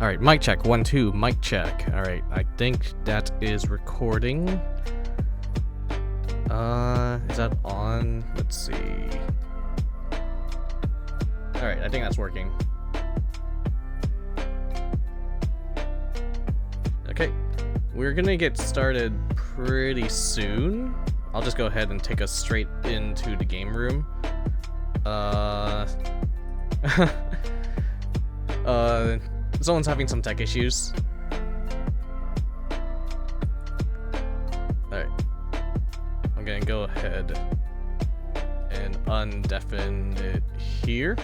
Alright, mic check. 1, 2, mic check. Alright, I think that is recording. Is that on? Let's see. Alright, I think that's working. Okay, we're gonna get started pretty soon. I'll just go ahead and take us straight into the game room. Someone's having some tech issues. Alright. I'm gonna go ahead and undeafen it here.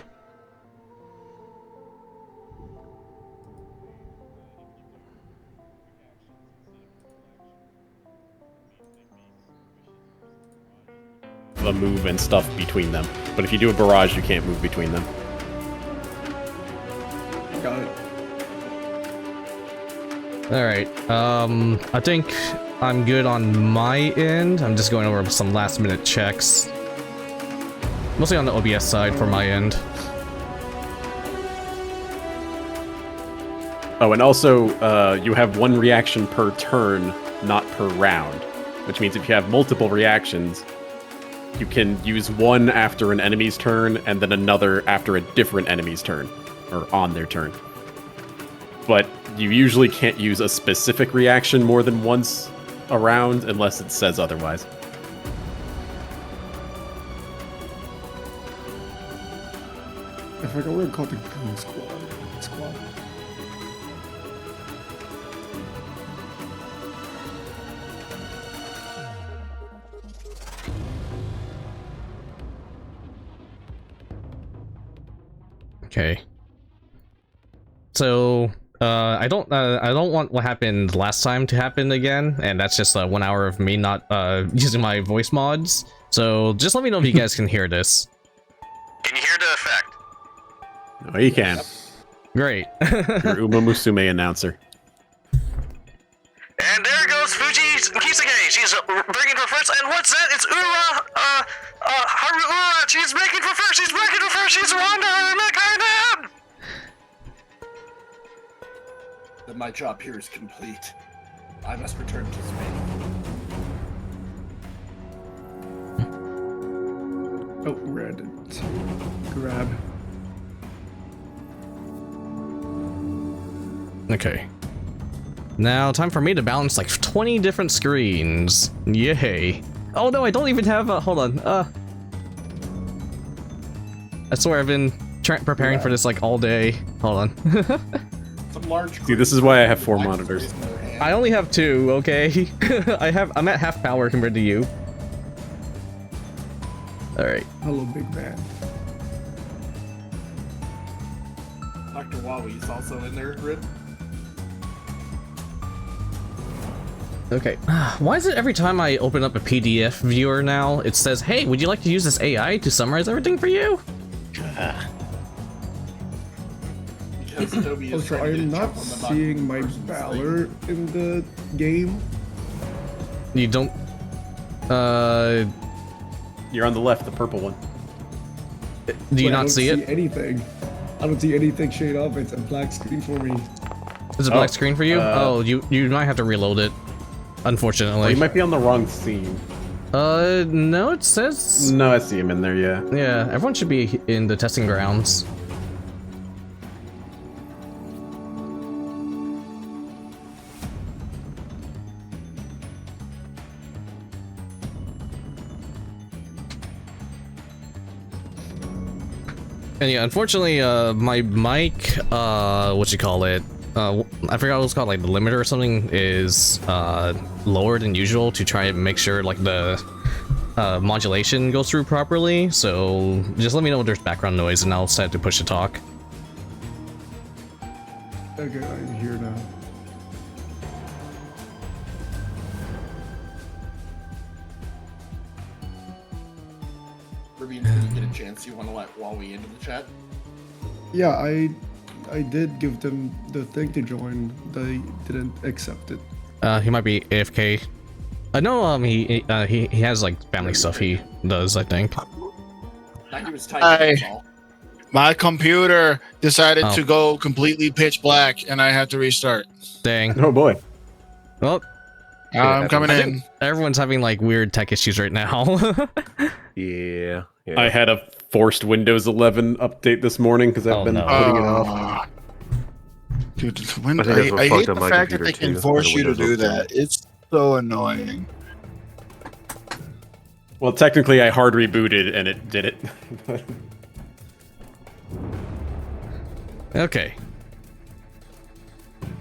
The move and stuff between them. But if you do a barrage, you can't move between them. Got it. Alright, I think I'm good on my end. I'm just going over some last minute checks. Mostly on the OBS side for my end. Oh, and also, you have one reaction per turn, not per round. Which means if you have multiple reactions, you can use one after an enemy's turn, and then another after a different enemy's turn. Or on their turn. But you usually can't use a specific reaction more than once a round, unless it says otherwise. I forgot what we called the Goon Squad. Okay. So, I don't want what happened last time to happen again, and that's just 1 hour of me not using my voice mods. So just let me know if you guys can hear this. Can you hear the effect? Oh, you can. Great. Your Uma Musume announcer. And there goes Fuji Kisage. She's breaking for first. And what's that? It's Haru Ura. She's breaking for first. She's breaking for first. She's Wanda. Kind Then my job here is complete. I must return to Spain. Oh, red. Grab. Okay. Now, time for me to balance like 20 different screens. Yay. Oh no, I don't even have a... Hold on. I swear I've been preparing for this like all day. Hold on. Some large. See, this is why I have 4 monitors. I only have 2, okay? I'm at half power compared to you. Alright. Hello, big man. Dr. Wowie's also in there, Rip. Okay. Why is it every time I open up a PDF viewer now, it says, hey, would you like to use this AI to summarize everything for you? Because Adobe is Also, trying to I'm jump not on the seeing my person's Valor in the game. You don't... You're on the left, the purple one. Do you But not see I it? don't see anything. I don't see anything shade up. It's a black screen for me. Is it a black screen for you? Oh, you might have to reload it. Oh, Unfortunately. you might be on the wrong scene. No, it says... No, I see him in there, yeah. Yeah, everyone should be in the testing grounds. And yeah, unfortunately, my mic, what you call it, I forgot what it's called, like the limiter or something, is lower than usual to try and make sure like the modulation goes through properly. So just let me know if there's background noise and I'll set to push to talk. Okay, I'm here now. Ruby, when you get a chance, you want to let Wowie into the chat? Yeah, I did give them the thing to join. They didn't accept it. He might be AFK. No, he has like family stuff he does, I think. He was typing, that's all. My computer decided Oh. to go completely pitch black, and I had to restart. Dang. Oh boy. Well, I'm coming I in. think everyone's having like weird tech issues right now. Yeah. I had a forced Windows 11 update this morning because I've Oh, been no. putting it off. Dude, I think that's what I fucked hate up the my fact that computer they can too, force the you to Windows do update. that. It's so annoying. Well, technically, I hard rebooted and it did it. Okay.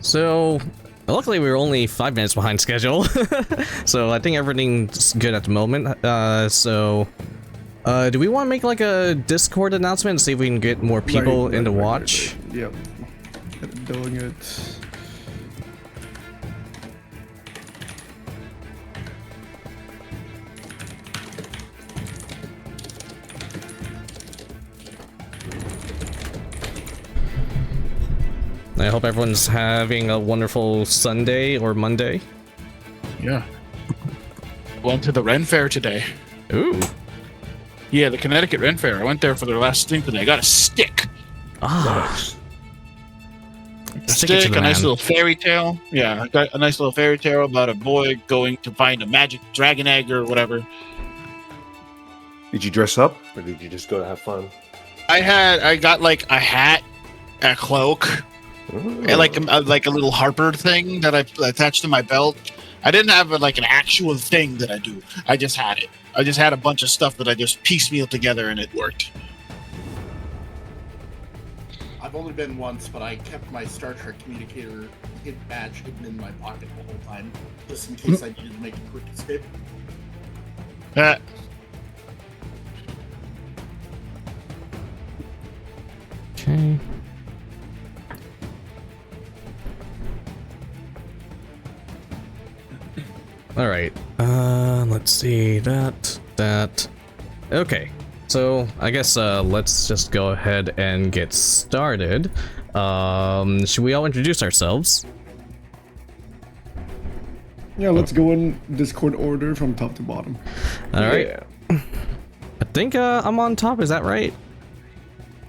So, luckily we were only 5 minutes behind schedule. So I think everything's good at the moment. Do we want to make like a Discord announcement and see if we can get more people in to watch? Right. Yep. Doing it. I hope everyone's having a wonderful Sunday or Monday. Yeah. Went to the Ren Fair today. Ooh. Yeah, the Connecticut Ren Fair. I went there for their last thing today. I got a stick. Ah. A Stick it to stick, the a nice man. little fairy tale. Yeah, I got a nice little fairy tale about a boy going to find a magic dragon egg or whatever. Did you dress up, or did you just go to have fun? I got like a hat, a cloak, and like a little harper thing that I attached to my belt. I didn't have like an actual thing that I do. I just had it. I just had a bunch of stuff that I just piecemeal together, and it worked. I've only been once, but I kept my Star Trek communicator badge hidden in my pocket the whole time, just in case I needed to make a quick escape. Okay. All right. Let's see that. Okay. So I guess let's just go ahead and get started. Should we all introduce ourselves? Yeah, let's go in Discord order from top to bottom. All right. I think I'm on top. Is that right?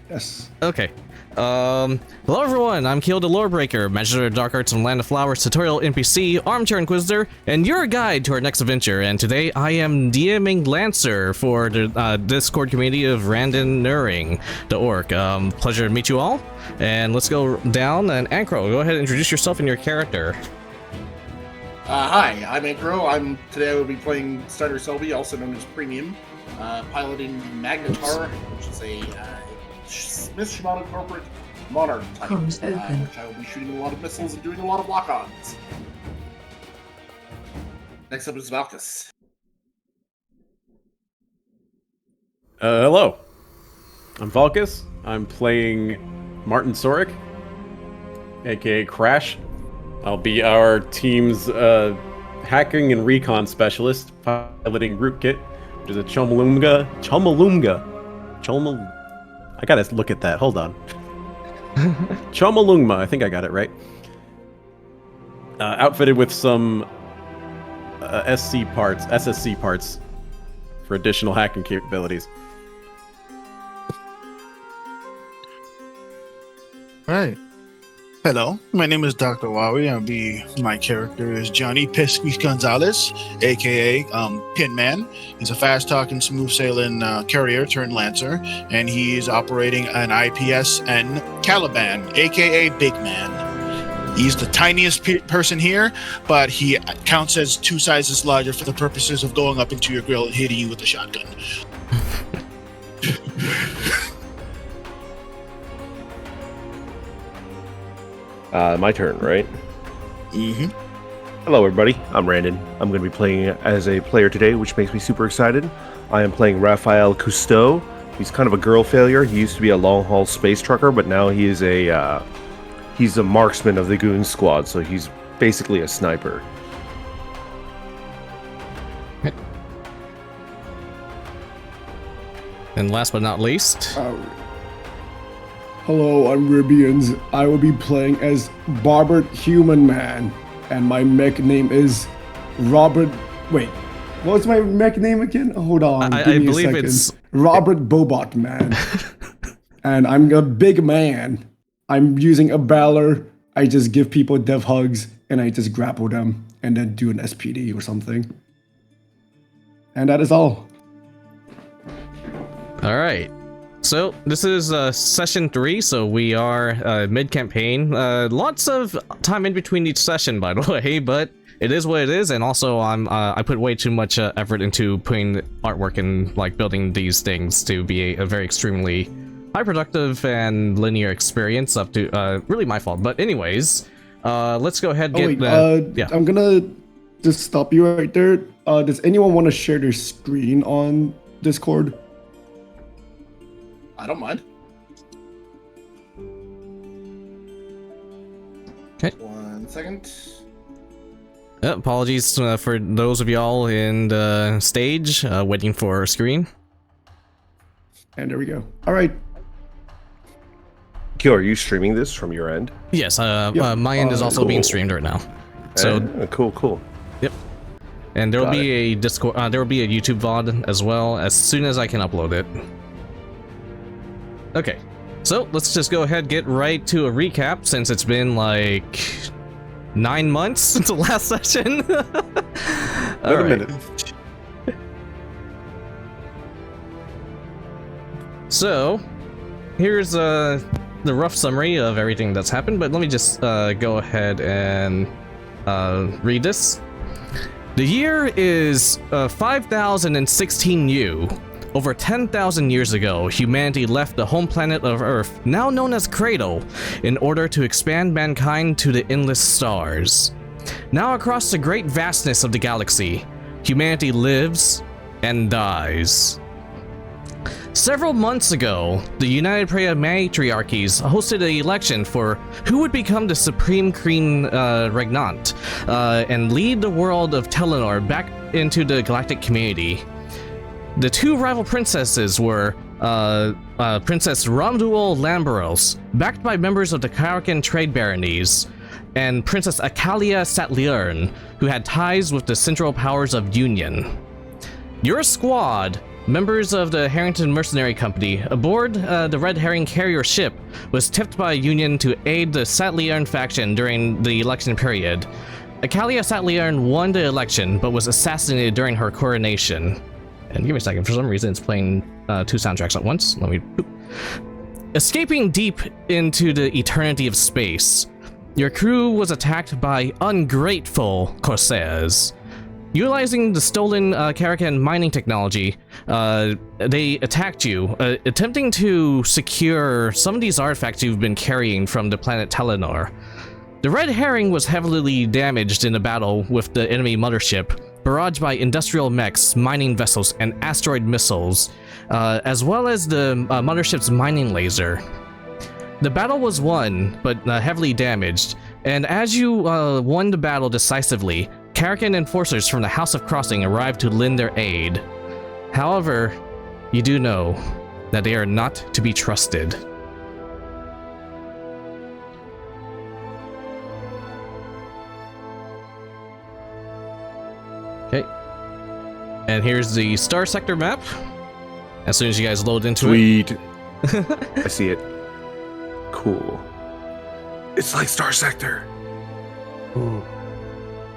Yes. Okay. Hello everyone, I'm Keel the Lorebreaker, Master of Dark Arts and Land of Flowers tutorial NPC, Armchair Inquisitor, and your guide to our next adventure. And today I am DMing Lancer for the Discord community of Randon the orc. Pleasure to meet you all. And let's go down, and Ankro, go ahead and introduce yourself and your character. Hi, I'm Ankro. Today I will be playing Starter Selby, also known as Premium, piloting the Magnetar, which is a Smith Shimano corporate Monarch type, Comms open. which I will be shooting a lot of missiles and doing a lot of lock-ons. Next up is Valkus. Hello. I'm Valkus. I'm playing Martin Sorik, aka Crash. I'll be our team's hacking and recon specialist, piloting Rootkit, which is a Chomalunga. I gotta look at that. Hold on. Chomalungma. I think I got it right. Outfitted with some SSC parts for additional hacking capabilities. Right. Hello, my name is Dr. Wowie. My character is Johnny Pisky Gonzalez, aka Pin Man. He's a fast-talking, smooth-sailing carrier turned lancer, and he's operating an IPSN Caliban, aka Big Man. He's the tiniest person here, but he counts as 2 sizes larger for the purposes of going up into your grill and hitting you with a shotgun. My turn, right? Mm-hmm. Hello, everybody. I'm Randon. I'm going to be playing as a player today, which makes me super excited. I am playing Raphael Cousteau. He's kind of a girl failure. He used to be a long-haul space trucker, but now he is he's a marksman of the Goon Squad, so he's basically a sniper. And last but not least, Hello, I'm Ribians. I will be playing as Barbart Human Man, and my mech name is Robert. Wait, what's my mech name again? Hold on, I give me a believe second. it's Robert Bobot Man. and I'm a big man. I'm using a Valor. I just give people dev hugs, and I just grapple them, and then do an SPD or something. And that is all. All right. So this is session 3, so we are mid-campaign. Lots of time in between each session, by the way, but it is what it is. And also, I put way too much effort into putting artwork and like building these things to be a very extremely high productive and linear experience. Up to really my fault. But anyways, let's go ahead and get. Yeah. I'm gonna just stop you right there. Does anyone want to share their screen on Discord? I don't mind. Okay. 1 second. Apologies for those of y'all in the stage waiting for a screen. And there we go. All right. Kyo, are you streaming this from your end? Yes, my end is also being streamed right now. So cool. Yep. And there will be a Discord. There will be a YouTube VOD as well as soon as I can upload it. Okay, so let's just go ahead and get right to a recap since it's been like 9 months since the last session. Wait a minute. So, here's the rough summary of everything that's happened, but let me just go ahead and read this. The year is 5016 U. Over 10,000 years ago, humanity left the home planet of Earth, now known as Cradle, in order to expand mankind to the endless stars. Now across the great vastness of the galaxy, humanity lives and dies. Several months ago, the United Matriarchies hosted an election for who would become the Supreme Queen Regnant and lead the world of Telenor back into the galactic community. The two rival princesses were Princess Ramduel Lamberos, backed by members of the Karakan trade baronies, and Princess Akalia Satliern, who had ties with the Central Powers of Union. Your squad, members of the Harrington Mercenary Company, aboard the Red Herring carrier ship, was tipped by Union to aid the Satliern faction during the election period. Akalia Satliern won the election, but was assassinated during her coronation. And give me a second, for some reason it's playing 2 soundtracks at once. Let me... Escaping deep into the eternity of space, your crew was attacked by ungrateful Corsairs. Utilizing the stolen Karakan mining technology, they attacked you, attempting to secure some of these artifacts you've been carrying from the planet Telenor. The Red Herring was heavily damaged in a battle with the enemy mothership, barraged by industrial mechs, mining vessels, and asteroid missiles, as well as the mothership's mining laser. The battle was won, but heavily damaged, and as you won the battle decisively, Karakan enforcers from the House of Crossing arrived to lend their aid. However, you do know that they are not to be trusted. Okay. And here's the Star Sector map. As soon as you guys load into it. Sweet. I see it. Cool. It's like Star Sector. Ooh.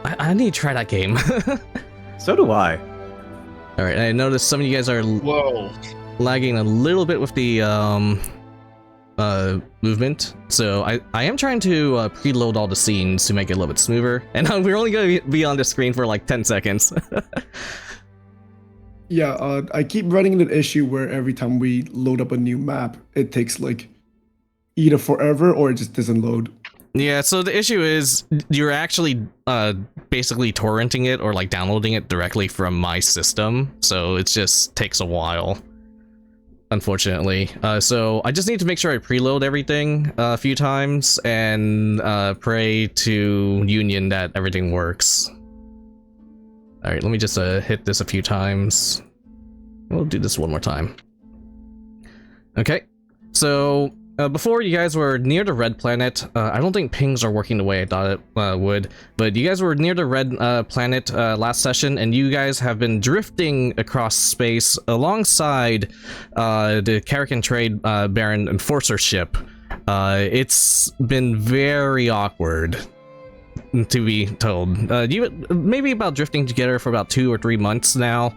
I need to try that game. So do I. Alright, I noticed some of you guys are lagging a little bit with the movement. So I am trying to preload all the scenes to make it a little bit smoother. And we're only going to be on the screen for like 10 seconds. Yeah, I keep running into the issue where every time we load up a new map, it takes like either forever or it just doesn't load. Yeah, so the issue is you're actually basically torrenting it or like downloading it directly from my system, so it just takes a while, unfortunately. So I just need to make sure I preload everything a few times and pray to Union that everything works. Alright, let me just hit this a few times. We'll do this one more time. Okay, so before you guys were near the red planet. I don't think pings are working the way I thought it would, but you guys were near the red planet last session, and you guys have been drifting across space alongside the Karakin Trade Baron Enforcer ship. It's been very awkward, to be told. You maybe about drifting together for about 2 or 3 months now.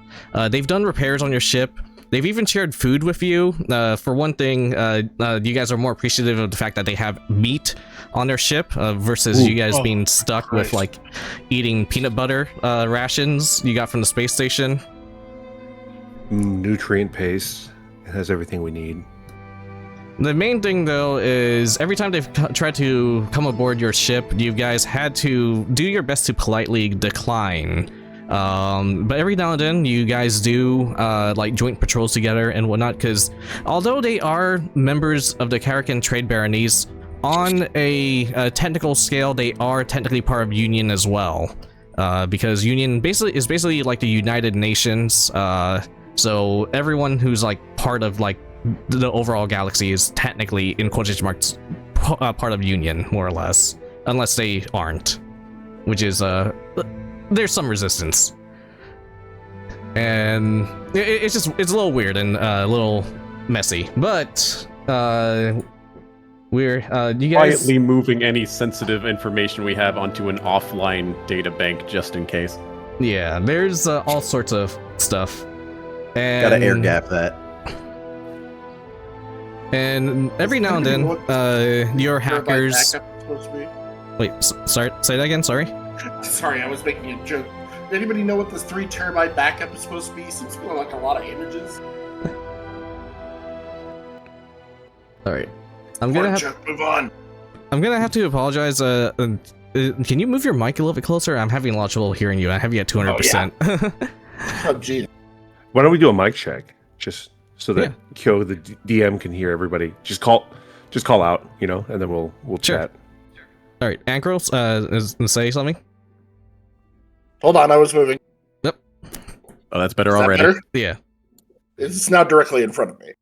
They've done repairs on your ship. They've even shared food with you. For one thing, you guys are more appreciative of the fact that they have meat on their ship versus you guys being stuck with like eating peanut butter rations you got from the space station. Nutrient paste. It has everything we need. The main thing, though, is every time they've tried to come aboard your ship, you guys had to do your best to politely decline. But every now and then, you guys do like joint patrols together and whatnot, because although they are members of the Karakin Trade Baronies, on a technical scale, they are technically part of Union as well. Because Union is basically like the United Nations. So everyone who's like part of like the overall galaxy is technically, in quotation marks, part of Union, more or less, unless they aren't, which is there's some resistance, and it's a little weird and a little messy, but we're you guys quietly moving any sensitive information we have onto an offline data bank just in case. Yeah, there's all sorts of stuff, and Gotta air gap that. And every now and then, your hackers. Backup supposed to be? Wait, sorry. Say that again. Sorry. Sorry, I was making a joke. Anybody know what this 3 terabyte backup is supposed to be? Seems to be like a lot of images. All right. I'm gonna Move on. I'm gonna have to apologize. Can you move your mic a little bit closer? I'm having a lot of trouble hearing you. I have you at 200%. Oh, gee. Why don't we do a mic check? Just so that Kyo, the DM, can hear everybody. Just call out, and then we'll Sure. chat. All right, Ankros, say something. Hold on, I was moving. Yep. Oh, that's better Is that already. better? Yeah. It's now directly in front of me.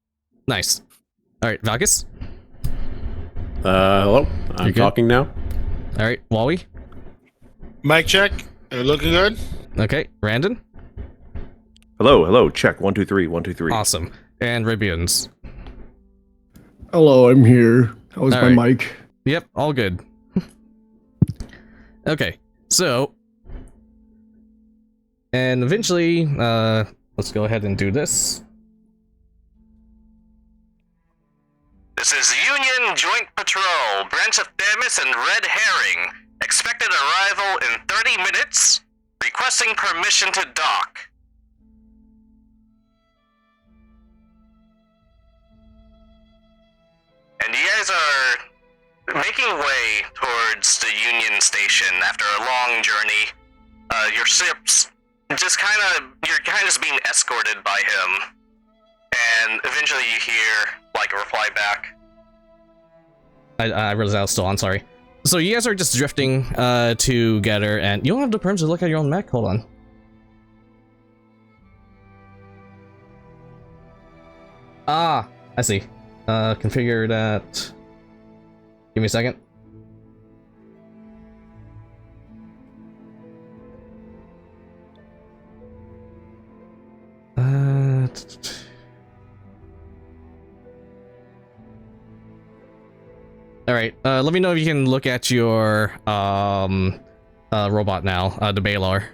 Nice. All right, Valkus. Hello. I'm You good? talking now. All right, Wally. Mic check. Looking good. Okay, Randon. Hello. Check. 1 2 3. 1 2 3. Awesome. And Ribians. Hello, I'm here. How was All my right. mic? Yep, all good. Okay, so, and eventually, let's go ahead and do this. This is Union Joint Patrol, Branch of Themis and Red Herring. Expected arrival in 30 minutes. Requesting permission to dock. And you guys are making way towards the Union Station after a long journey. Your ship's just you're kind of just being escorted by him. And eventually you hear, like, a reply back. I realized I was still on, sorry. So you guys are just drifting together, and you don't have the perms to look at your own mech. Hold on. Ah, I see. Configure that. Give me a second. All right. Let me know if you can look at your robot now, the Baylor.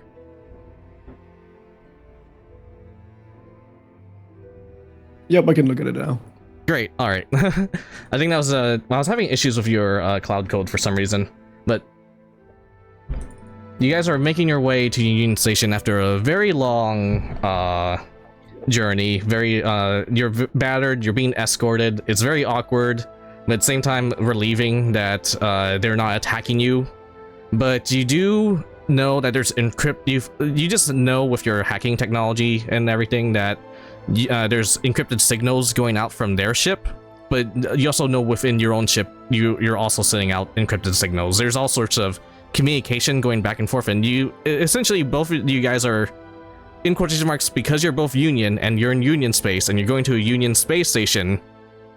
Yep, I can look at it now. Great. All right. I think that was I was having issues with your cloud code for some reason, but you guys are making your way to Union Station after a very long journey. You're battered. You're being escorted. It's very awkward, but at the same time relieving that they're not attacking you. But you do know that there's you just know with your hacking technology and everything that there's encrypted signals going out from their ship, but you also know within your own ship you're also sending out encrypted signals. There's all sorts of communication going back and forth, and you essentially, both of you guys are, in quotation marks, because you're both Union and you're in Union space and you're going to a Union space station,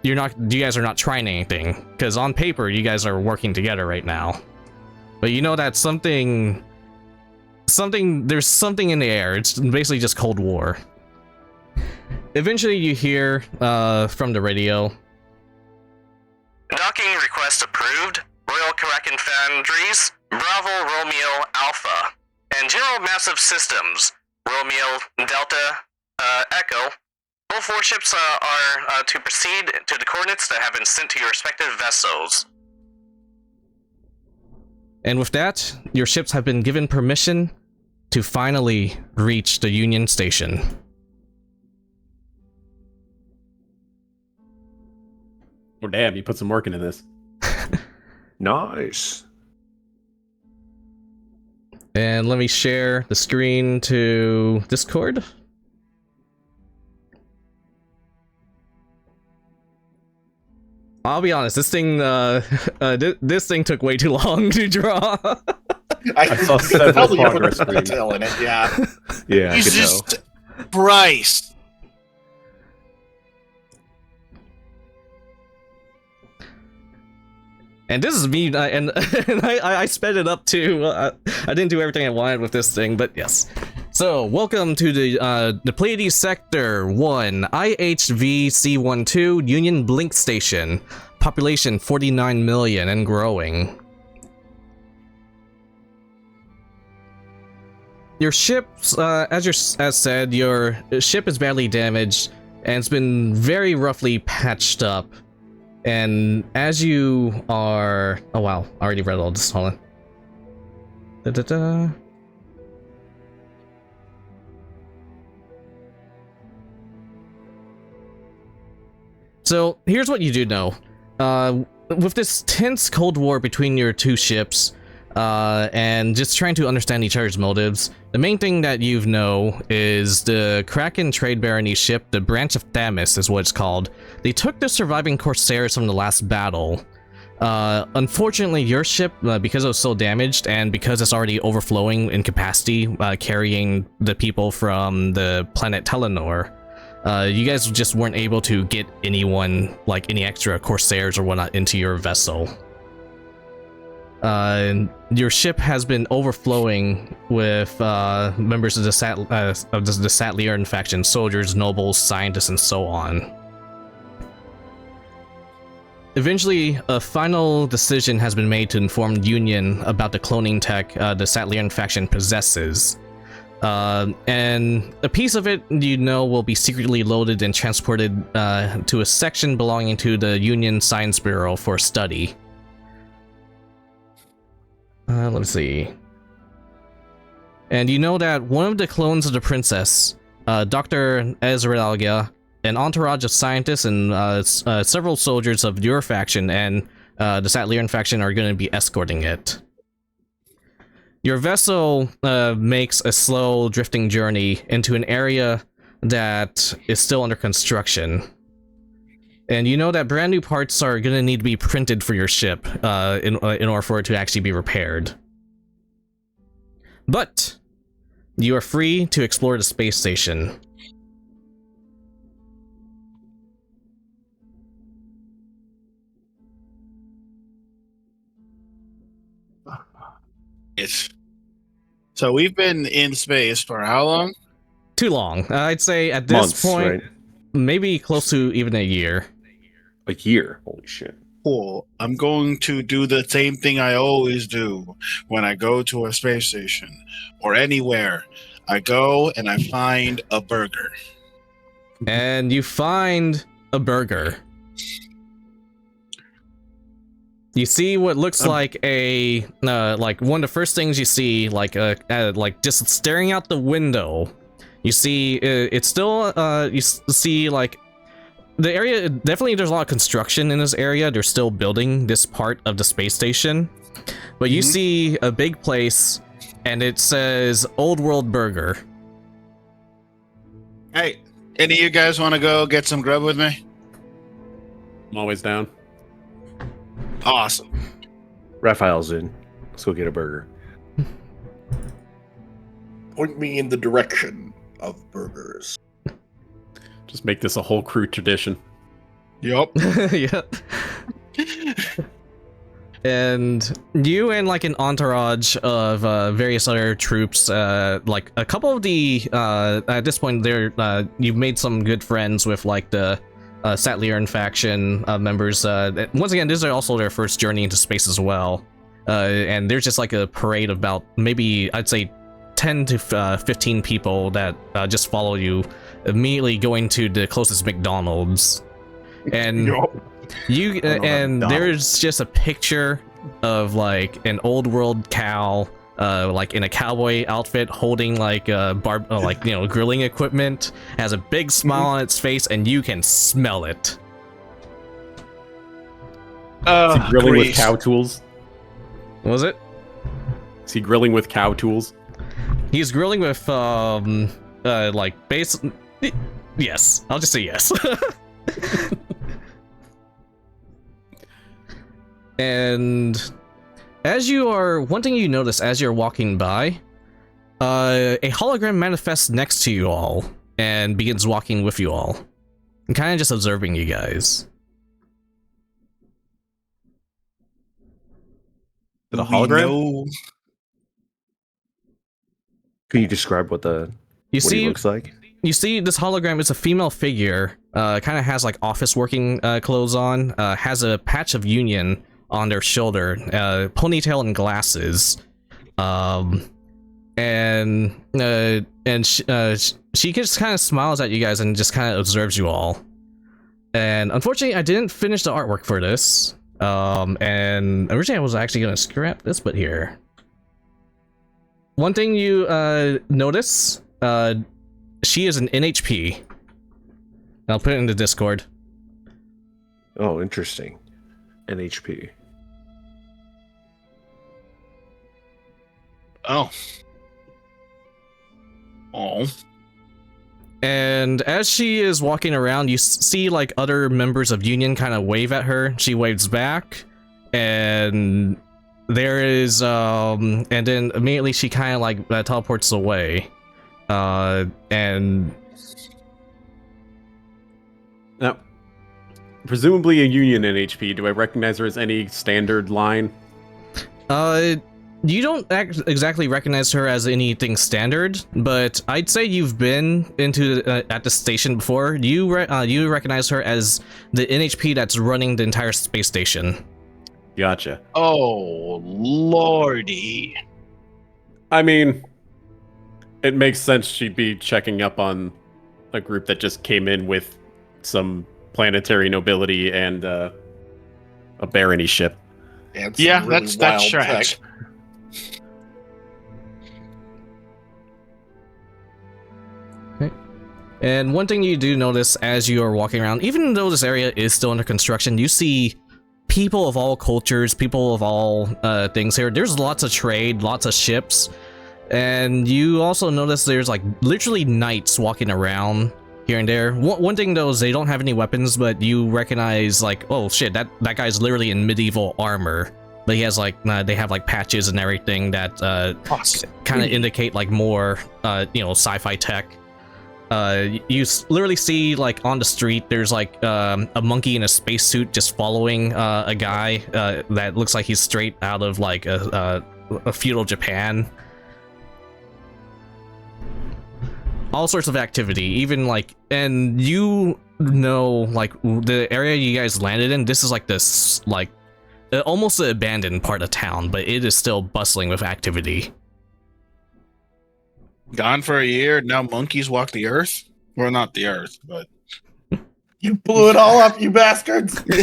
you guys are not trying anything, because on paper you guys are working together right now. But you know that there's something in the air. It's basically just Cold War. Eventually you hear from the radio. Docking request approved. Royal Karakin Foundries, Bravo Romeo Alpha, and General Massive Systems, Romeo Delta Echo. All 4 ships are to proceed to the coordinates that have been sent to your respective vessels. And with that, your ships have been given permission to finally reach the Union Station. Oh, damn, you put some work into this. Nice. And let me share the screen to Discord. I'll be honest, this thing this thing took way too long to draw. I saw several totally progress put screens. detail in it, yeah. Yeah, I could tell. Jesus Christ. And this is me, and I sped it up too. I didn't do everything I wanted with this thing, but yes. So, welcome to the Pleiades Sector 1, IHVC12 Union Blink Station. Population 49 million and growing. Your ship's, as said, your ship is badly damaged, and it's been very roughly patched up. And as you are... Oh wow, I already read all this, hold on. Da-da-da. So, here's what you do know. With this tense Cold War between your two ships, and just trying to understand each other's motives, the main thing that you know is the Kraken trade barony ship, the Branch of Thamus is what it's called. They took the surviving Corsairs from the last battle. Unfortunately, your ship, because it was so damaged and because it's already overflowing in capacity, carrying the people from the planet Telenor, you guys just weren't able to get anyone, like any extra Corsairs or whatnot, into your vessel. Your ship has been overflowing with members of the Satliern faction, soldiers, nobles, scientists, and so on. Eventually, a final decision has been made to inform the Union about the cloning tech the Satliern faction possesses. And a piece of it, you know, will be secretly loaded and transported to a section belonging to the Union Science Bureau for study. Let's see. And you know that one of the clones of the princess, Dr. Ezrealga, an entourage of scientists and several soldiers of your faction and the Satliern faction are going to be escorting it. Your vessel makes a slow drifting journey into an area that is still under construction. And you know that brand new parts are going to need to be printed for your ship in order for it to actually be repaired. But you are free to explore the space station. So we've been in space for how long? Too long. I'd say at this Months, point, right? maybe close to even a year. A year. Holy shit. Cool. I'm going to do the same thing I always do when I go to a space station or anywhere. I go and I find a burger. And you find a burger. You see what looks like a like one of the first things you see, like just staring out the window. You see, it's still you see like the area. Definitely, there's a lot of construction in this area. They're still building this part of the space station, but you see a big place, and it says Old World Burger. Hey, any of you guys want to go get some grub with me? I'm always down. Awesome. Raphael's in. Let's go get a burger. Point me in the direction of burgers. Just make this a whole crew tradition. Yup. Yeah. And you and like an entourage of various other troops, like a couple of the at this point they're you've made some good friends with like the Satliran faction members. Once again, this is also their first journey into space as well, and there's just like a parade of about maybe I'd say 10 to 15 people that just follow you, immediately going to the closest McDonald's, and. You and there's just a picture of like an old world cow, like in a cowboy outfit, holding like like grilling equipment, has a big smile on its face, and you can smell it. Is he grilling with Grease. cow tools? What was it? Is he grilling with cow tools? He's grilling with like base. Yes, I'll just say yes. And as you are, one thing you notice as you're walking by, a hologram manifests next to you all and begins walking with you all, and kind of just observing you guys. The hologram? know- Can you describe what You he see, looks like? you see this hologram is a female figure, kind of has like office working clothes on, has a patch of Union on their shoulder, ponytail and glasses, and she just kind of smiles at you guys and just kind of observes you all. And unfortunately, I didn't finish the artwork for this, and originally I was actually gonna scrap this bit here. One thing you notice, she is an NHP. I'll put it in the Discord. Oh, interesting. NHP. Oh. Oh. And as she is walking around, you see like other members of Union kind of wave at her. She waves back, and there is and then immediately she kind of like teleports away. And Now, presumably a Union NHP. Do I recognize her as any standard line? you don't exactly recognize her as anything standard, but I'd say you've been into at the station before. You recognize her as the NHP that's running the entire space station. Gotcha. Oh, lordy. I mean, it makes sense she'd be checking up on a group that just came in with some planetary nobility and a barony ship. And some Yeah, really that's wild tracks. tech. And one thing you do notice as you are walking around, even though this area is still under construction, you see people of all cultures, people of all things here. There's lots of trade, lots of ships, and you also notice there's like literally knights walking around here and there. One thing though is they don't have any weapons, but you recognize like, oh shit, that guy's literally in medieval armor, but he has like they have like patches and everything that kind of indicate like more sci-fi tech. You literally see like on the street there's like a monkey in a spacesuit just following a guy that looks like he's straight out of like a feudal Japan. All sorts of activity, even like, and you know, like the area you guys landed in, this is like this like almost an abandoned part of town, but it is still bustling with activity. Gone for a year. Now monkeys walk the earth. Well, not the earth, but You blew it all up, you bastards! We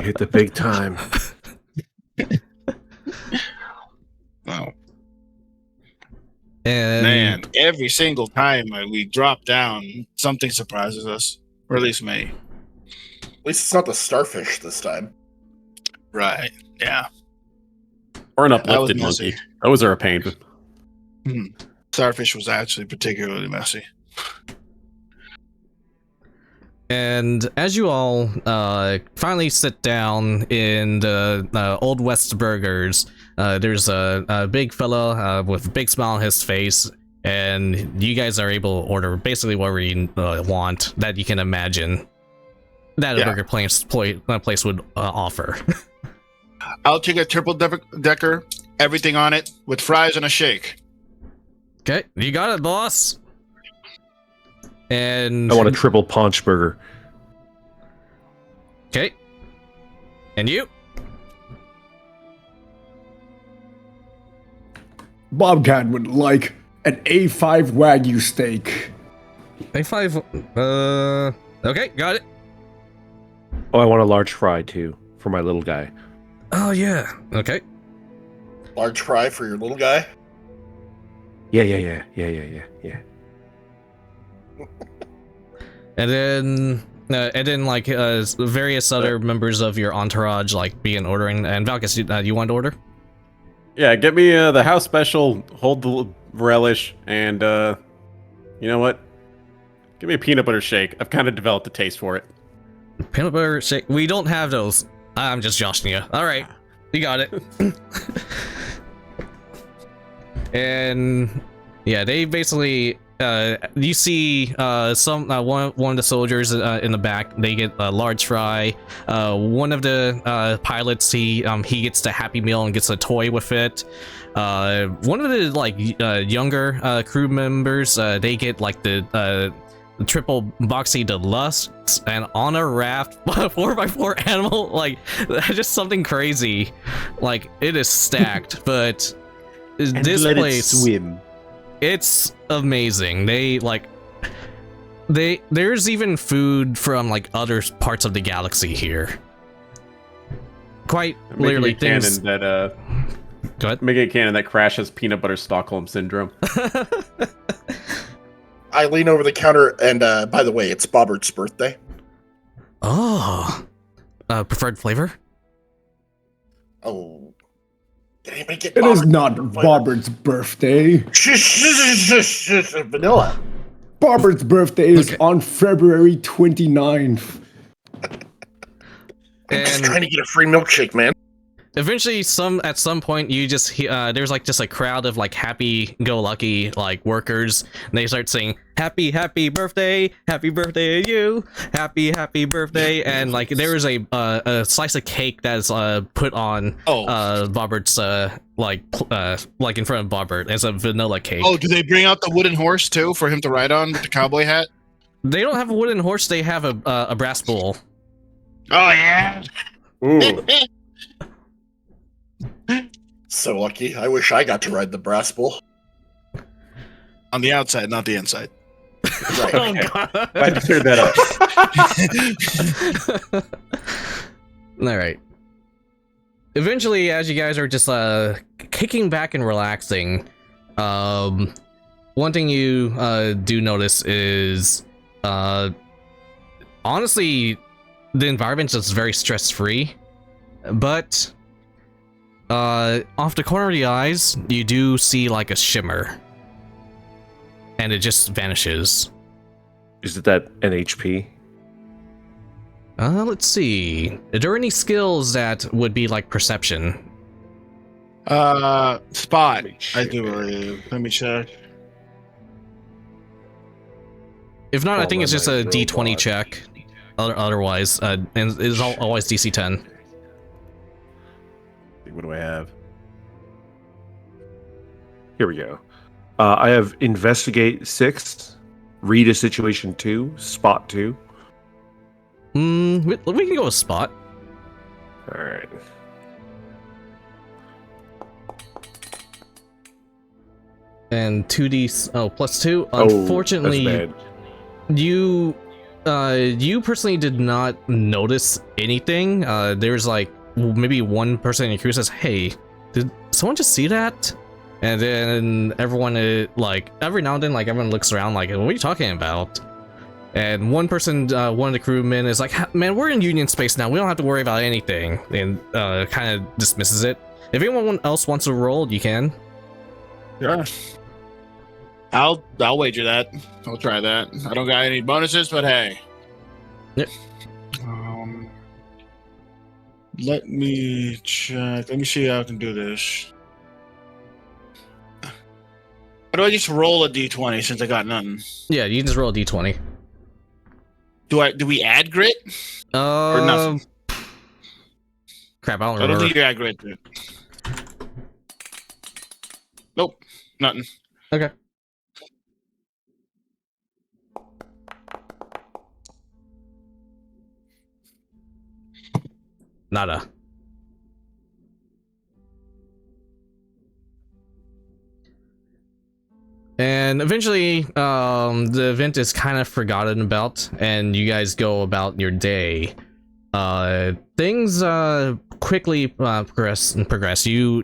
hit the big time. oh And man, every single time we drop down, something surprises us, or at least me. At least it's not the starfish this time. Right? Yeah. Or an That was uplifted messy. monkey. Those are a pain. Starfish was actually particularly messy. And as you all finally sit down in the Old West Burgers, there's a big fella with a big smile on his face, and you guys are able to order basically whatever you want that you can imagine that a burger place would offer. I'll take a triple decker, everything on it, with fries and a shake. Okay, you got it, boss. And I want a triple paunch burger. Okay. And you? Bobcat would like an A5 Wagyu steak. A5. Okay, got it. Oh, I want a large fry too for my little guy. Oh yeah. Okay. Large fry for your little guy. Yeah. And then like various other members of your entourage like begin ordering. And Valkus, you want to order? Yeah, get me the house special, hold the relish, and you know what? Give me a peanut butter shake. I've kind of developed a taste for it. Peanut butter shake. We don't have those. I'm just joshing you. All right, you got it. And yeah, they basically you see some one of the soldiers in the back. They get a large fry. One of the pilots he gets the Happy Meal and gets a toy with it. One of the like younger crew members they get like the triple boxy deluxe, and on a raft 4x4 animal, like just something crazy. Like it is stacked, but And this let place it swim. it's amazing. There's even food from like other parts of the galaxy here. Quite Making literally it canon things. that Go ahead. making it canon that Crash has peanut butter Stockholm syndrome. I lean over the counter, and by the way, it's Bobbert's birthday. Oh, preferred flavor? Oh, did anybody get? It is Bobbert's not flavor? Bobbert's birthday. Vanilla. Bobbert's birthday is Okay. on February 29th. I'm just And trying to get a free milkshake, man. eventually at some point you just there's like just a crowd of like happy-go-lucky like workers, and they start saying happy birthday to you, happy birthday, and like there is a slice of cake that's put on Bobbert's like in front of Bobbert. It's a vanilla cake. Oh, do they bring out the wooden horse too for him to ride on with the cowboy hat? They don't have a wooden horse, they have a brass bull. Oh yeah. Ooh. So lucky. I wish I got to ride the brass bull. On the outside, not the inside. Right. Oh god. Glad you cleared that up. All right. Eventually, as you guys are just kicking back and relaxing, one thing you do notice is honestly the environment is very stress-free, but off the corner of the eyes you do see like a shimmer, and it just vanishes. Is it that NHP? Let's see. Are there any skills that would be like perception? Spot. Let me I check do it. believe. Let me check. If not, I Fall think it's just a Red D20 Robot. check. Otherwise, and it's always DC 10. What do I have? Here we go. I have investigate 6, read a situation 2, spot 2. We can go with spot. All right. And 2D plus 2. Oh, Unfortunately, that's bad. you personally did not notice anything. There's like maybe one person in your crew says, "Hey, did someone just see that?" And then everyone like every now and then like everyone looks around like, "What are you talking about?" And one person, one of the crewmen is like, "Man, we're in Union space now. We don't have to worry about anything," and kind of dismisses it. If anyone else wants to roll, you can. Sure. I'll wager that. I'll try that. I don't got any bonuses, but hey. Yep. Let me check. Let me see how I can do this. How do I just roll a d20 since I got nothing? Yeah, you can just roll a d20. Do we add grit? Or nothing? Crap, I don't I don't remember. think you add grit to it. Nope, nothing. Okay. Nada. And eventually, the event is kind of forgotten about, and you guys go about your day. Things quickly progress.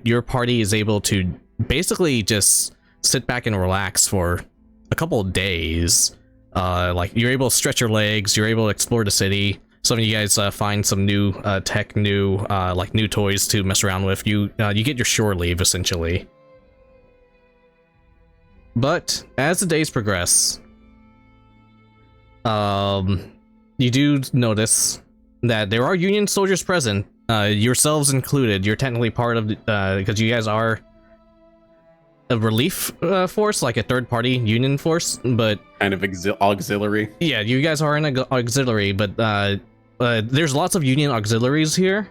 Your party is able to basically just sit back and relax for a couple of days. Like you're able to stretch your legs, you're able to explore the city. Some of you guys find some new tech, new toys to mess around with. You get your shore leave essentially. But as the days progress, you do notice that there are Union soldiers present, yourselves included. You're technically part of because you guys are a relief force, like a third-party Union force, but Kind of auxiliary. yeah, you guys are an auxiliary, but there's lots of Union auxiliaries here,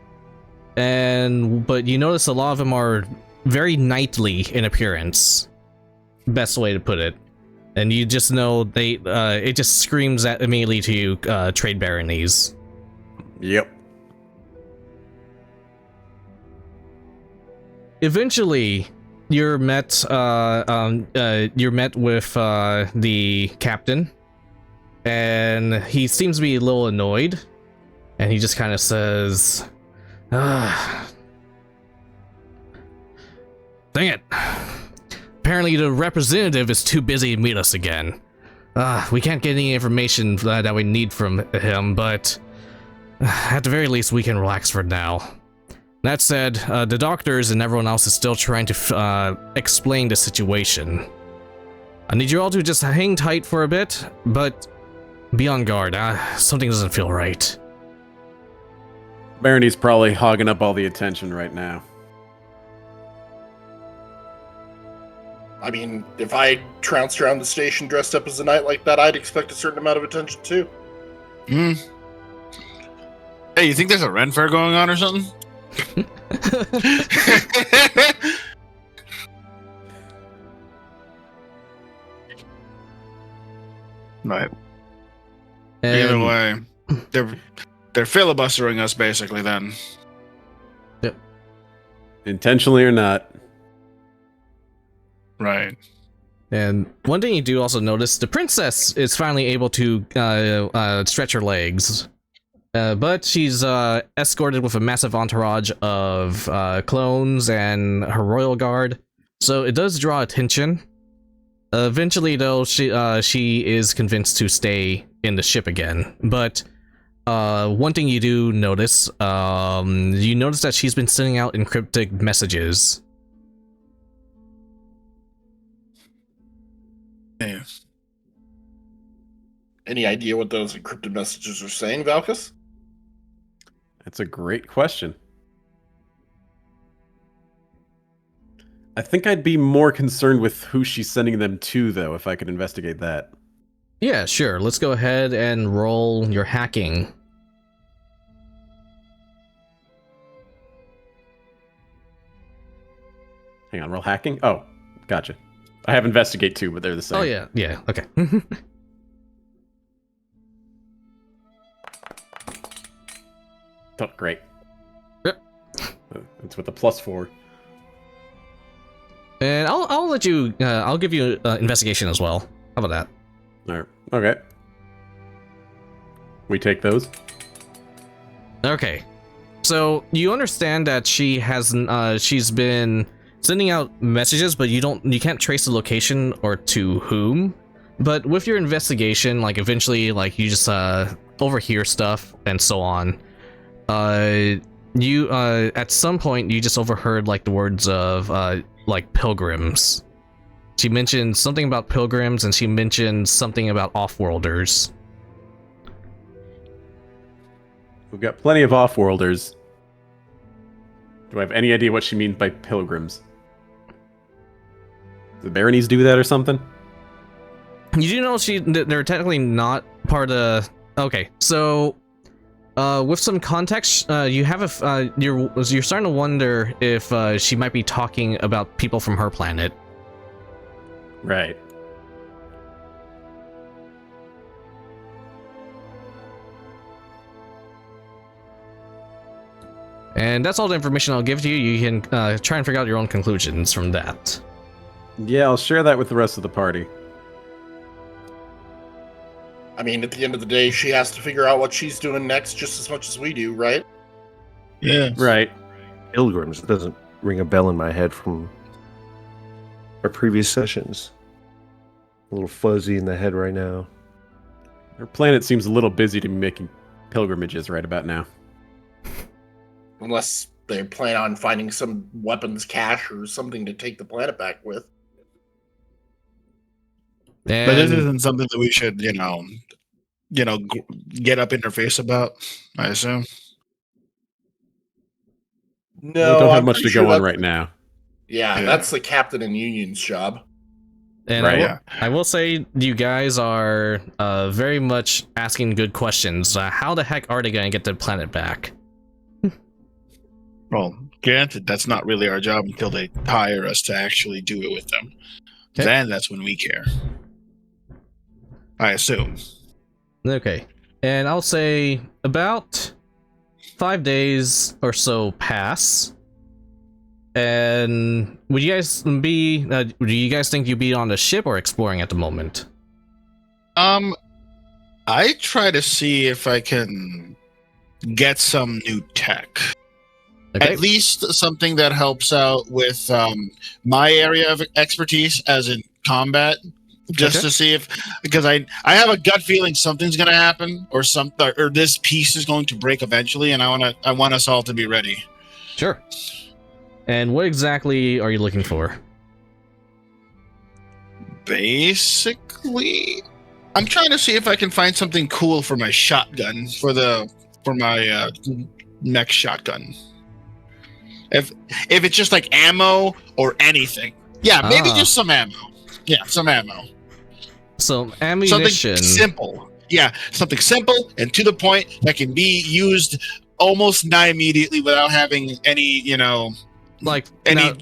but you notice a lot of them are very knightly in appearance. Best way to put it. And you just know it just screams at immediately to you, trade baronies. Yep. Eventually, you're met with the captain, and he seems to be a little annoyed, and he just kind of says, "Dang it. Apparently the representative is too busy to meet us again. We can't get any information that we need from him, but at the very least we can relax for now." That said, the doctors and everyone else is still trying to explain the situation. I need you all to just hang tight for a bit, but be on guard. Something doesn't feel right. Barony's probably hogging up all the attention right now. I mean, if I trounced around the station dressed up as a knight like that, I'd expect a certain amount of attention too. Hmm. Hey, you think there's a Ren Fair going on or something? Right. Either way, they're filibustering us basically. Then, Yep. Intentionally or not. right. And one thing you do also notice, the princess is finally able to stretch her legs. But she's escorted with a massive entourage of clones and her royal guard, so it does draw attention. Eventually, though, she is convinced to stay in the ship again. But one thing you do notice, you notice that she's been sending out encrypted messages. Yeah. Any idea what those encrypted messages are saying, Valkus? That's a great question. I think I'd be more concerned with who she's sending them to, though, if I could investigate that. Yeah, sure. Let's go ahead and roll your hacking. Hang on, roll hacking? Oh, gotcha. I have investigate too, but they're the same. Oh yeah, okay. Oh, great. Yep. It's with a +4. And I'll let you. I'll give you investigation as well. How about that? All right. Okay. We take those. Okay. So you understand that she's been sending out messages, but you can't trace the location or to whom. But with your investigation, like eventually, like you just overhear stuff and so on. You at some point you just overheard like the words of like pilgrims. She mentioned something about pilgrims, and she mentioned something about off-worlders. We've got plenty of off-worlders. Do I have any idea what she means by pilgrims? The baronies do that or something? You do know they're technically not part of. Okay, so with some context, you have you're starting to wonder if she might be talking about people from her planet. Right. And that's all the information I'll give to you. You can try and figure out your own conclusions from that. Yeah, I'll share that with the rest of the party. I mean, at the end of the day, she has to figure out what she's doing next just as much as we do, right? Yeah. Right. Pilgrims doesn't ring a bell in my head from our previous sessions. A little fuzzy in the head right now. Her planet seems a little busy to be making pilgrimages right about now. Unless they plan on finding some weapons cache or something to take the planet back with. And But this isn't something that we should, get up in her face about, I assume. No, We don't have I'm much pretty to sure go on that- right now. Yeah, Yeah. that's the captain and union's job. And Right. I will say you guys are very much asking good questions. How the heck are they going to get the planet back? Well, granted, that's not really our job until they hire us to actually do it with them. Okay. Then that's when we care. I assume. Okay. And I'll say about 5 days or so pass. And would you guys be? Do you guys think you'd be on the ship or exploring at the moment? I try to see if I can get some new tech. Okay. At least something that helps out with my area of expertise, as in combat, just Okay. to see if, because I have a gut feeling something's going to happen, or this piece is going to break eventually, and I want us all to be ready. Sure. And what exactly are you looking for? Basically, I'm trying to see if I can find something cool for my shotgun, for my next shotgun. If it's just like ammo or anything, yeah, maybe Ah. just some ammo. Yeah, some ammo. So ammunition. Something simple. Yeah, something simple and to the point that can be used almost nigh immediately without having any, Like any now,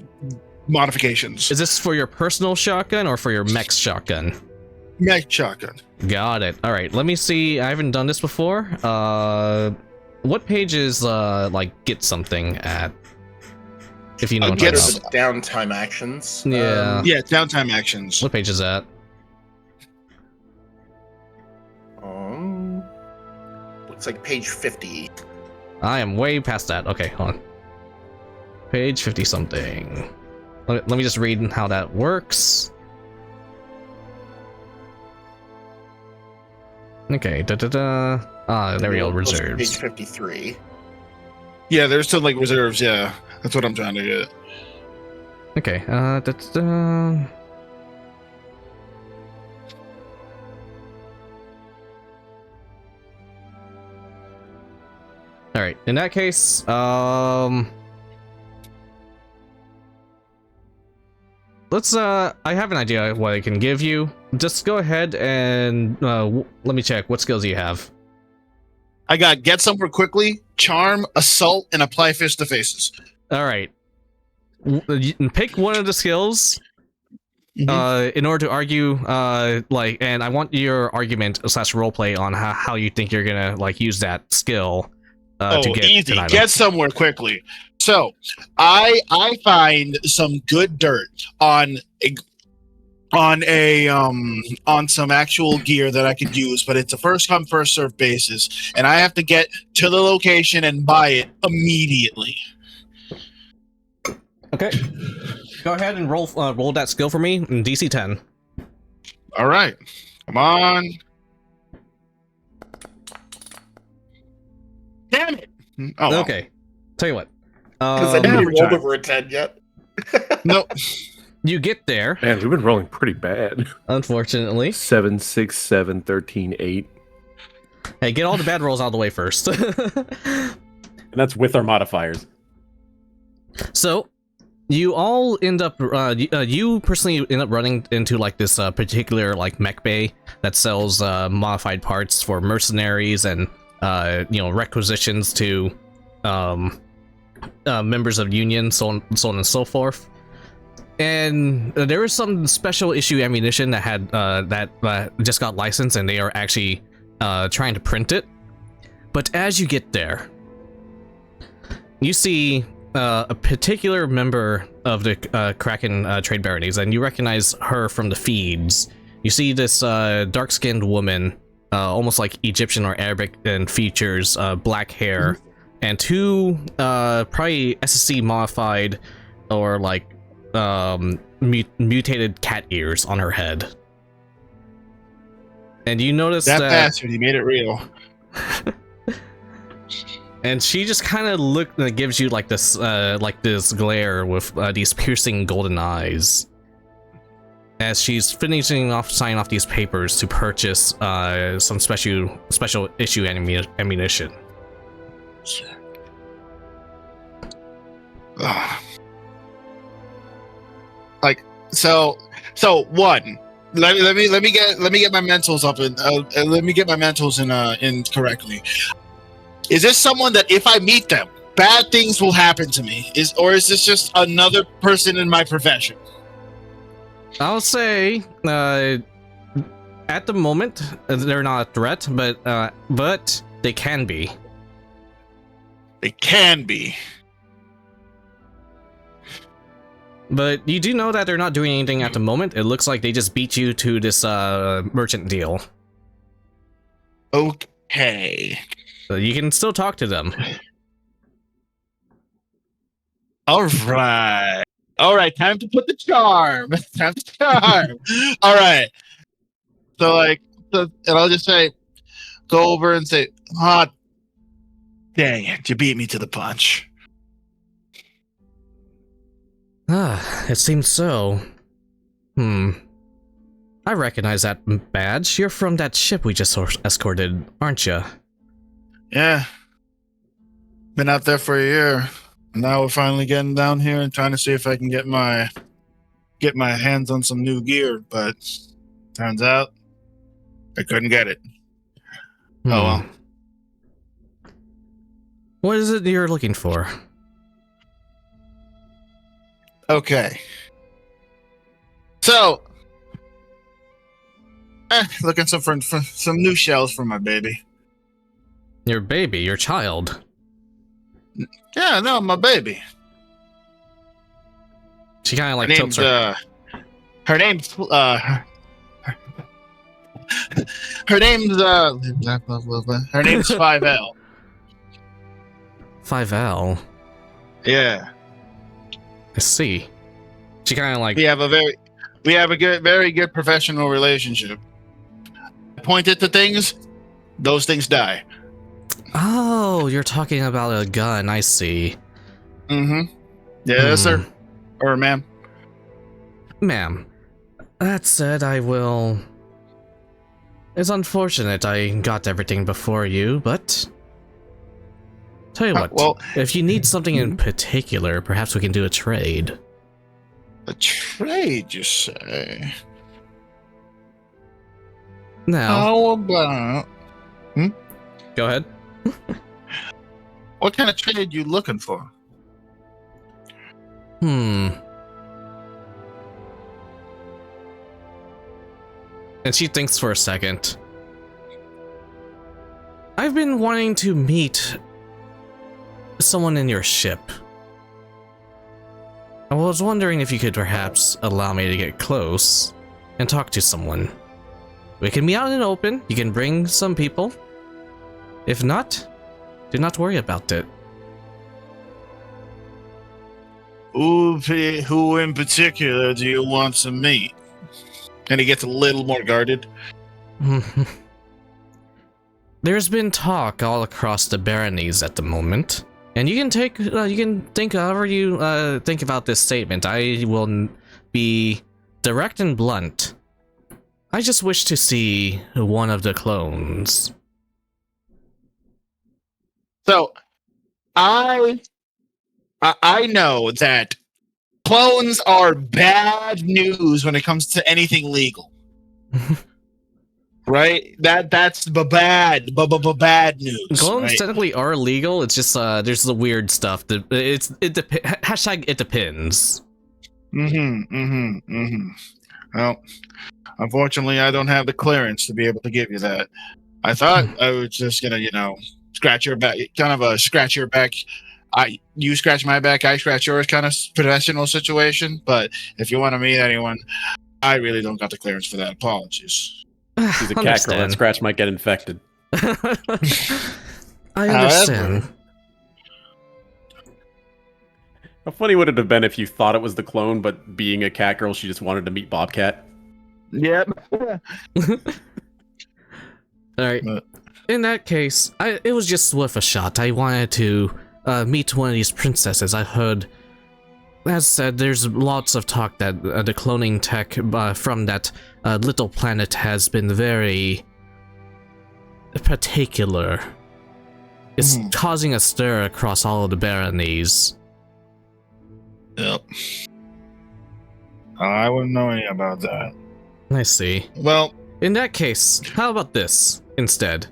modifications. is this for your personal shotgun or for your mech shotgun? Mech shotgun. Got it. All right. Let me see. I haven't done this before. What page is like get something at? If you know what I'm Get talking Get about. the downtime actions. Yeah. Yeah, downtime actions. What page is that? Looks like page 50. I am way past that. Okay, hold on. Page 50 something. Let me just read how that works. Okay, there we go, Page reserves. 53. Yeah, there's still like reserves. Yeah, that's what I'm trying to get. Okay, all right, in that case, let's, I have an idea of what I can give you. Just go ahead and, let me check. What skills do you have? I got get somewhere quickly, charm, assault, and apply fist to faces. All right. You can pick one of the skills Mhm. in order to argue, and I want your argument / roleplay on how you think you're gonna use that skill to get easy. an item. Get somewhere quickly. So I find some good dirt on some actual gear that I could use, but it's a first come first serve basis, and I have to get to the location and buy it immediately. Okay. Go ahead and roll that skill for me in DC 10. All right, come on. Damn it! Oh, well. Okay. Tell you what. Because I didn't Every roll time. over a 10 yet. Nope. You get there, Man, we've been rolling pretty bad. unfortunately. 7, 6, 7, 13, 8. Hey, get all the bad rolls out of the way first. And that's with our modifiers. So, you all end up you personally end up running into like this particular like mech bay that sells modified parts for mercenaries and requisitions to members of union, so on and so forth. And there was some special issue ammunition that had that just got licensed, and they are actually trying to print it. But as you get there, you see a particular member of the Kraken trade baronies, and you recognize her from the feeds. You see this dark-skinned woman, almost like Egyptian or Arabic in features, black hair, and two probably SSC modified or like mutated cat ears on her head. And you notice that bastard, he made it real. And she just kind of gives you like this glare with these piercing golden eyes as she's signing off these papers to purchase some special issue ammunition. Like so one. Let me get my mentals up and let me get my mentals in correctly. Is this someone that if I meet them, bad things will happen to me? Or is this just another person in my profession? I'll say at the moment they're not a threat, but they can be. They can be. But you do know that they're not doing anything at the moment. It looks like they just beat you to this merchant deal. Okay. So you can still talk to them. All right. Time to put the charm. All right. And I'll just say, go over and say, dang it, you beat me to the punch. It seems so. I recognize that badge. You're from that ship we just escorted, aren't you? Yeah. Been out there for a year. Now we're finally getting down here and trying to see if I can get my hands on some new gear, but turns out I couldn't get it. Oh well. What is it you're looking for? Okay. So, looking for some new shells for my baby. Your baby, your child. Yeah, no, my baby. She kind of like her tilts her. Her name's her name's 5L. 5L. Yeah. I see. She kind of like we have a very good professional relationship. Point it to things, those things die. Oh, you're talking about a gun. I see. Mm-hmm. Yes, sir. Or ma'am. Ma'am. That said, I will. It's unfortunate I got everything before you, but tell you what. Well, if you need something in particular, perhaps we can do a trade. A trade, you say? Now. How about? Go ahead. What kind of trade you looking for? And she thinks for a second. I've been wanting to meet someone in your ship. I was wondering if you could perhaps allow me to get close and talk to someone. We can be out in the open. You can bring some people. If not, do not worry about it. Who in particular do you want to meet? And he gets a little more guarded. There's been talk all across the baronies at the moment, and you can think however you think about this statement. I will be direct and blunt. I just wish to see one of the clones. So, I know that clones are bad news when it comes to anything legal. Right? That's the bad news. Clones Right? technically are legal. It's just there's the weird stuff. Hashtag it depends. Well, unfortunately, I don't have the clearance to be able to give you that. I thought I was just gonna, scratch your back, kind of a scratch your back. You scratch my back, I scratch yours, kind of professional situation. But if you want to meet anyone, I really don't got the clearance for that. Apologies. She's a cat girl. That scratch might get infected. I understand. However, How funny would it have been if you thought it was the clone, but being a cat girl, she just wanted to meet Bobcat? yep. Alright. In that case, it was just worth a shot. I wanted to meet one of these princesses. I heard, as said, there's lots of talk that the cloning tech from that little planet has been very particular. It's causing a stir across all of the baronies. Yep. I wouldn't know anything about that. I see. Well, In that case, how about this instead?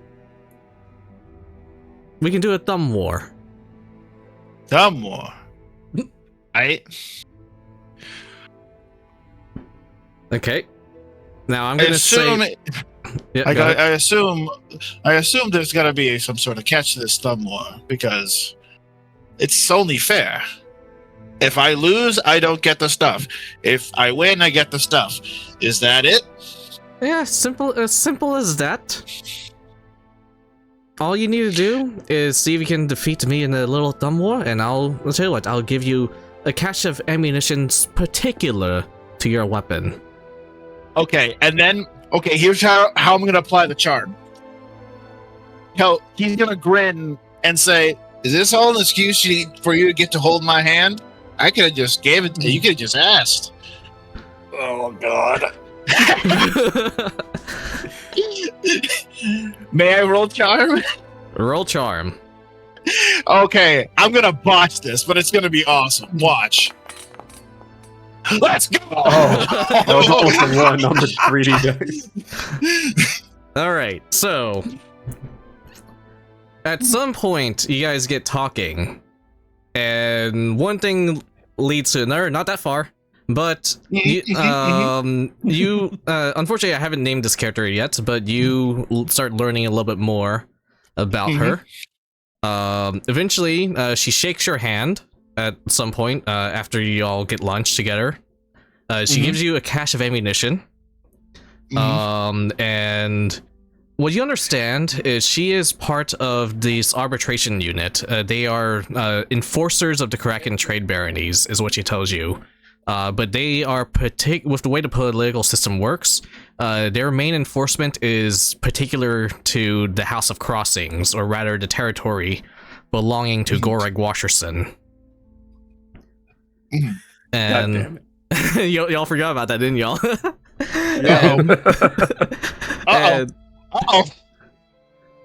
We can do a thumb war. some more. Okay. Now I'm gonna say. Yeah, I go ahead. assume there's got to be some sort of catch to this thumb war because it's only fair. If I lose, I don't get the stuff. If I win, I get the stuff. Is that it? Yeah, as simple as that. All you need to do is see if you can defeat me in a little thumb war, and I'll tell you what, I'll give you a cache of ammunition particular to your weapon. Okay, and then here's how I'm gonna apply the charm. He's gonna grin and say, "Is this all an excuse for you to get to hold my hand? I could have just gave it to you. You could have just asked." Oh God. May I roll charm? Roll charm. Okay, I'm gonna botch this, but it's gonna be awesome. Watch. Let's go! That was almost a 1 on the 3D dice. Alright, so at some point you guys get talking, and one thing leads to another, not that far. But you, unfortunately, I haven't named this character yet, but you start learning a little bit more about her. Eventually, she shakes your hand at some point after you all get lunch together. She gives you a cache of ammunition. And what you understand is she is part of this arbitration unit. They are enforcers of the Kraken trade baronies, is what she tells you. But they are with the way the political system works, their main enforcement is particular to the House of Crossings, or rather the territory belonging to Goreg Washerson. And y'all forgot about that, didn't y'all?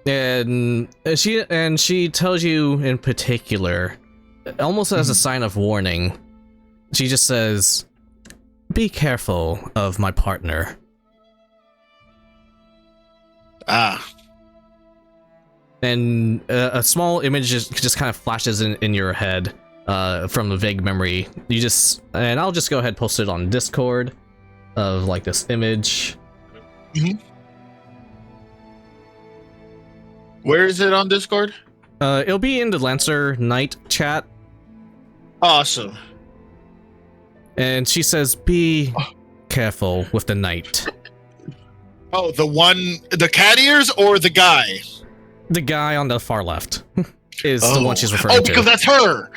And she tells you in particular, almost as a sign of warning, she just says, "Be careful of my partner." And a small image just kind of flashes in your head from a vague memory. And I'll just go ahead and post it on Discord of like this image. Where is it on Discord? It'll be in the Lancer Knight chat. Awesome. And she says, "Be careful with the knight." Oh, the cat ears or the guy? The guy on the far left is the one she's referring to. Oh, because that's her.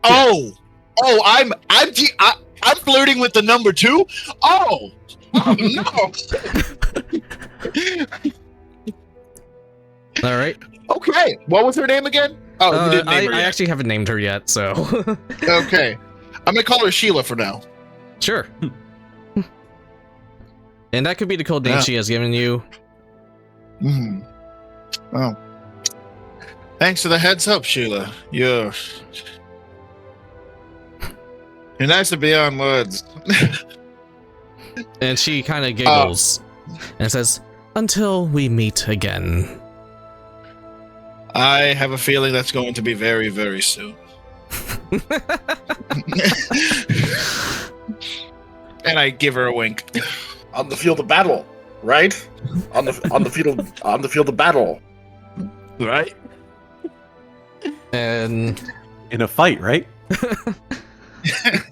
I'm flirting with the number 2. Oh no. All right. Okay. What was her name again? Oh, you didn't name her I yet. actually haven't named her yet, so. Okay. I'm gonna call her Sheila for now. Sure. And that could be the code name she has given you. Oh. Thanks for the heads up, Sheila. You're nice to beyond words. And she kind of giggles and says, "Until we meet again." I have a feeling that's going to be very, very soon. And I give her a wink. On the field of battle, right? On the field of battle. Right? And In a fight, right?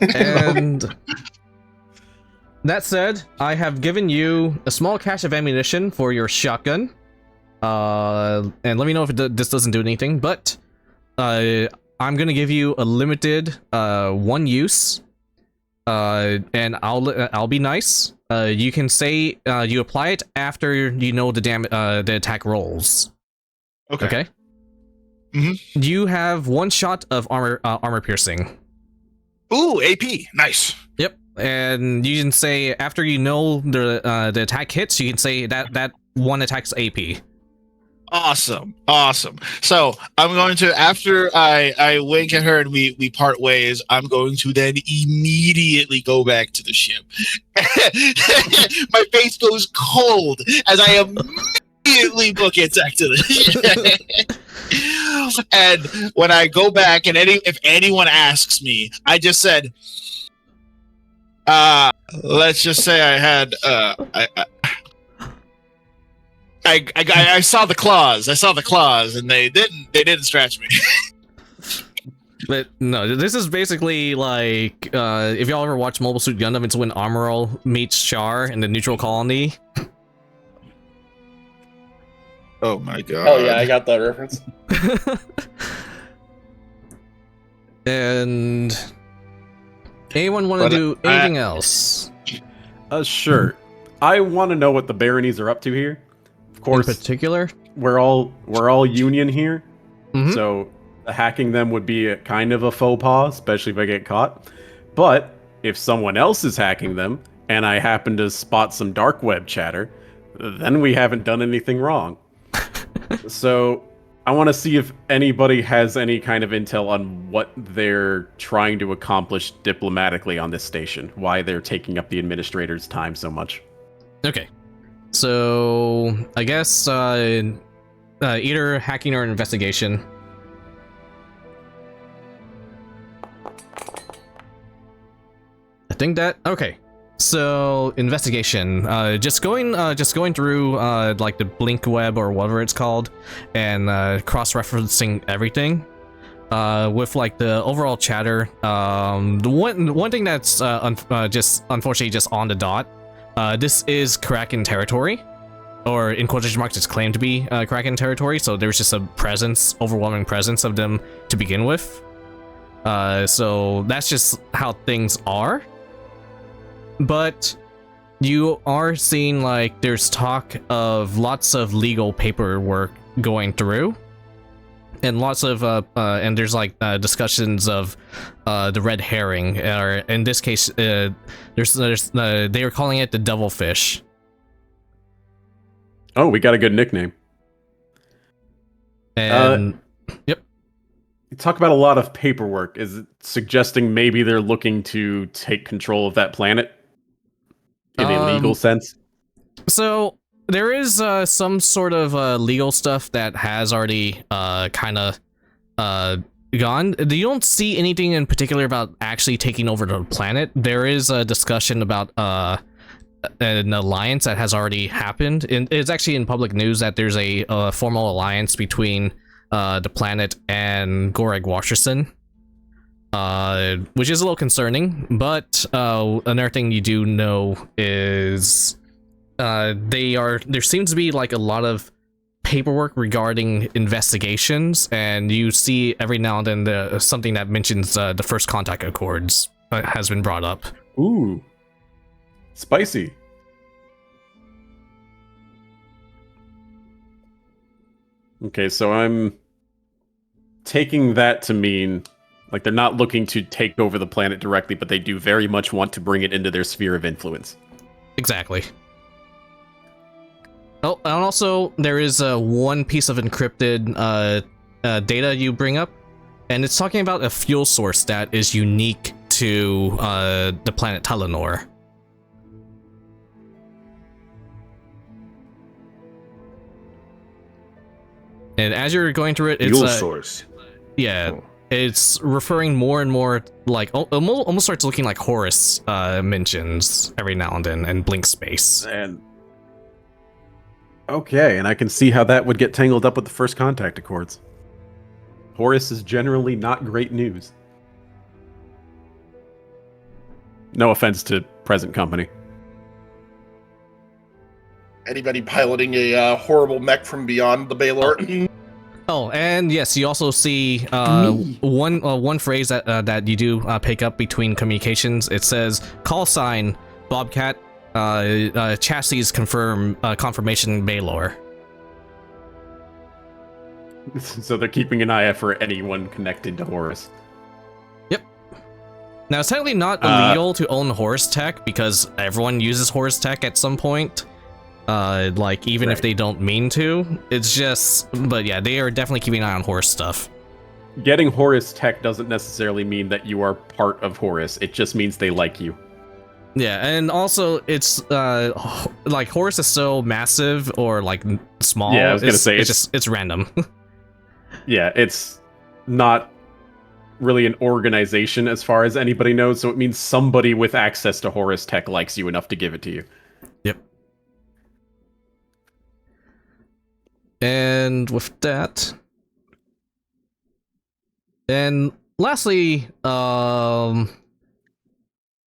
and that said, I have given you a small cache of ammunition for your shotgun. And let me know if this doesn't do anything, but I'm gonna give you a limited one use. And I'll be nice. You can say you apply it after you know the attack rolls. Okay. Mm-hmm. You have one shot of armor piercing. Ooh, AP. Nice. Yep. And you can say after you know the attack hits, you can say that one attack's AP. Awesome. So I'm going to, after I wink at her and we part ways, I'm going to then immediately go back to the ship. My face goes cold as I immediately book it back to the And when I go back and if anyone asks me, I just said, let's just say I had I saw the claws. And they didn't scratch me. But no, this is basically like if y'all ever watch Mobile Suit Gundam, it's when Amuro meets Char in the neutral colony. Oh my god. Oh yeah, I got that reference. And anyone want to do anything else? Sure. I want to know what the baronies are up to here. Of course, in particular, we're all Union here, Mhm. so hacking them would be a kind of a faux pas, especially if I get caught. But if someone else is hacking them, and I happen to spot some dark web chatter, then we haven't done anything wrong. So I want to see if anybody has any kind of intel on what they're trying to accomplish diplomatically on this station, why they're taking up the administrator's time so much. Okay. So I guess either hacking or investigation. I think that okay. So investigation, just going through like the blink web or whatever it's called, and cross-referencing everything, with like the overall chatter. The one thing that's just unfortunately just on the dot. This is Kraken territory, or in quotation marks, it's claimed to be Kraken territory. So there's just a overwhelming presence of them to begin with. So that's just how things are. But you are seeing like there's talk of lots of legal paperwork going through, and lots of and there's like discussions of the red herring, or in this case, they are calling it the devilfish. Oh, we got a good nickname. And yep. You talk about a lot of paperwork. Is it suggesting maybe they're looking to take control of that planet? In a legal sense? So there is some sort of legal stuff that has already kind of gone. You don't see anything in particular about actually taking over the planet. There is a discussion about an alliance that has already happened. And it's actually in public news that there's a formal alliance between the planet and Goreg Washerson. Which is a little concerning, but another thing you do know is there seems to be like a lot of paperwork regarding investigations, and you see every now and then something that mentions the First Contact Accords has been brought up. Ooh. Spicy. Okay, so I'm taking that to mean like they're not looking to take over the planet directly, but they do very much want to bring it into their sphere of influence. Exactly. Oh, and also there is one piece of encrypted data you bring up, and it's talking about a fuel source that is unique to the planet Telenor. And as you're going through it, it's Fuel source. yeah, Oh. it's referring more and more like almost starts looking like Horus mentions every now and then, and blink space. And okay, and I can see how that would get tangled up with the first contact accords. Horus is generally not great news. No offense to present company. Anybody piloting a horrible mech from beyond the Baylor? Oh, and yes, you also see Me. one phrase that you do pick up between communications. It says call sign Bobcat, chassis confirmation Baylor. So they're keeping an eye out for anyone connected to Horus. Now, it's technically not illegal to own Horus tech because everyone uses Horus tech at some point. Like, even if Right. they don't mean to. It's just, but yeah, they are definitely keeping an eye on Horus stuff. Getting Horus tech doesn't necessarily mean that you are part of Horus. It just means they like you. Yeah, and also it's like Horus is so massive or like small. Yeah, I was gonna say, it's random. Yeah, it's not really an organization as far as anybody knows, so it means somebody with access to Horus tech likes you enough to give it to you. Yep. And with that, and lastly,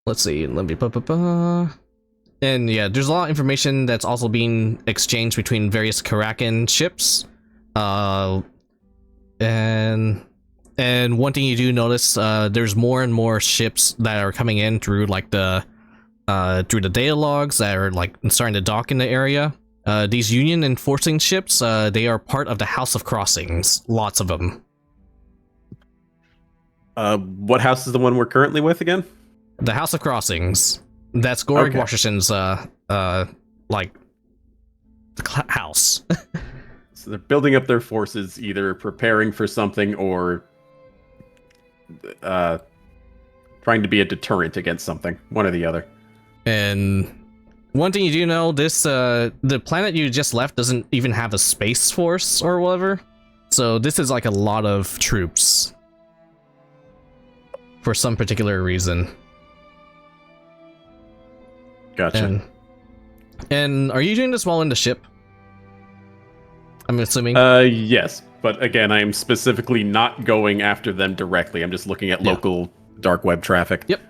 let's see, let me and yeah, there's a lot of information that's also being exchanged between various Karakan ships. And one thing you do notice, there's more and more ships that are coming in through like the data logs that are like starting to dock in the area. These Union enforcing ships, they are part of the House of Crossings. Lots of them. What house is the one we're currently with again? The House of Crossings. That's Gorg Okay. Washington's like house. So they're building up their forces, either preparing for something or trying to be a deterrent against something. One or the other. And one thing you do know, this the planet you just left doesn't even have a space force or whatever. So this is like a lot of troops for some particular reason. Gotcha. And are you doing this while in the ship? I'm assuming. Yes, but again, I am specifically not going after them directly. I'm just looking at local dark web traffic. Yep.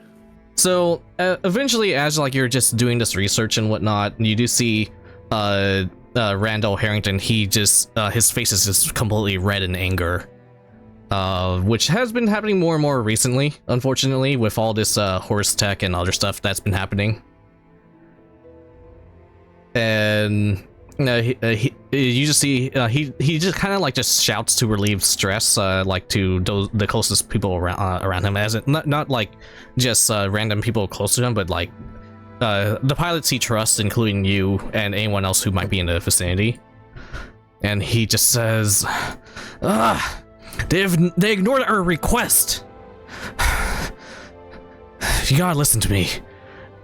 So eventually, as like you're just doing this research and whatnot, you do see Randall Harrington. He just his face is just completely red in anger, which has been happening more and more recently, unfortunately, with all this horse tech and other stuff that's been happening. And you just see he just kind of like just shouts to relieve stress, like to the closest people around him, as it not like just random people close to him, but like the pilots he trusts, including you and anyone else who might be in the vicinity. And he just says, they ignored our request. You gotta listen to me.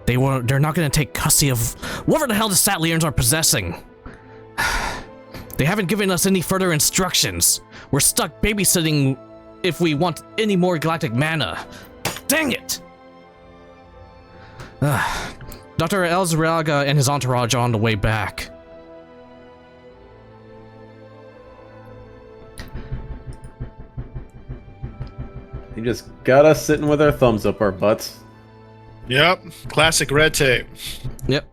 They're not gonna take custody of whatever the hell the Satlians are possessing. They haven't given us any further instructions. We're stuck babysitting if we want any more galactic mana. Dang it! Dr. Elzraga and his entourage are on the way back. You just got us sitting with our thumbs up our butts. Yep, classic red tape. Yep.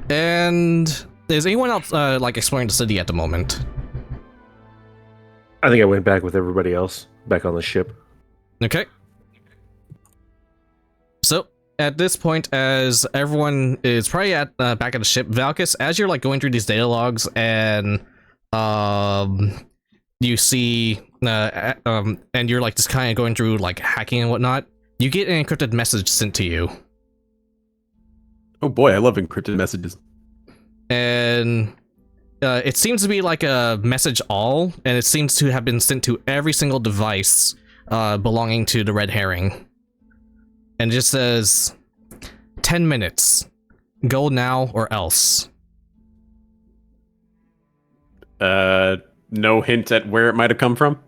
And is anyone else like exploring the city at the moment? I think I went back with everybody else, back on the ship. Okay. So at this point, as everyone is probably at back at the ship, Valkus, as you're like going through these data logs and you see and you're like just kind of going through like hacking and whatnot, you get an encrypted message sent to you. Oh boy, I love encrypted messages. And it seems to be like a message all, and it seems to have been sent to every single device belonging to the Red Herring. and it just says 10 minutes. Go now or else. No hint at where it might have come from?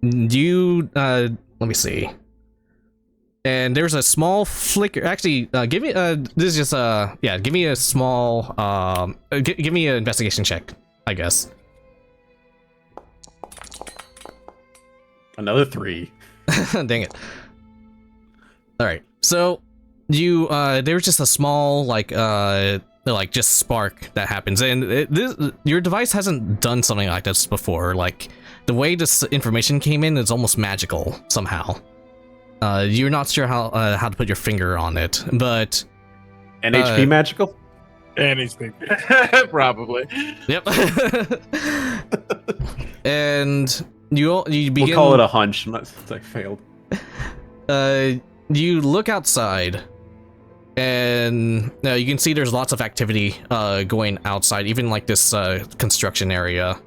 Do you let me see. And there's a small flicker. Actually, give me this is just yeah, give me a small give me an investigation check, I guess. Another 3. Dang it. All right. So you there's just a small like just spark that happens, and your device hasn't done something like this before. Like the way this information came in is almost magical somehow. You're not sure how to put your finger on it, but NHP magical? Anything. Probably. yep. And you begin. We'll call it a hunch since I failed. You look outside, and you can see there's lots of activity going outside, even like this construction area.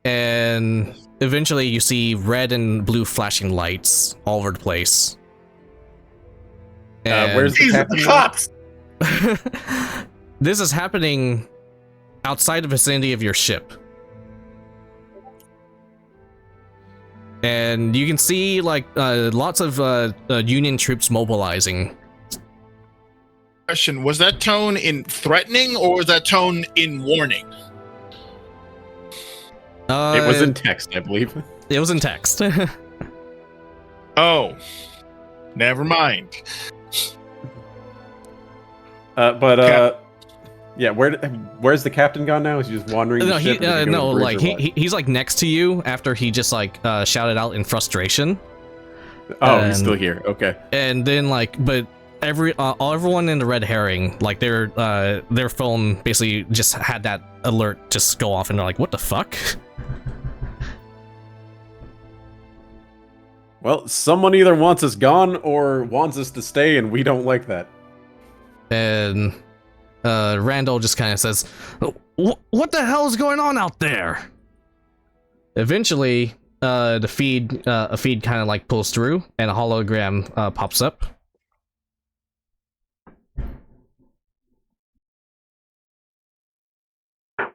And eventually you see red and blue flashing lights all over the place. Where's the These are captain? the cops! This is happening outside the vicinity of your ship. And you can see like lots of Union troops mobilizing. Question: was that tone in threatening or was that tone in warning? It was in text, I believe. It was in text. Oh, never mind. Yeah, where's the captain gone now? Is he just wandering the ship? No, like he's like next to you after he just like shouted out in frustration. Oh, he's still here. Okay. And then like, but everyone in the red herring, like their phone basically just had that alert just go off, and they're like, "What the fuck?" Well, someone either wants us gone or wants us to stay, and we don't like that. And Randall just kind of says, "What the hell is going on out there?" Eventually, a feed kind of like pulls through, and a hologram pops up.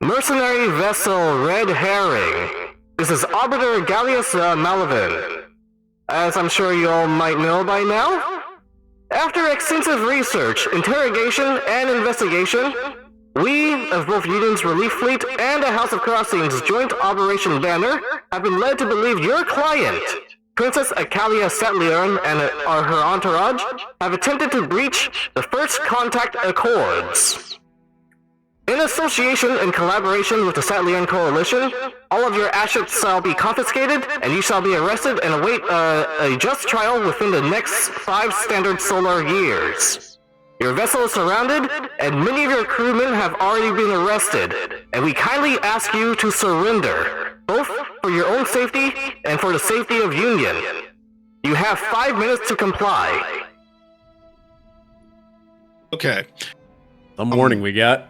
Mercenary vessel Red Herring. This is Arbiter Gallius Malavin. As I'm sure you all might know by now, after extensive research, interrogation, and investigation, we, of both Union's Relief Fleet and the House of Crossing's Joint Operation Banner, have been led to believe your client, Princess Acalia Satliern and her entourage, have attempted to breach the First Contact Accords. In association and collaboration with the Satliern Coalition, all of your assets shall be confiscated, and you shall be arrested and await a just trial within the next 5 standard solar years. Your vessel is surrounded, and many of your crewmen have already been arrested, and we kindly ask you to surrender, both for your own safety and for the safety of Union. You have 5 minutes to comply. Okay. Some warning we got.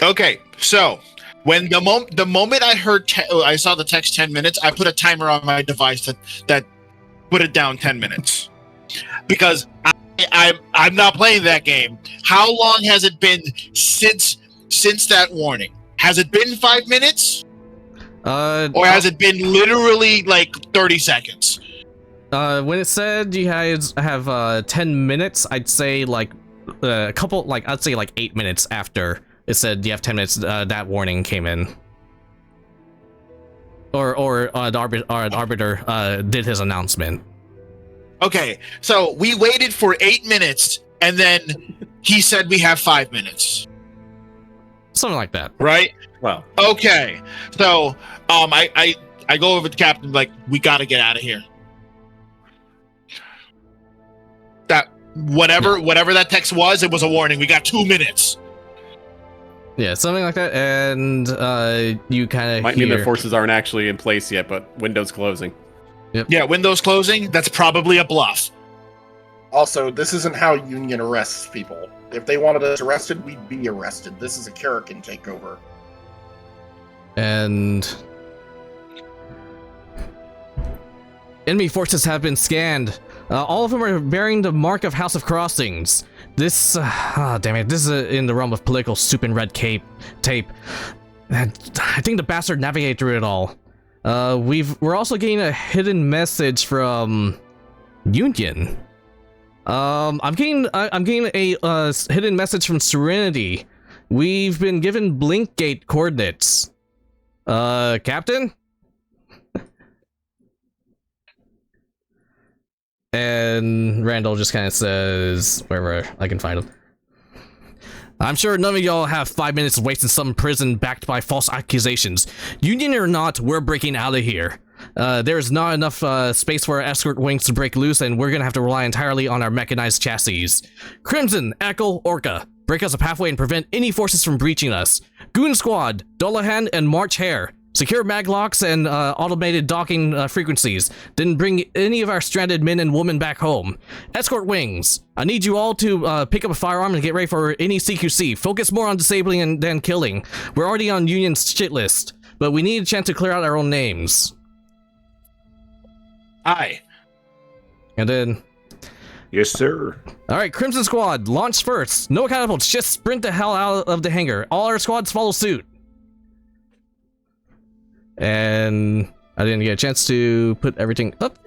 Okay, so when the moment I heard I saw the text 10 minutes, I put a timer on my device that put it down 10 minutes because I'm not playing that game. How long has it been since that warning? Has it been 5 minutes? Or has it been literally like 30 seconds? When it said you guys have 10 minutes, I'd say like a couple, like I'd say like 8 minutes after it said you have 10 minutes, that warning came in. Or the arbiter did his announcement. Okay, so we waited for 8 minutes, and then he said we have 5 minutes. Something like that. Right? Well, Okay, so I go over to the captain like, we got to get out of here. That whatever that text was, it was a warning. We got 2 minutes. Yeah, something like that, and you kind of might mean their forces aren't actually in place yet, but Windows closing. Yeah, windows closing. That's probably a bluff. Also, this isn't how Union arrests people. If they wanted us arrested, we'd be arrested. This is a Karakin takeover. And Enemy forces have been scanned. All of them are bearing the mark of House of Crossings. This, damn it, this is in the realm of political soup and red tape. And I think the bastard navigated through it all. We're also getting a hidden message from Union. I'm getting a hidden message from Serenity. We've been given Blinkgate coordinates. Captain? And Randall just kind of says, wherever I can find him. I'm sure none of y'all have 5 minutes to waste in some prison backed by false accusations. Union or not, we're breaking out of here. There's not enough space for our escort wings to break loose, and we're gonna have to rely entirely on our mechanized chassis. Crimson, Echo, Orca, break us a pathway and prevent any forces from breaching us. Goon Squad, Dullahan, and March Hare. Secure maglocks and automated docking frequencies. Then bring any of our stranded men and women back home. Escort wings. I need you all to pick up a firearm and get ready for any CQC. Focus more on disabling than killing. We're already on Union's shit list, but we need a chance to clear out our own names. Aye. And then... Yes, sir. Alright, Crimson Squad, launch first. No catapults, just sprint the hell out of the hangar. All our squads follow suit. And I didn't get a chance to put everything up.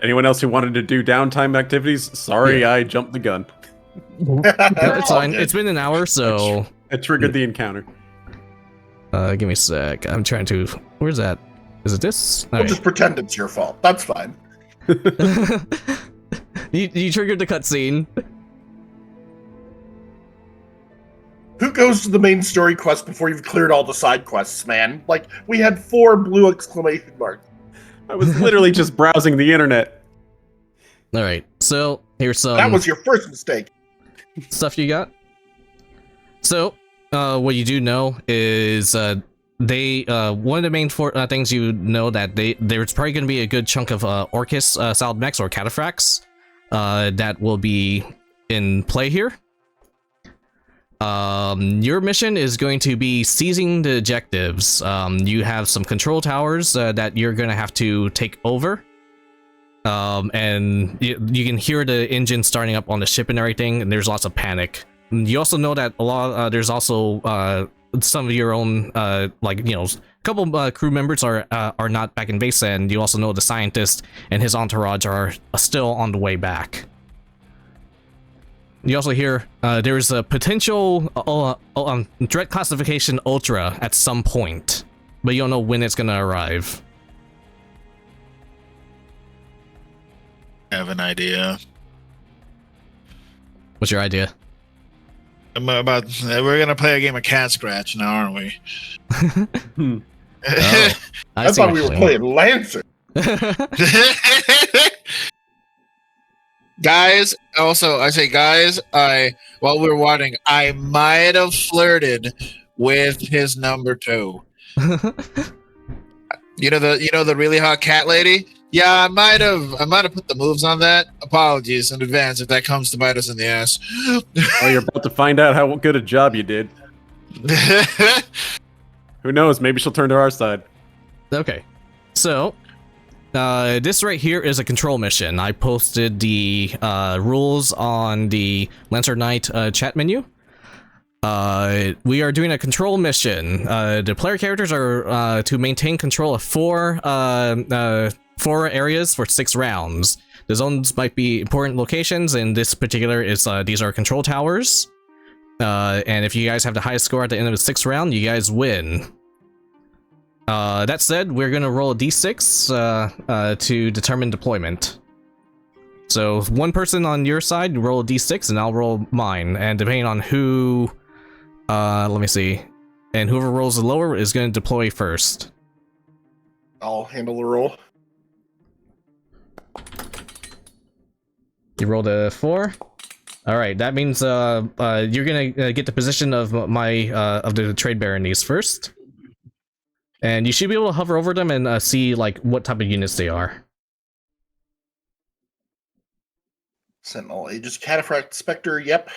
Anyone else who wanted to do downtime activities? Sorry, I jumped the gun. No, it's fine. It's been an hour, so... I triggered the encounter. Give me a sec. I'm trying to... Where's that? Is it this? We'll just pretend it's your fault. That's fine. You triggered the cutscene. Who goes to the main story quest before you've cleared all the side quests, man? Like, we had 4 blue exclamation marks. I was literally just browsing the internet. Alright, so here's some... That was your first mistake. Stuff you got. So, what you do know is, one of the main things you know that there's probably going to be a good chunk of Orcus styled mechs or cataphracts that will be in play here. Your mission is going to be seizing the objectives. You have some control towers that you're going to have to take over. And you can hear the engine starting up on the ship and everything, and there's lots of panic. You also know that there's also some of your own, a couple crew members are not back in base, and you also know the scientist and his entourage are still on the way back. You also hear there's a potential threat classification Ultra at some point, but you don't know when it's gonna arrive. I have an idea. What's your idea? We're gonna play a game of cat scratch now, aren't we? Oh, I thought we were playing Lancer. Guys, also, I say, guys, while we were watching, I might have flirted with his number 2. You know the really hot cat lady? Yeah, I might have put the moves on that. Apologies in advance if that comes to bite us in the ass. Oh, you're about to find out how good a job you did. Who knows? Maybe she'll turn to our side. Okay, so this right here is a control mission. I posted the rules on the Lancer Knight chat menu. We are doing a control mission. The player characters are to maintain control of 4 areas for 6 rounds. The zones might be important locations. In this particular, these are control towers. And if you guys have the highest score at the end of the 6th round, you guys win. That said, we're gonna roll a d6 to determine deployment. So one person on your side roll a d6, and I'll roll mine. And depending on who, let me see, and whoever rolls the lower is gonna deploy first. I'll handle the roll. You rolled a 4. All right, that means you're gonna get the position of of the trade baronies first. And you should be able to hover over them and see like what type of units they are. Sentinel, Aegis, Cataphract, Spectre, yep.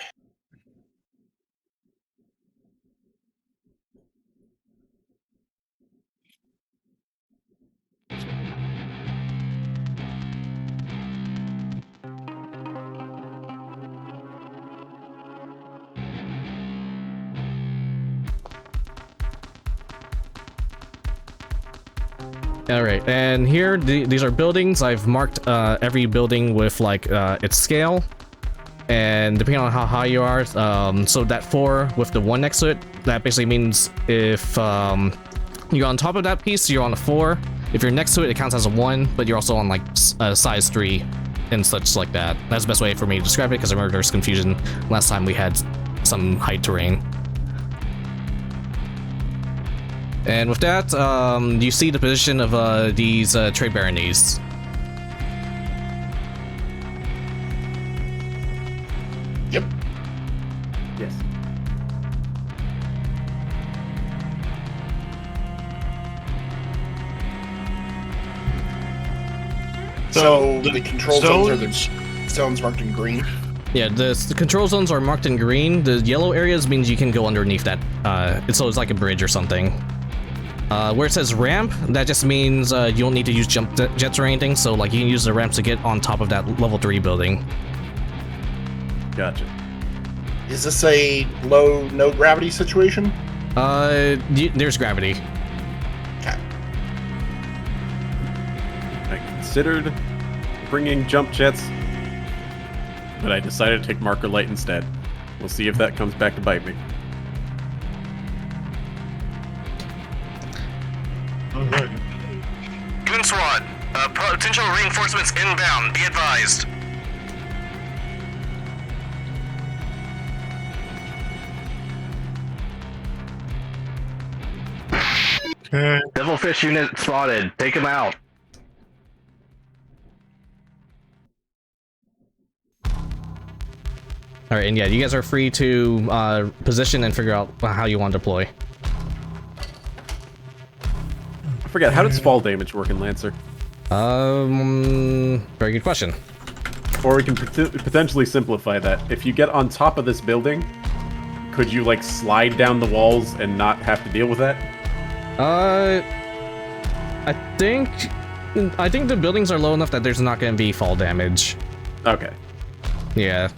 All right, and here these are buildings. I've marked every building with like its scale, and depending on how high you are, so that 4 with the 1 next to it, that basically means if you're on top of that piece, you're on a 4. If you're next to it, it counts as a 1, but you're also on like size 3 and such like that. That's the best way for me to describe it, because I remember there was confusion last time we had some height terrain. And with that, you see the position of these trade baronies. Yep. Yes. So the control zones are zones- the zones marked in green. Yeah, the control zones are marked in green. The yellow areas means you can go underneath that. So it's like a bridge or something. Where it says ramp, that just means you don't need to use jump jets or anything. So like you can use the ramp to get on top of that level 3 building. Gotcha. Is this a no gravity situation? There's gravity. Okay. I considered bringing jump jets, but I decided to take marker light instead. We'll see if that comes back to bite me. Alright. Goon squad, potential reinforcements inbound. Be advised. Okay. Devilfish unit spotted. Take him out. All right, and yeah, you guys are free to position and figure out how you want to deploy. I forget, how does fall damage work in Lancer? Very good question. Or we can potentially simplify that. If you get on top of this building, could you like slide down the walls and not have to deal with that? I think the buildings are low enough that there's not going to be fall damage. Okay. Yeah.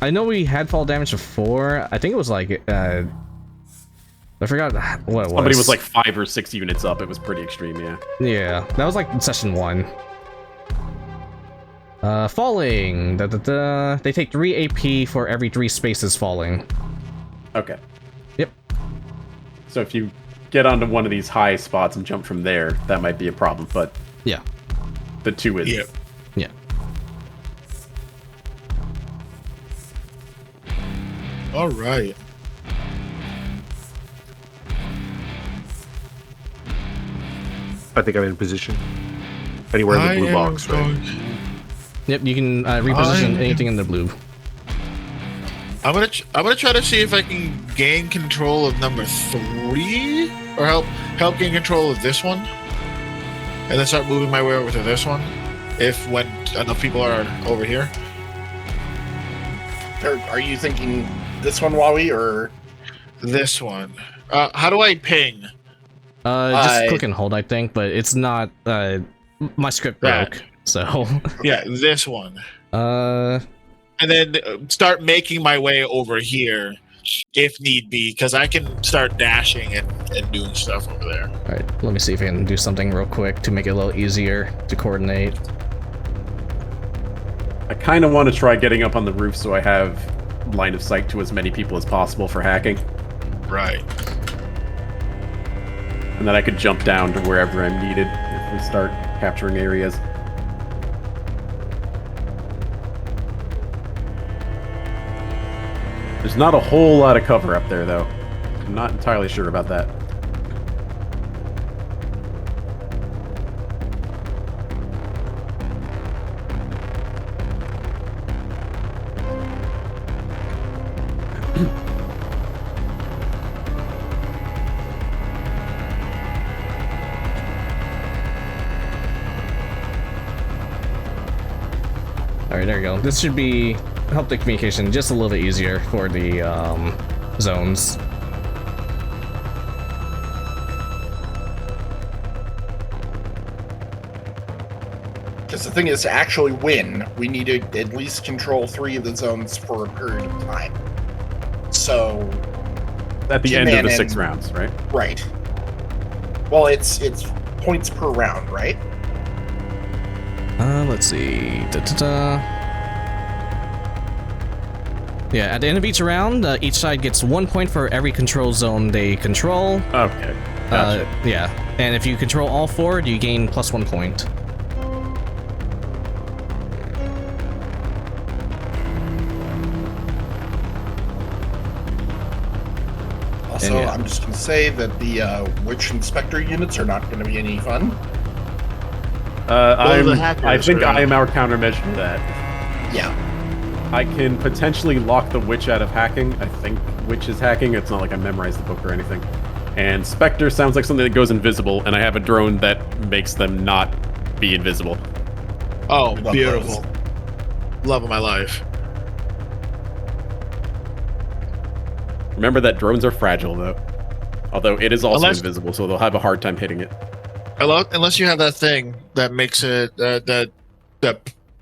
I know we had fall damage before. I think it was like I forgot what it was. Somebody was like 5 or 6 units up. It was pretty extreme, yeah. Yeah, that was like session 1. Falling. They take 3 AP for every 3 spaces falling. Okay. Yep. So if you get onto one of these high spots and jump from there, that might be a problem, but Yeah. the 2 is. Yeah. Yeah. All right. I think I'm in position. Anywhere in the blue box, right? Yep, you can reposition anything in the blue. I'm gonna try to see if I can gain control of number 3, or help gain control of this one, and then start moving my way over to this one. If when enough people are over here. Are you thinking this one, Wowie, or This one. How do I ping? Just click and hold, I think, but it's not. My script That. broke, so. Yeah, this one. And And then start making my way over here if need be, because I can start dashing and doing stuff over there. all right, let me see if I can do something real quick to make it a little easier to coordinate. I kind of want to try getting up on the roof so I have line of sight to as many people as possible for hacking. Right. And then I could jump down to wherever I'm needed if we start capturing areas. There's not a whole lot of cover up there, though. I'm not entirely sure about that. Alright, there you go. This should be help the communication just a little bit easier for the zones. because the thing is, to actually win, we need to at least control 3 of the zones for a period of time. So, At the end of G-Man the 6 and- rounds, right? right. Well, it's points per round, right? Let's see. Yeah, at the end of each round, each side gets 1 point for every control zone they control. Okay. Gotcha. Yeah, and if you control all 4, you gain plus 1 point. Also, And yeah. I'm just going to say that the witch inspector units are not going to be any fun. the hackers I think are- I am our countermeasure to that. Yeah. I can potentially lock the witch out of hacking. I think witch is hacking. It's not like I memorized the book or anything. And Spectre sounds like something that goes invisible, and I have a drone that makes them not be invisible. Oh, Love beautiful. Love of my life. Remember that drones are fragile, though. Although it is also Unless- invisible, so they'll have a hard time hitting it. Unless you have that thing that makes it that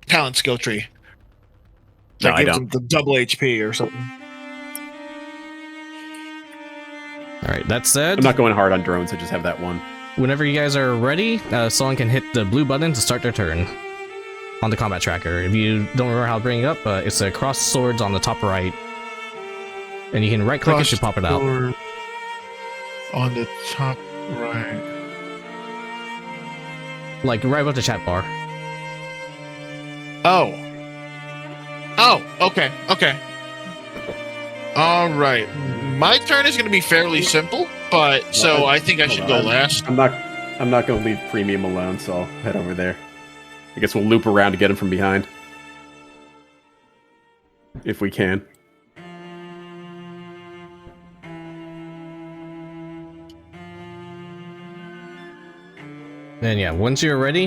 talent skill tree. No, That I gives don't. them the double HP or something. All right, that said, I'm not going hard on drones, I just have that one. whenever you guys are ready, someone can hit the blue button to start their turn on the combat tracker. If you don't remember how to bring it up, it's a cross swords on the top right. And you can right click it to pop it out. Sword on the top right. Like right above the chat bar. Oh. Oh, okay, okay. All right. My turn is going to be fairly simple, but so I think I should go last. I'm not going to leave Premium alone, so I'll head over there. I guess we'll loop around to get him from behind. If we can. And yeah, once you're ready,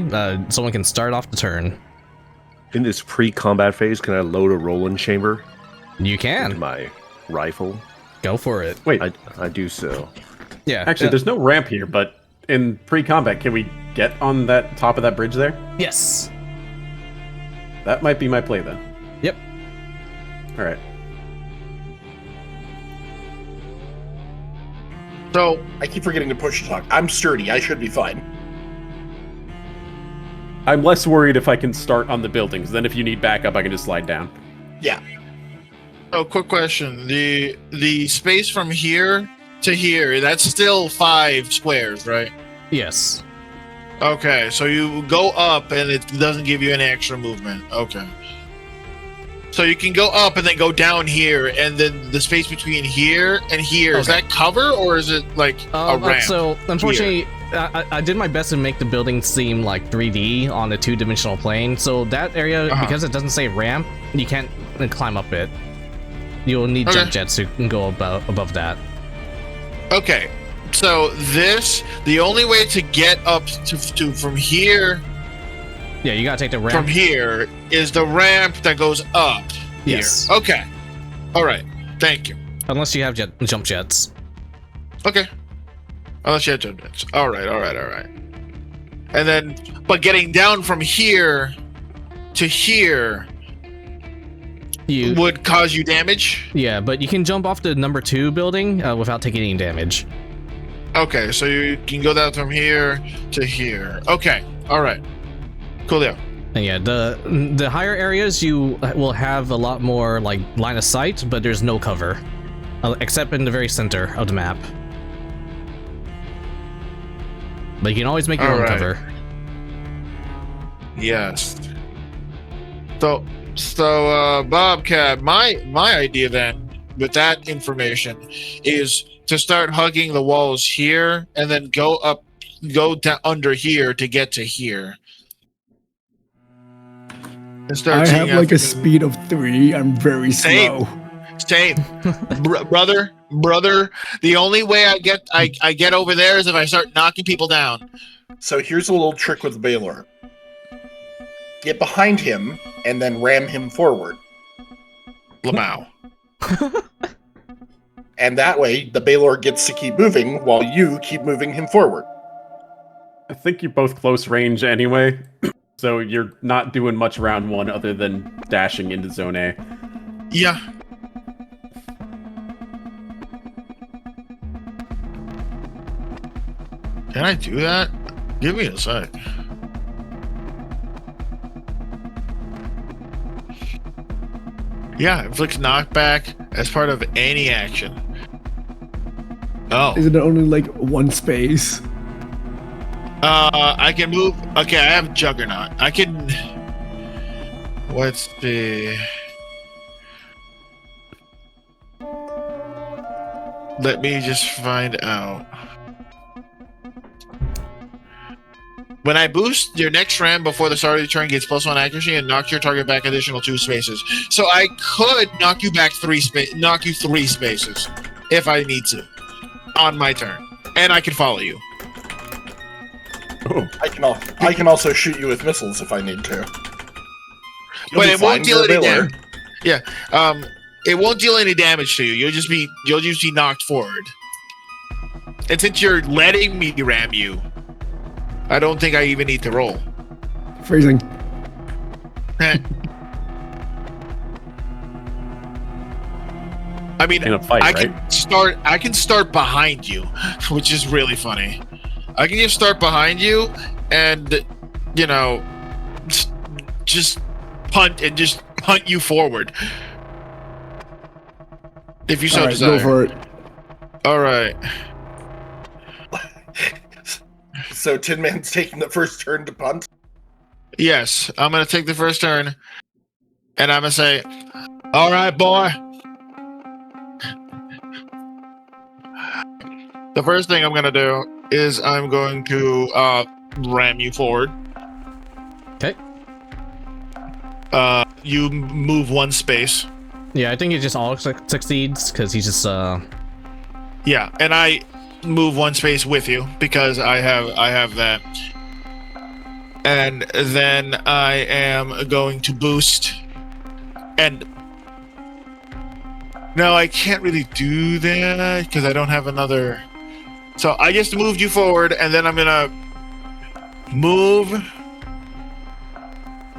someone can start off the turn. In this pre-combat phase, can I load a rolling chamber You into can. my rifle? Go for it. Wait, I do so. Yeah. actually, there's no ramp here, but in pre-combat, can we get on that top of that bridge there? Yes. That might be my play, then. Yep. All right. So, I keep forgetting to push talk. I'm sturdy. I should be fine. I'm less worried if I can start on the buildings. Then if you need backup, I can just slide down. Yeah. oh, quick question. The space from here to here, that's still 5 squares, right? Yes. Okay, so you go up and it doesn't give you any extra movement. Okay. So you can go up and then go down here, and then the space between here and here, is Okay. that cover or is it like a ramp? So unfortunately, I did my best to make the building seem like 3D on a 2-dimensional plane. So that area, Uh-huh. because it doesn't say ramp, you can't climb up it. You'll need Okay. jump jets to go above that. Okay, so the only way to get up to from here Yeah, you gotta take the ramp. from here is the ramp that goes up here. Yes. Okay. All right. Thank you. Unless you have jump jets. Okay. Unless you have jump jets. All right. And then, but getting down from here to here You would cause you damage. Yeah, but you can jump off the number 2 building without taking any damage. Okay, so you can go down from here to here. Okay. All right. Coolio. And yeah, the higher areas you will have a lot more like line of sight, but there's no cover, except in the very center of the map. But you can always make your own Alright. cover. Yes. So Bobcat, my idea then with that information is to start hugging the walls here and then go down under here to get to here. And start I have taking like out- a speed of 3. I'm very Same. slow. Same. brother. The only way I get over there is if I start knocking people down. So here's a little trick with Baylor. Get behind him and then ram him forward. Lamau. And that way, the Baylor gets to keep moving while you keep moving him forward. I think you're both close range anyway, so you're not doing much round 1 other than dashing into Zone A. Yeah. Can I do that? Give me a sec. Yeah, inflicts knockback as part of any action. Oh. Isn't it only like one space? I can move. Okay, I have Juggernaut. I can. What's the? Let me just find out. When I boost, your next round before the start of the turn gets +1 accuracy and knocks your target back additional 2 spaces. So I could knock you back 3 spaces if I need to on my turn, and I can follow you. I can also shoot you with missiles if I need to. But it won't deal any damage. Yeah, it won't deal any damage to you. You'll just be knocked forward. And since you're letting me ram you, I don't think I even need to roll. Freezing. I mean, in a fight, I can start behind you, which is really funny. I can just start behind you and, you know, just punt you forward. If you so desire. Go for it. All right. So Tin Man's taking the first turn to punt? Yes, I'm going to take the first turn, and I'm going to say, all right, boy. The first thing I'm going to do is I'm going to ram you forward. Okay. You move 1 space. Yeah, I think it just all succeeds because he's just Yeah, and I move 1 space with you because I have that. And then I am going to boost. And no, I can't really do that because I don't have another. So I just moved you forward, and then I'm gonna move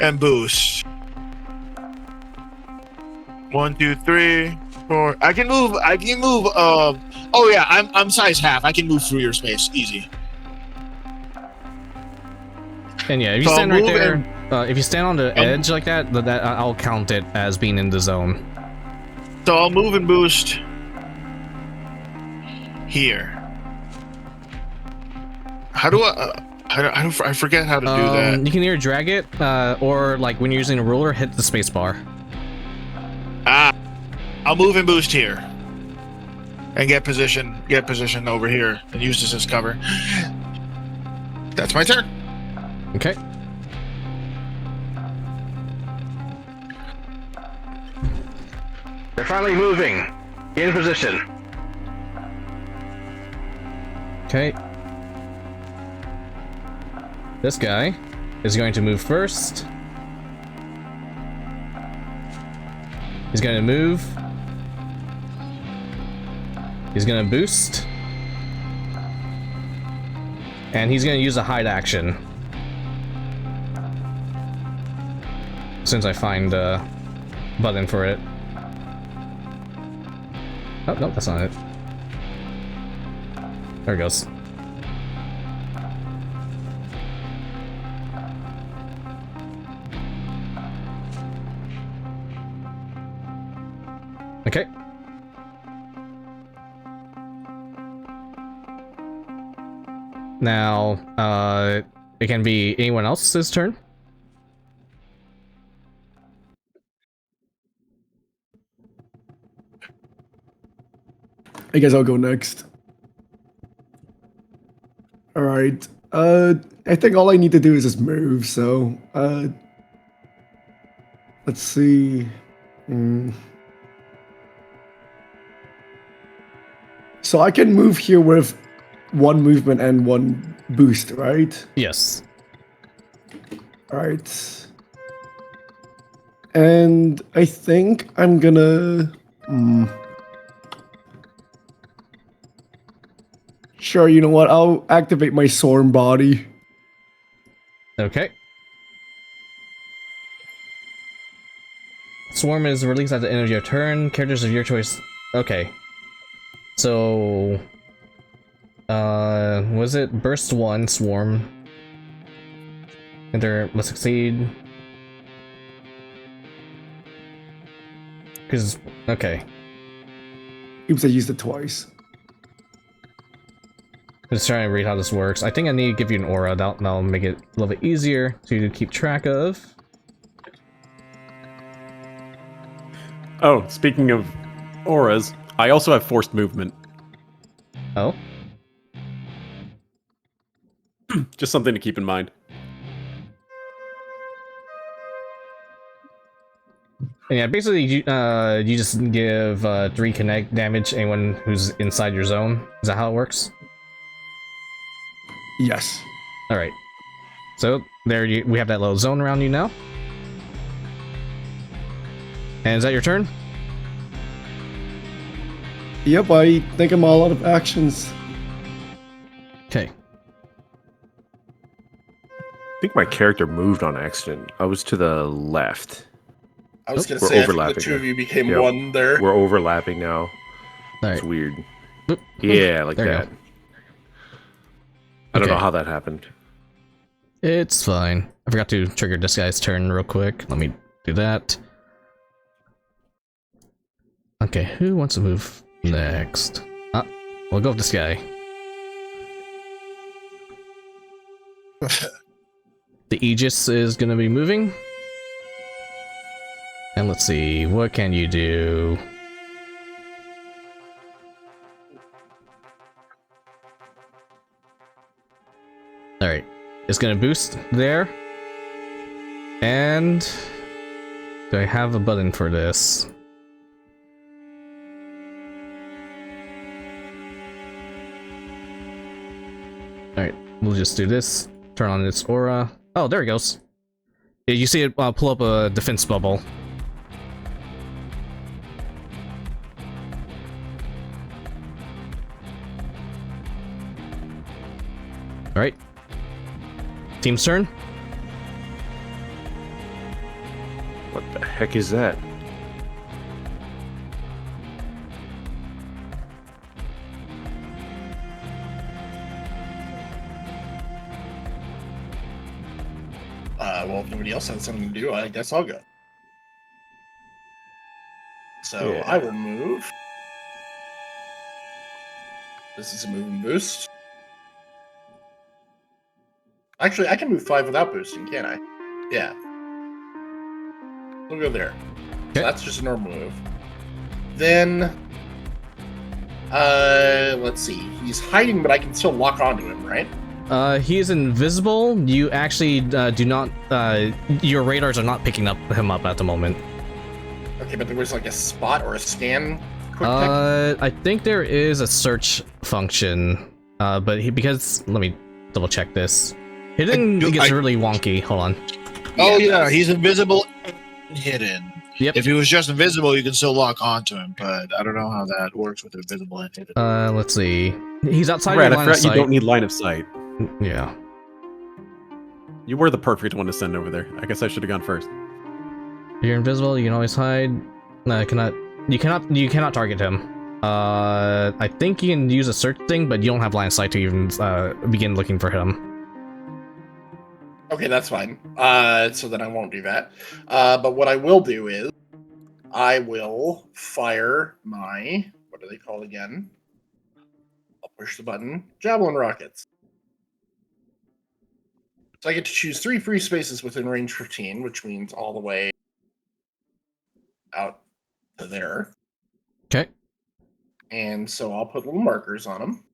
and boost. 1, 2, 3, 4. I can move. Oh yeah, I'm size half. I can move through your space easy. and yeah, if you So stand I'll right move there, if you stand on the edge like that, that I'll count it as being in the zone. So I'll move and boost here. How do I forget how to do that. You can either drag it, or like when you're using a ruler, hit the space bar. I'll move and boost here. And get position over here and use this as cover. That's my turn. Okay. They're finally moving. In position. Okay. This guy is going to move first. He's going to move. He's going to boost. And he's going to use a hide action. Since I find a button for it. Oh, no, that's not it. There it goes. Okay. Now, it can be anyone else's turn. I guess I'll go next. All right. I think all I need to do is just move. So, let's see. So I can move here with 1 movement and 1 boost, right? Yes. All right. And I think I'm gonna. Sure, you know what? I'll activate my Swarm body. Okay. Swarm is released at the end of your turn. Characters of your choice. Okay. So, Was it burst 1, swarm? Enter must succeed. Because, okay. Oops, I used it twice. Just trying to read how this works. I think I need to give you an aura. That'll make it a little bit easier to keep track of. Oh, speaking of auras, I also have forced movement. Oh? Just something to keep in mind. Yeah, basically, you just give 3 connect damage anyone who's inside your zone. Is that how it works? Yes. Alright. So, we have that little zone around you now. And is that your turn? Yep, I think I'm all out of actions. Okay. I think my character moved on accident. I was to the left. I was going to We're say, I think overlapping the two of here. you became Yep. one there. We're overlapping now. Alright. It's weird. Boop. Yeah, like There you that. go. I don't know Okay. how that happened. It's fine. I forgot to trigger this guy's turn real quick. Let me do that. Okay, who wants to move next? We'll go with this guy. The Aegis is gonna be moving. And let's see, what can you do? Alright, it's gonna boost there. And do I have a button for this? Alright, we'll just do this. Turn on its aura. Oh, there it goes. Yeah, you see it pull up a defense bubble. Alright. Team's turn. What the heck is that? Well, if nobody else has something to do, I guess I'll go. So Yeah. I will move. This is a move and boost. Actually, I can move 5 without boosting, can't I? Yeah. We'll go there. Okay. So that's just a normal move. Then, let's see. He's hiding, but I can still lock onto him, right? He is invisible. You actually do not. Your radars are not picking him up at the moment. Okay, but there was like a spot or a scan. Quick pick. I think there is a search function. But because let me double check this. Hidden gets really wonky. Hold on. Oh Yeah, yeah, he's invisible and hidden. Yep. If he was just invisible, you can still lock onto him, but I don't know how that works with invisible and hidden. Let's see. He's outside Brad, your I line of forgot you sight. don't need line of sight. Yeah. You were the perfect one to send over there. I guess I should have gone first. You're invisible. You can always hide. No, you cannot target him. I think you can use a search thing, but you don't have line of sight to even begin looking for him. Okay, that's fine. So then I won't do that. But what I will do is I will fire my, what are they called again? I'll push the button. Javelin rockets. So I get to choose 3 free spaces within range 15, which means all the way out to there. Okay. And so I'll put little markers on them.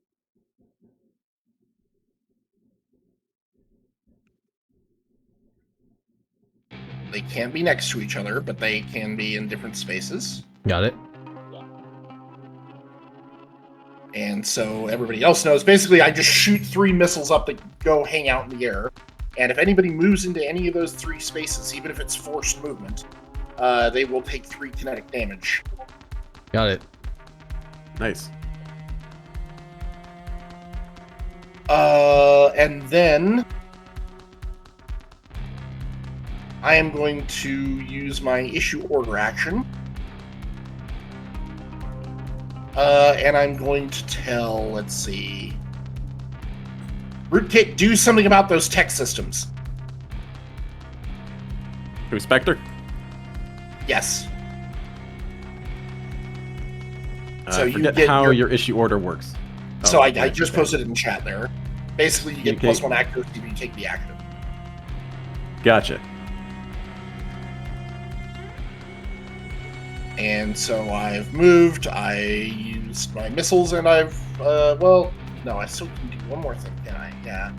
They can't be next to each other, but they can be in different spaces. Got it. And so everybody else knows. Basically, I just shoot 3 missiles up that go hang out in the air. And if anybody moves into any of those 3 spaces, even if it's forced movement, they will take 3 kinetic damage. Got it. Nice. And then I am going to use my issue order action. And I'm going to tell, let's see, Rootkit, do something about those tech systems. Who, Spectre? Yes. So you forget how your issue order works. So I just posted it in chat there. Basically, you get +1 accuracy when you take the action. Gotcha. And so I've moved, I used my missiles, and I've, well, no, I still can do one more thing, can I? Yeah.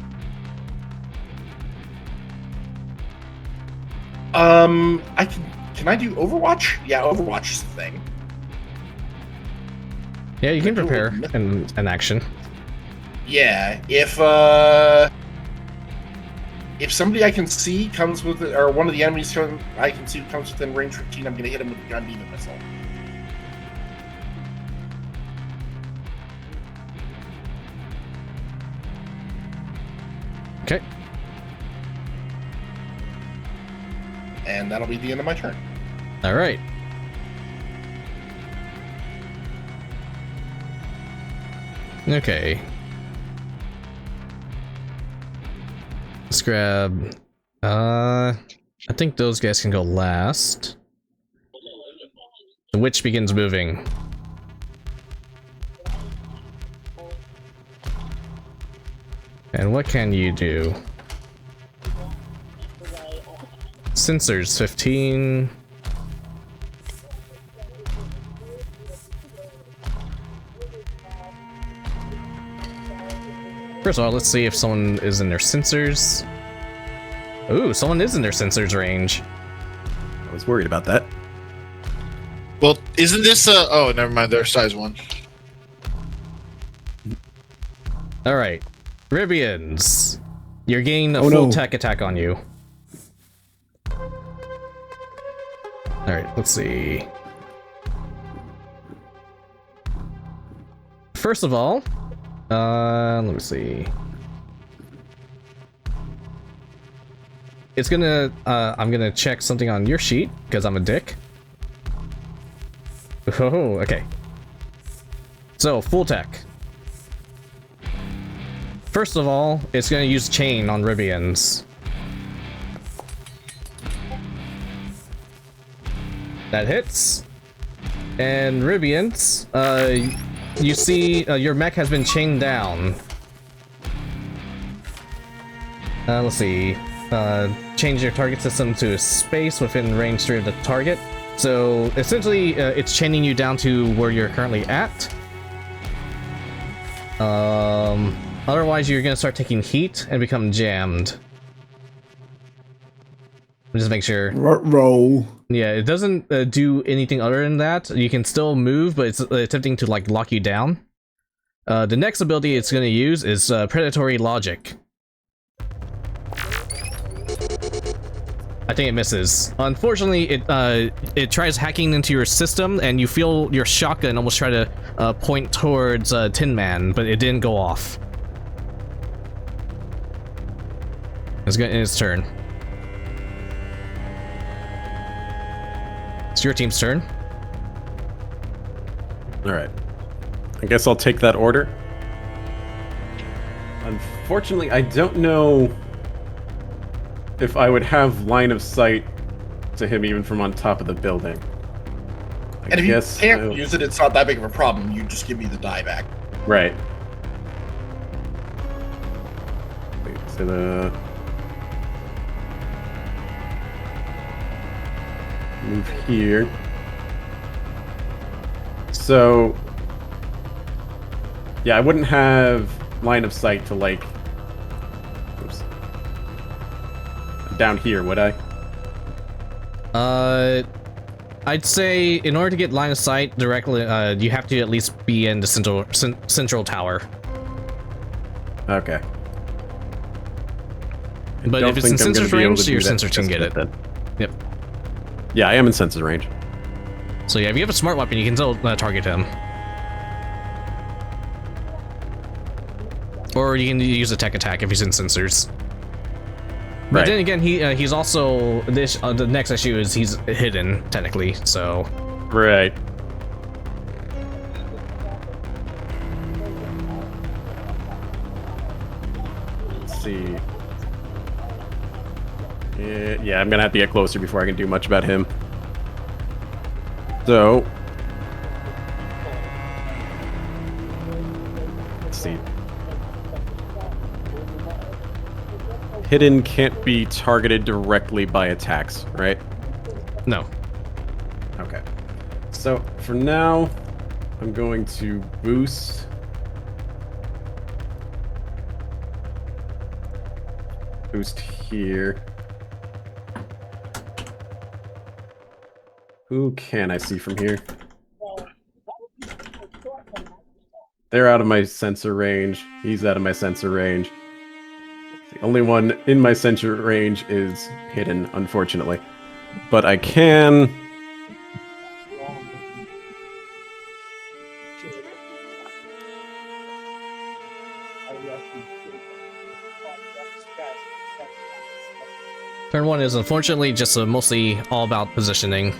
Can I do Overwatch? Yeah, Overwatch is the thing. Yeah, you can prepare an action. Yeah, if somebody I can see comes with, or one of the enemies I can see comes within range 15, I'm gonna hit him with the gun demon missile. Okay. And that'll be the end of my turn. All right. Okay. Let's grab... I think those guys can go last. The witch begins moving. And what can you do? Sensors 15. First of all, let's see if someone is in their sensors. Ooh, someone is in their sensors range. I was worried about that. Well, isn't this oh, never mind, they're size 1. Alright. Ribians. You're getting a full tech attack on you. Alright, let's see. First of all, let me see. It's gonna, I'm gonna check something on your sheet, because I'm a dick. Oh, okay. So, full tech. First of all, it's gonna use chain on Ribians. That hits. And Ribians, you see your mech has been chained down. Let's see. Change your target system to a space within range 3 of the target. So essentially, it's chaining you down to where you're currently at. Otherwise, you're gonna start taking heat and become jammed. Just make sure. Roll. Yeah, it doesn't do anything other than that. You can still move, but it's attempting to like lock you down. The next ability it's going to use is predatory logic. I think it misses. Unfortunately, it tries hacking into your system, and you feel your shotgun almost try to point towards Tin Man, but it didn't go off. It's its turn. It's your team's turn. Alright. I guess I'll take that order. Unfortunately, I don't know if I would have line of sight to him even from on top of the building. And if you can't use it, it's not that big of a problem. You just give me the die back. Right. So the... move here. So... yeah, I wouldn't have line of sight to, like... oops. Down here, would I? I'd say in order to get line of sight directly, you have to at least be in the central tower. Okay. But if it's in sensors range, your sensors can get it. Then. Yep. Yeah, I am in sensors range. So yeah, if you have a smart weapon, you can still target him. Or you can use a tech attack if he's in sensors. But then again, he's also the next issue is he's hidden technically, so right. see. Yeah, I'm gonna have to get closer before I can do much about him. So, let's see. Hidden can't be targeted directly by attacks, right? No. Okay. So, for now, I'm going to boost. Boost here. Who can I see from here? They're out of my sensor range. He's out of my sensor range. The only one in my sensor range is hidden, unfortunately. But I can... Turn 1 is unfortunately just mostly all about positioning.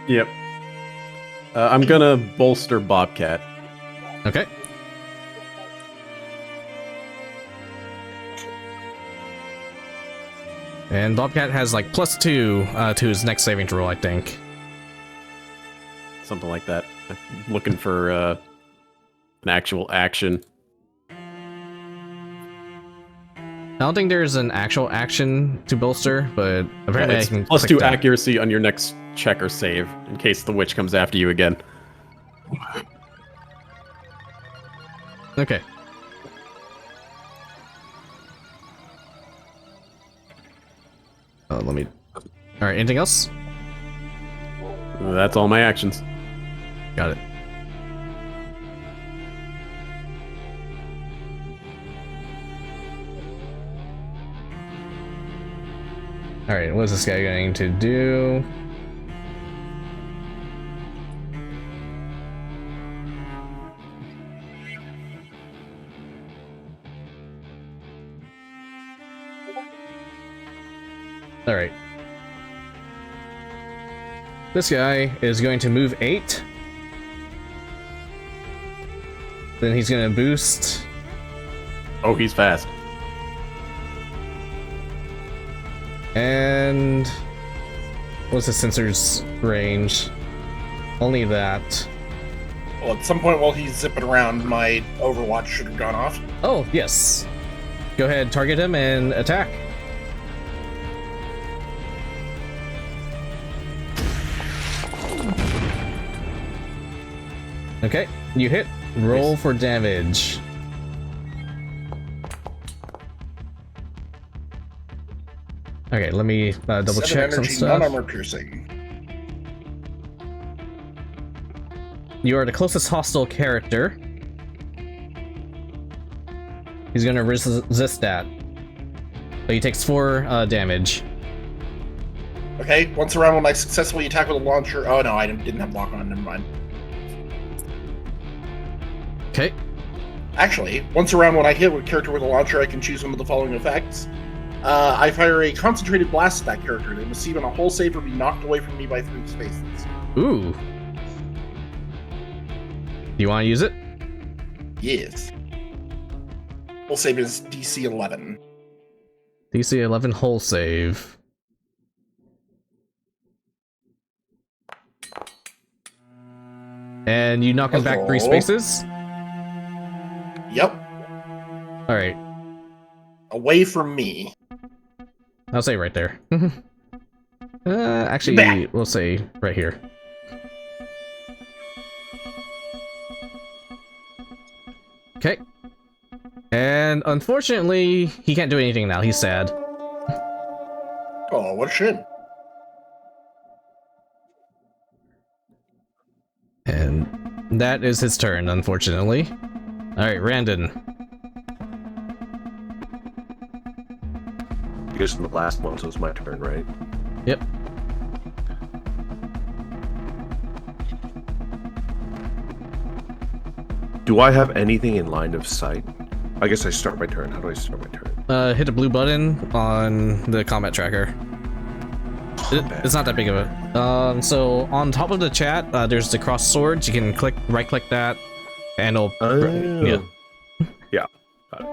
Yep. I'm gonna bolster Bobcat. Okay. And Bobcat has like +2 to his next saving throw, I think. Something like that. I'm looking for an actual action. I don't think there's an actual action to bolster, but apparently It's I can +2 click that. accuracy on your next check or save, in case the witch comes after you again. Okay. Let me... Alright, anything else? That's all my actions. Got it. Alright, what is this guy going to do? Alright. This guy is going to move 8. Then he's going to boost. Oh, he's fast. And what's the sensor's range? Only that. Well, at some point while he's zipping around, my Overwatch should have gone off. Oh, yes. Go ahead, target him and attack. Okay, you hit. Roll for damage. Okay, let me double 7 check some energy, stuff. non-armor piercing. You are the closest hostile character. He's gonna resist that. But he takes 4 damage. Okay, once around when I successfully attack with a launcher. Oh no, I didn't have lock on, never mind. Okay. Actually, once around when I hit a character with a launcher, I can choose one of the following effects. I fire a concentrated blast at that character. They must even a whole save or be knocked away from me by 3 spaces. Ooh. You want to use it? Yes. Whole save is DC 11. DC 11 hull save. And you knock him back 3 spaces? Yep. Alright. Away from me. I'll say right there. Actually, Back. we'll say right here. Okay. And unfortunately, he can't do anything now. He's sad. Oh, what a shit. And that is his turn, unfortunately. Alright, Randon. I guess in the last one, so it's my turn, right? Yep. Do I have anything in line of sight? I guess I start my turn. How do I start my turn? Hit a blue button on the combat tracker. It's not that big of a... so on top of the chat, there's the cross swords. You can right-click that, and it'll... Oh. Yeah. Yeah. Got it.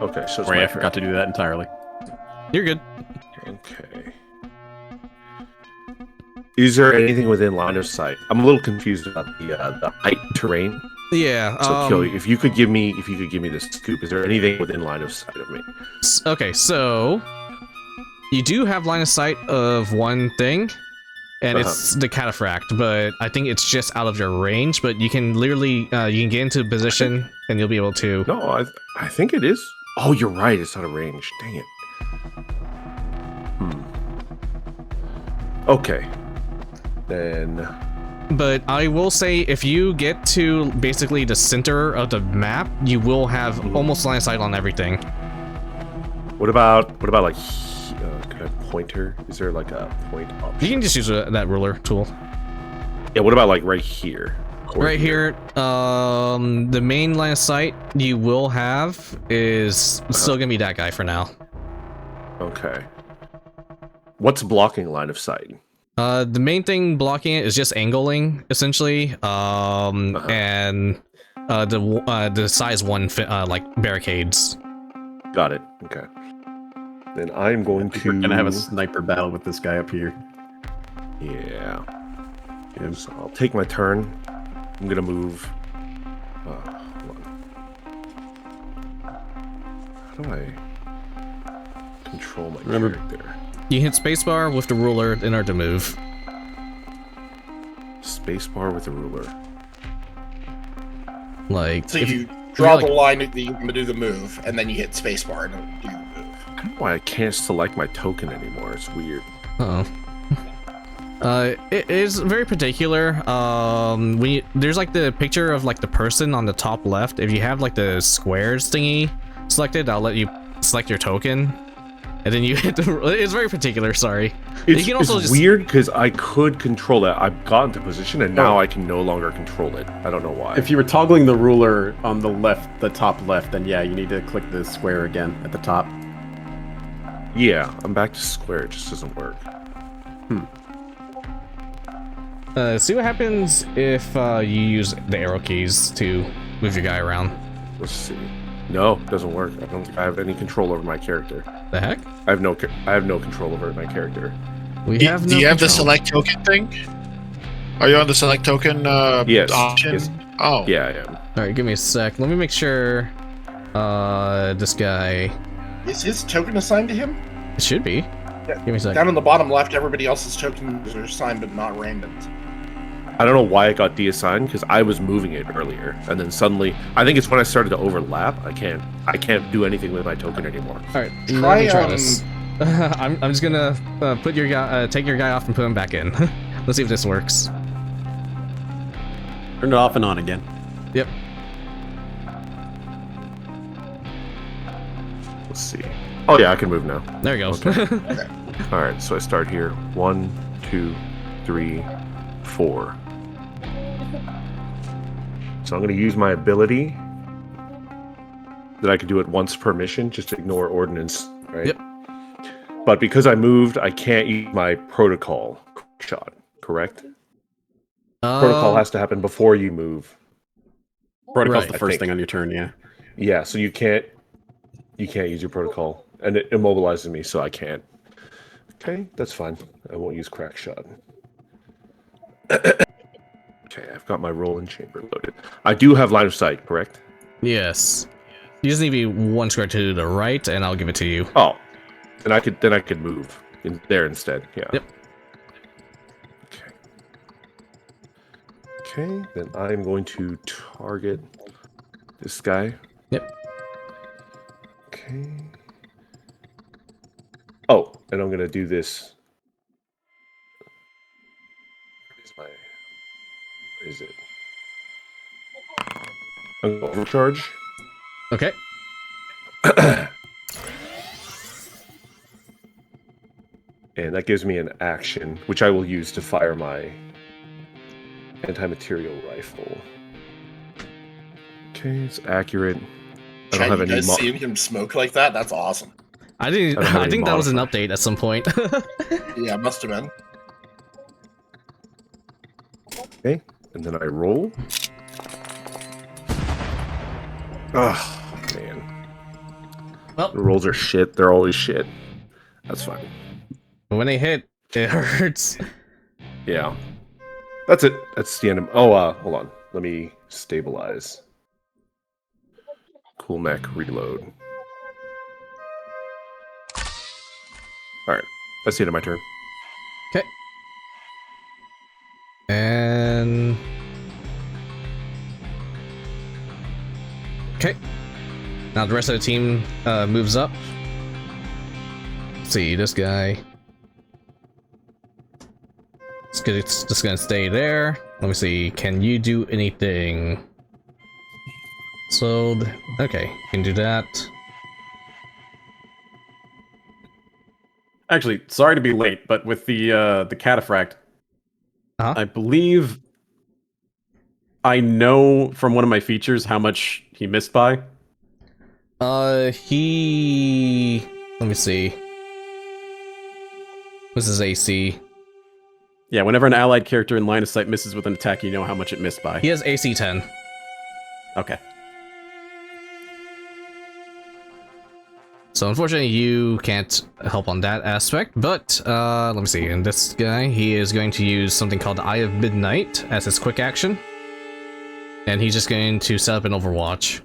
Okay, so it's Sorry, my I forgot to do that entirely. You're good. Okay. Is there anything within line of sight? I'm a little confused about the height terrain. Yeah. So, Kelly, if you could give me the scoop, is there anything within line of sight of me? Okay, so you do have line of sight of one thing, and it's the cataphract, but I think it's just out of your range. But you can literally you can get into position, and you'll be able to. No, I think it is. Oh, you're right. It's out of range. Dang it. Okay. Then. But I will say, if you get to basically the center of the map, you will have almost line of sight on everything. What about like? Can I pointer? Is there like a point option? You can just use that ruler tool. Yeah. What about like right here? Or Right here, the main line of sight you will have is still gonna be that guy for now. Okay. What's blocking line of sight? The main thing blocking it is just angling, essentially, and the size 1 like barricades. Got it. Okay. Then I'm going to. We're gonna have a sniper battle with this guy up here. Yeah. So I'll take my turn. I'm gonna move. Hold on. How do I control my character? You hit spacebar with the ruler in order to move. Spacebar with a ruler. Like, So if- you draw like- the line that you're going to do the move, and then you hit spacebar and it'll do the move. I don't know why I can't select my token anymore. It's weird. Uh-oh. It is very particular. There's like the picture of like the person on the top left. If you have like the squares thingy selected, I'll let you select your token, and then you hit the. It's very particular. Sorry. It's, You can also it's just- weird because I could control it. I've gotten to position and now I can no longer control it. I don't know why. If you were toggling the ruler on the left, the top left, then yeah, you need to click the square again at the top. Yeah, I'm back to square. It just doesn't work. See what happens if you use the arrow keys to move your guy around. Let's see. No, it doesn't work. I don't think I have any control over my character. The heck? I have no control over my character. We have no Do you have the control. select token thing? Are you on the select token Yes. option? Yes. Oh. Yeah, I am. All right, give me a sec. Let me make sure. This guy. Is his token assigned to him? It should be. Yeah. Give me a sec. Down in the bottom left, everybody else's tokens are assigned, but not random. I don't know why it got deassigned because I was moving it earlier, and then suddenly, I think it's when I started to overlap. I can't do anything with my token anymore. All right, Try, let me try this. I'm just gonna put your guy, take your guy off and put him back in. Let's see if this works. Turn it off and on again. Yep. Let's see. Oh yeah, I can move now. There we go. Okay. All right, so I start here. 1, 2, 3, 4. So I'm going to use my ability that I can do it once per mission. Just ignore ordnance, right? Yep. But because I moved, I can't use my protocol shot. Correct? Protocol has to happen before you move. Protocol's Right. the first thing on your turn, yeah. Yeah, so you can't use your protocol, and it immobilizes me, so I can't. Okay, that's fine. I won't use crack shot. Okay, I've got my rolling chamber loaded. I do have line of sight, correct? Yes. You just need to be one square to the right, and I'll give it to you. Oh, then I could move in there instead. Yeah. Yep. Okay. Okay, then I'm going to target this guy. Yep. Okay. Oh, and I'm gonna do this. Where is it? I'm gonna overcharge. Okay. And that gives me an action, which I will use to fire my anti-material rifle. Okay, it's accurate. I don't Chad, have you any guys seeing him smoke like that? That's awesome. I didn't. I don't have I any think that was an modifier. update at some point. Yeah, must have been. Okay, and then I roll. Oh, man. Well, The rolls are shit. They're always shit. That's fine. when they hit, it hurts. Yeah. That's it. That's the end of... hold on. Let me stabilize. Cool mech reload. Alright. That's the end of my turn. Okay. And... Okay. Now the rest of the team moves up. Let's see, this guy... It's just gonna stay there. Let me see, can you do anything? So, okay, you can do that. Actually, sorry to be late, but with the cataphract, I believe I know from one of my features how much he missed by. Let me see. What's his AC? Yeah, whenever an allied character in line of sight misses with an attack, you know how much it missed by. He has AC 10. Okay. So unfortunately you can't help on that aspect, but let me see, and this guy, he is going to use something called Eye of Midnight as his quick action. And he's just going to set up an Overwatch.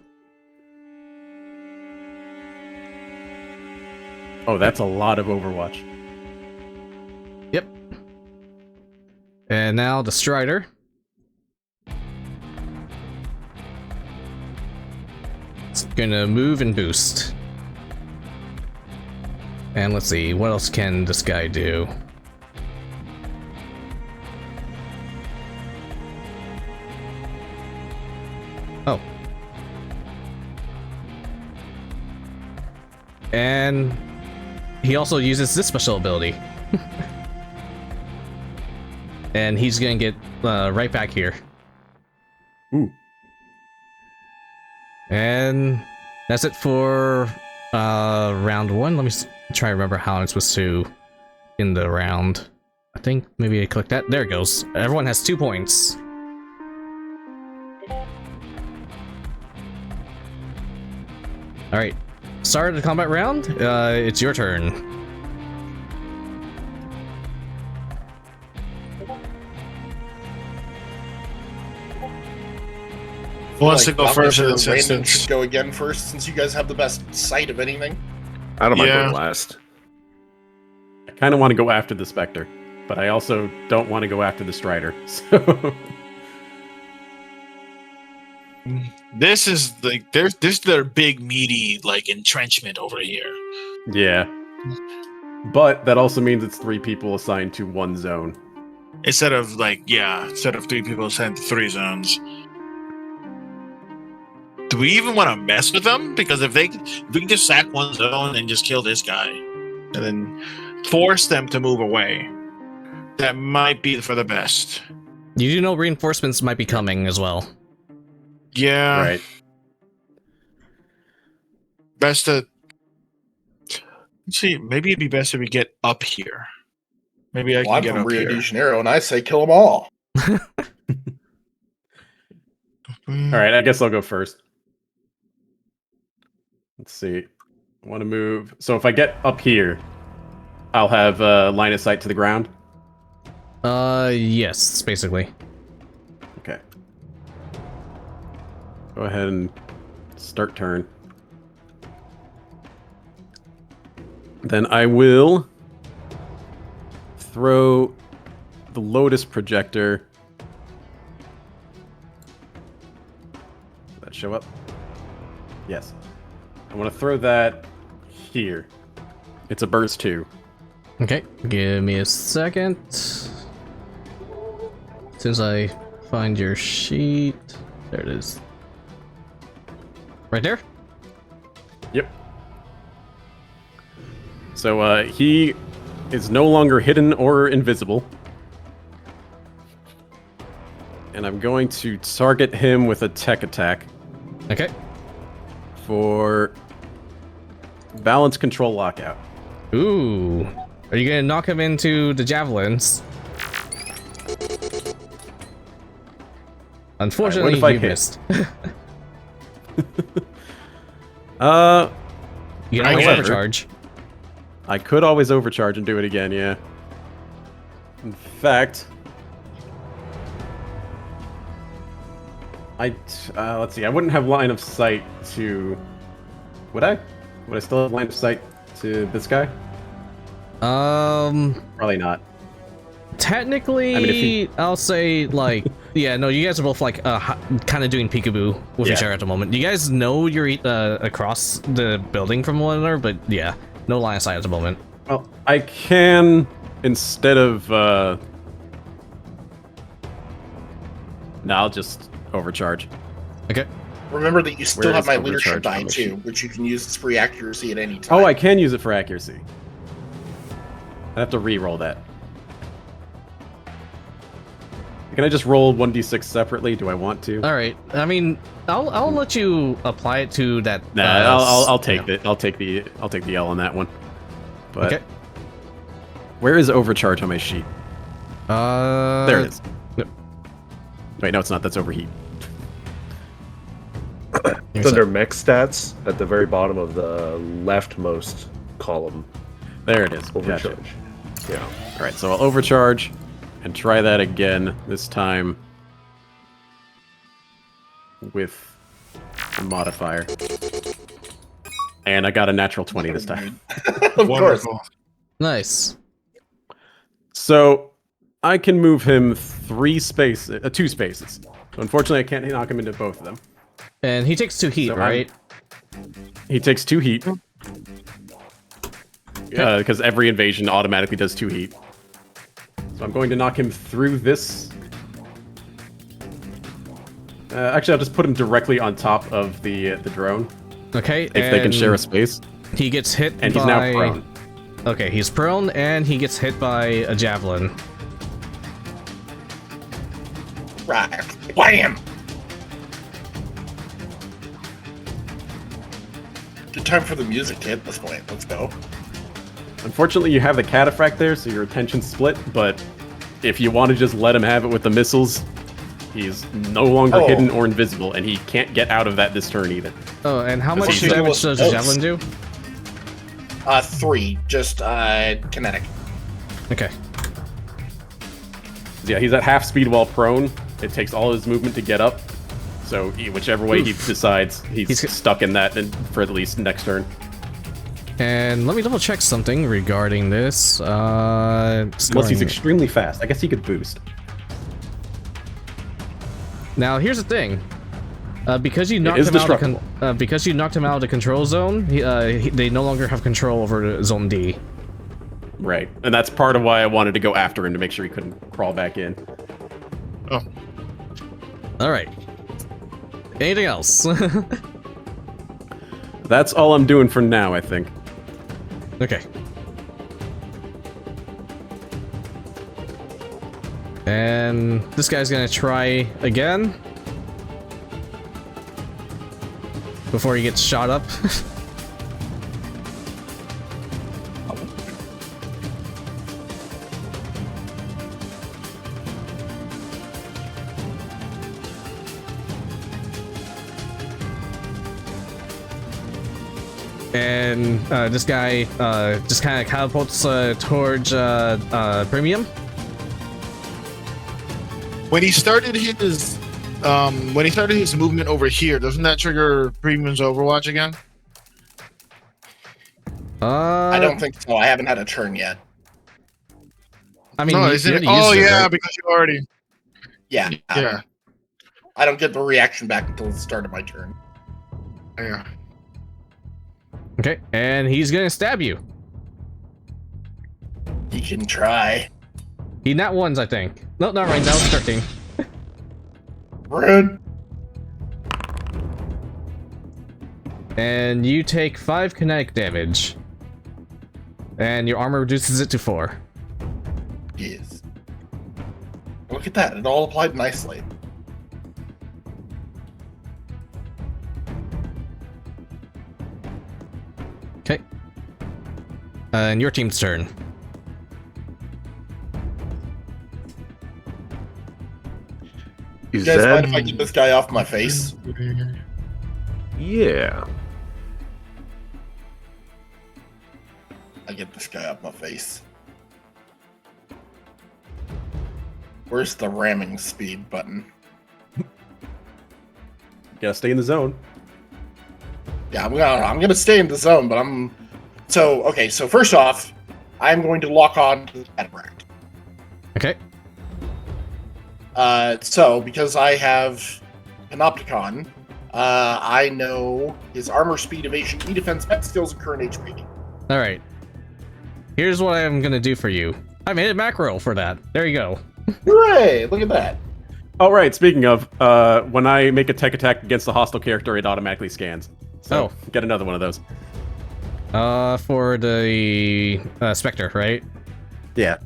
Oh, that's a lot of Overwatch. Yep. And now the Strider. It's gonna move and boost. And let's see, what else can this guy do? Oh. And he also uses this special ability. And he's gonna get right back here. Ooh. And that's it for round one. Let me try to remember how I'm supposed to end the round. I think maybe I click that. There it goes. Everyone has 2 points. Alright. Start of the combat round. It's your turn. Who wants to go Not first in sure this Brandon instance? should go again first, since you guys have the best sight of anything. I don't mind Yeah. going last. I kind of want to go after the Spectre, but I also don't want to go after the Strider. So This is like this is their big meaty like entrenchment over here. yeah. But that also means it's 3 people assigned to one zone. Instead of 3 people sent to 3 zones. Do we even want to mess with them? Because if we can just sack one zone and just kill this guy, and then force them to move away, that might be for the best. You do know reinforcements might be coming as well. Yeah, Right. best to see. Maybe it'd be best if we get up here. Maybe I Well, can I'm get from up Rio here. de Janeiro, and I say kill them all. Alright, I guess I'll go first. Let's see. I want to move. So if I get up here, I'll have line of sight to the ground. Yes, basically. Okay. Go ahead and start turn. Then I will throw the Lotus projector. Did that show up? Yes. I want to throw that here. It's a burst 2. Okay, give me a second. Since I find your sheet. There it is. Right there? Yep. So he is no longer hidden or invisible. And I'm going to target him with a tech attack Okay. for balance control lockout. Ooh. Are you gonna knock him into the javelins? Unfortunately, what if I you hit? missed. You can I always get it. overcharge. I could always overcharge and do it again, yeah. In fact, let's see. I wouldn't have line of sight to. Would I? Would I still have line of sight to this guy? Probably not. Technically, I mean, if he- I'll say like, yeah, no, you guys are both like kind of doing peekaboo with each Yeah. other at the moment. You guys know you're across the building from one another, but yeah, no line of sight at the moment. Well, I can instead of. No, I'll just overcharge. Okay. Remember that you still Where have is my overcharge leadership die on the too, sheet? which you can use as free accuracy at any time. Oh, I can use it for accuracy. I have to re-roll that. Can I just roll 1d6 separately? Do I want to? All right. I mean, I'll let you apply it to that. Nah, I'll take it. I'll take the L on that one. But Okay. where is overcharge on my sheet? There it is. Yep. Wait, no, it's not. That's overheat. It's under mech stats at the very bottom of the leftmost column. There it is. Overcharge. Gotcha. Yeah. All right, so I'll overcharge and try that again. This time with a modifier. And I got a natural 20 this time. Of course. Wonderful. Nice. So I can move him 2 spaces. So unfortunately, I can't knock him into both of them. And he takes 2 heat, So right? He takes 2 heat. Because every invasion automatically does 2 heat. So I'm going to knock him through this. Actually, I'll just put him directly on top of the drone. Okay. If they can share a space. He gets hit And he's by... now prone. Okay, he's prone, and he gets hit by a javelin. Right. Wham! Good time for the music to hit this point. Let's go. Unfortunately, you have the cataphract there, so your attention's split, but if you want to just let him have it with the missiles, he's no longer Oh. hidden or invisible, and he can't get out of that this turn either. Oh, and how much Especially damage with does the bolts. javelin do? 3, just kinetic. Okay. Yeah, he's at half speed while prone. It takes all his movement to get up. So whichever way he decides, he's stuck in that for at least next turn. And let me double check something regarding this. Unless he's scoring. extremely fast. I guess he could boost. Now here's the thing. Because you knocked is him out of destructible. because you knocked him out of the control zone, they no longer have control over Zone D. Right. And that's part of why I wanted to go after him to make sure he couldn't crawl back in. Oh, All right. Anything else? That's all I'm doing for now, I think. Okay. And this guy's gonna try again before he gets shot up. And this guy just kind of catapults towards Premium. when he started his movement over here, doesn't that trigger Premium's Overwatch again? I don't think so. I haven't had a turn yet. I mean, No, you isn't it? already Oh used it, yeah, right? because you already. Yeah. Yeah, I don't get the reaction back until the start of my turn. yeah. Okay, and he's gonna stab you. He can try. He nat ones, I think. No, not right. That was 13. Rude. And you take 5 kinetic damage. And your armor reduces it to 4. Yes. Look at that. It all applied nicely. Okay. And your team's turn. You Is guys that? mind if I get this guy off my face? Yeah. I get this guy up my face. Where's the ramming speed button? You gotta stay in the zone. Yeah, I'm gonna stay in the zone, but okay, so first off, I'm going to lock on to the cataract. Okay. So because I have Panopticon, I know his armor, speed, evasion, E defense, met skills, and current HP. All right. Here's what I'm gonna do for you. I made a macro for that. There you go. Hooray! Look at that. All right. Speaking of, when I make a tech attack against a hostile character, it automatically scans. So get another one of those. For the Spectre, right? Yeah.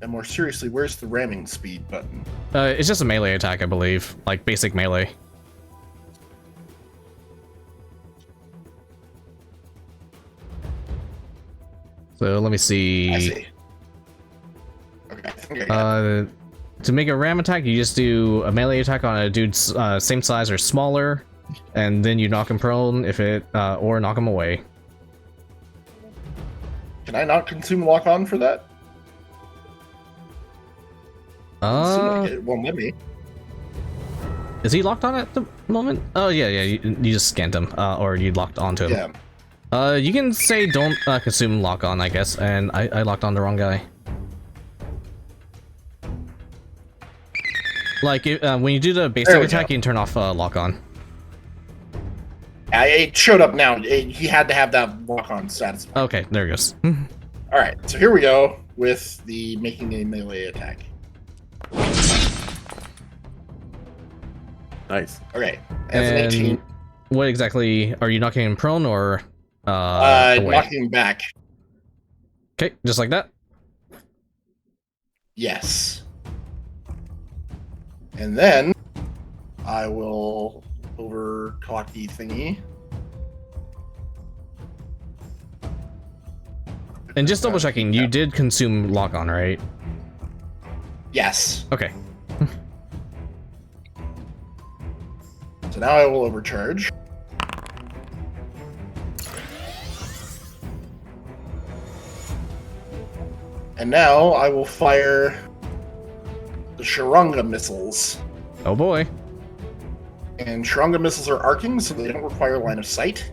And more seriously, where's the ramming speed button? It's just a melee attack, I believe. Like, basic melee. So, let me see. I see. Okay, I think I got it. To make a ram attack, you just do a melee attack on a dude's same size or smaller, and then you knock him prone if it, or knock him away. Can I not consume lock on for that? Doesn't seem like it won't let me. Is he locked on at the moment? Oh yeah, you just scanned him, or you locked onto him. Yeah. You can say don't consume lock on, I guess, and I locked on the wrong guy. Like, when you do the basic attack, you can turn off lock on. It showed up now. He had to have that lock on status. Okay, there it goes. All right, so here we go with the making a melee attack. Nice. Okay, as an 18. What exactly are you knocking him prone or away? Knocking him back. Okay, just like that. Yes. And then I will over cocky thingy. And just double checking, you did consume lock on, right? Yes. Okay. So now I will overcharge. And now I will fire the Sharunga missiles. Oh boy. And Sharunga missiles are arcing, so they don't require line of sight.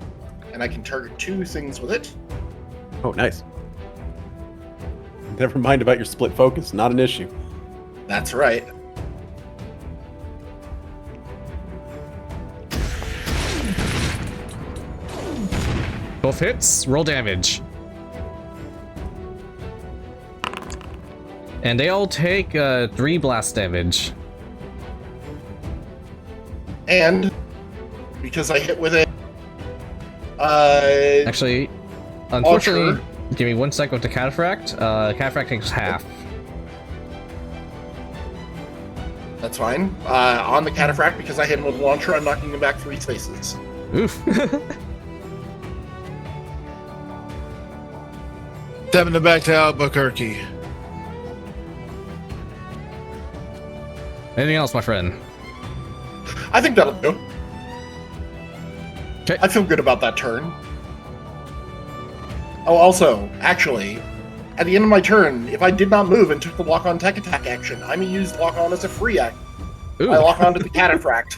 And I can target 2 things with it. Oh, nice. Never mind about your split focus. Not an issue. That's right. Both hits, roll damage. And they all take 3 blast damage. And because I hit with it, Actually, unfortunately, give me 1 sec with the cataphract. Cataphract takes half. that's fine. On the cataphract, because I hit him with a launcher, I'm knocking him back 3 spaces. Oof. Stepping it back to Albuquerque. Anything else, my friend? I think that'll do. Okay. I feel good about that turn. Oh, also, actually, at the end of my turn, if I did not move and took the lock-on tech attack action, I'm gonna use lock-on as a free act. Ooh. I lock on to the cataphract.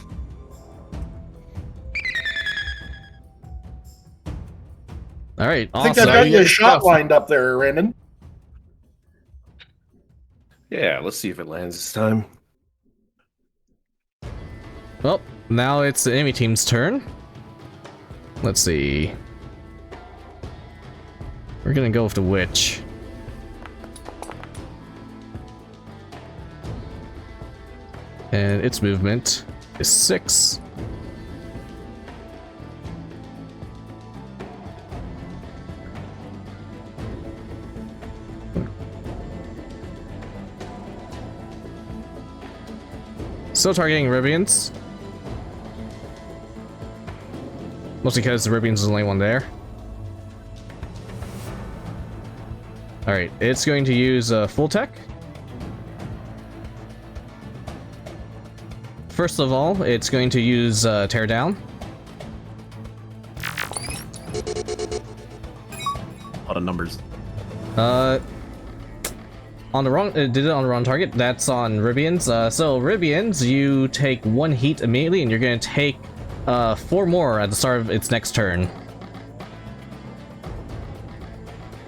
All right, I think awesome. I've got you a good shot stuff. lined up there, Randon. Yeah, let's see if it lands this time. Well, now it's the enemy team's turn. Let's see. We're gonna go with the witch. And its movement is 6. Still targeting Ribians. Mostly because the Ribians is the only one there. Alright, it's going to use full tech. first of all, it's going to use tear down. A lot of numbers. On the wrong, did it on the wrong target. That's on Ribians. So Ribians, you take 1 heat immediately, and you're gonna take 4 more at the start of its next turn.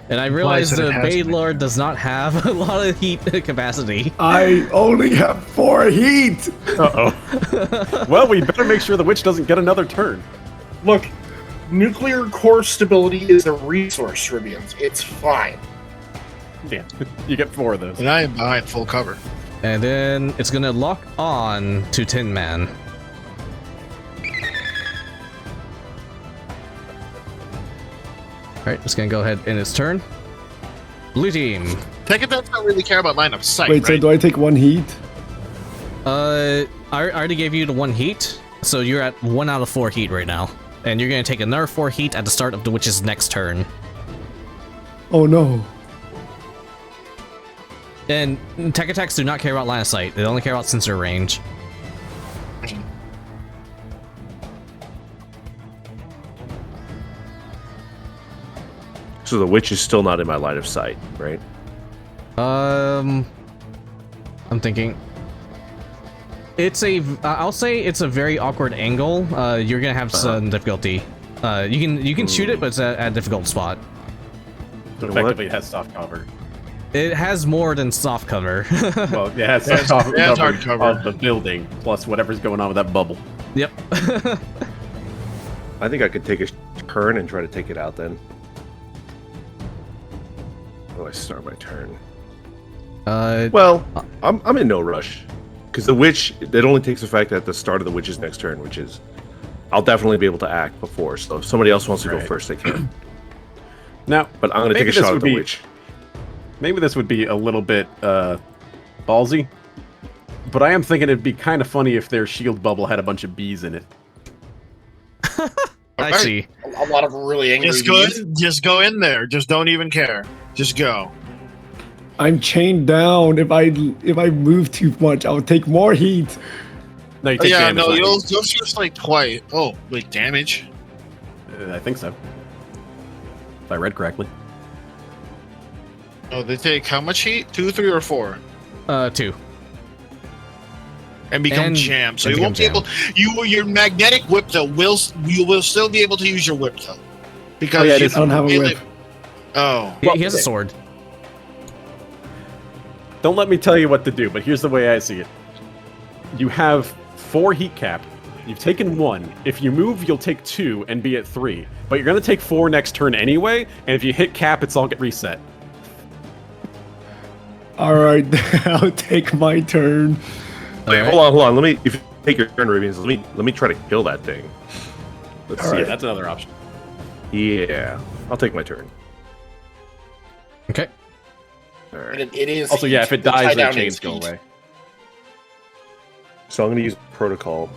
And I realize the Bay Lord does not have a lot of heat capacity. I only have 4 heat. Uh-oh. Well, we better make sure the witch doesn't get another turn. Look, nuclear core stability is a resource, Ribians. It's fine. Yeah, you get 4 of those. And I am behind full cover. And then it's gonna lock on to Tin Man. Alright, it's gonna go ahead in its turn. Blue team. Take it, that's not really care about line of sight, Wait, so right? do I take 1 heat? I already gave you the 1 heat, so you're at 1 out of 4 heat right now. And you're gonna take another 4 heat at the start of the witch's next turn. Oh no. And tech attacks do not care about line of sight, they only care about sensor range. So the witch is still not in my line of sight, right? I'm thinking. I'll say it's a very awkward angle. You're gonna have some difficulty. You can shoot it, but it's at a difficult spot. So effectively, it has soft cover. It has more than soft cover. Well, it has soft cover of the building, plus whatever's going on with that bubble. Yep. I think I could take a turn and try to take it out then. Oh, I start my turn. Well, I'm in no rush. Because the witch, it only takes effect at the start of the witch's next turn, which is... I'll definitely be able to act before, so if somebody else wants to go first, they can. Now, but I'm going to take a shot at the witch. Maybe this would be a little bit ballsy, but I am thinking it'd be kind of funny if their shield bubble had a bunch of bees in it. I see. A lot of really angry bees. Just go in there. Just don't even care. Just go. I'm chained down. If I move too much, I'll take more heat. No, you take damage. No, you'll just like twice. Oh, wait, damage? I think so. If I read correctly. Oh, they take how much heat? 2, 3, or 4? 2. And become jammed. So you won't be able. Your magnetic whip though you will still be able to use your whip though, because I don't have a whip. Oh, he has a sword. Don't let me tell you what to do, but here's the way I see it. You have 4 heat cap. You've taken 1. If you move, you'll take 2 and be at 3. But you're going to take 4 next turn anyway, and if you hit cap, it's all get reset. Alright, I'll take my turn. Wait, hold on. Let me, if you take your turn, Rubians, let me try to kill that thing. Let's see. Right, that's another option. Yeah, I'll take my turn. Okay. All right. It is. Also, yeah, if it dies, the chains go away. So I'm going to use protocol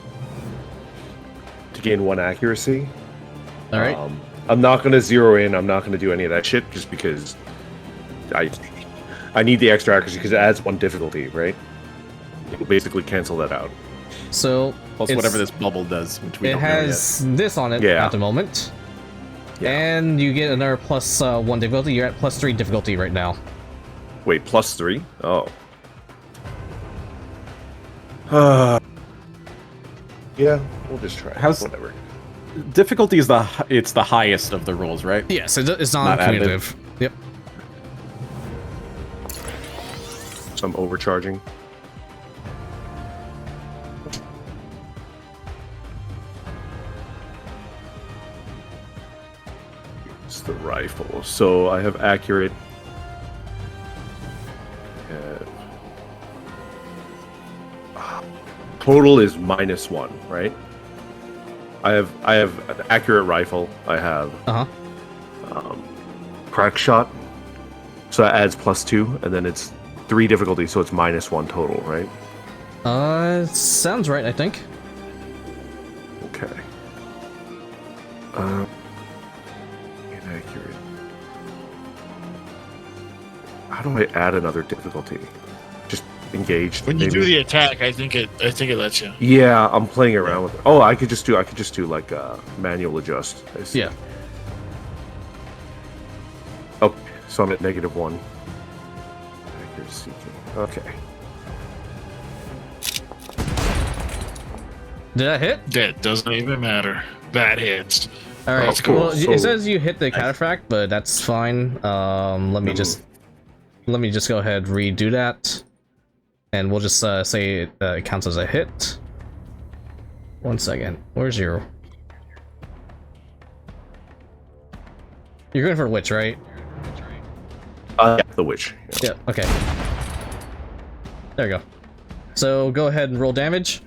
to gain 1 accuracy. All right. I'm not going to zero in. I'm not going to do any of that shit just because I need the extra accuracy because it adds 1 difficulty, right? It'll basically cancel that out. So plus whatever this bubble does, which we it don't know has yet. this on it at the moment. Yeah. And you get another plus 1 difficulty. You're at plus 3 difficulty right now. Wait, plus 3? Oh. Yeah, we'll just try. Whatever. Difficulty is the highest of the rolls, right? Yes, it's not punitive. Yep. So I'm overcharging. It's the rifle. So I have accurate. Total is -1, right? I have an accurate rifle. I have crack shot, so that adds +2, and then it's 3 difficulty, so it's -1 total, right? Sounds right, I think. Okay. Inaccurate. How do I add another difficulty? Just engaged. When you maybe. do the attack, I think it lets you. Yeah, I'm playing around with it. Oh, I could just do like manual adjust. I see. Yeah. Oh, so I'm at -1. Accuracy. Okay. Did that hit? That doesn't even matter. That hits. All right. That's cool. Well, So- it says you hit the cataphract, but that's fine. Let me just go ahead and redo that, and we'll just say it counts as a hit. 1 second. Where's your? You're going for witch, right? Yeah, the witch. Yeah. Yeah. Okay. There you go. So go ahead and roll damage.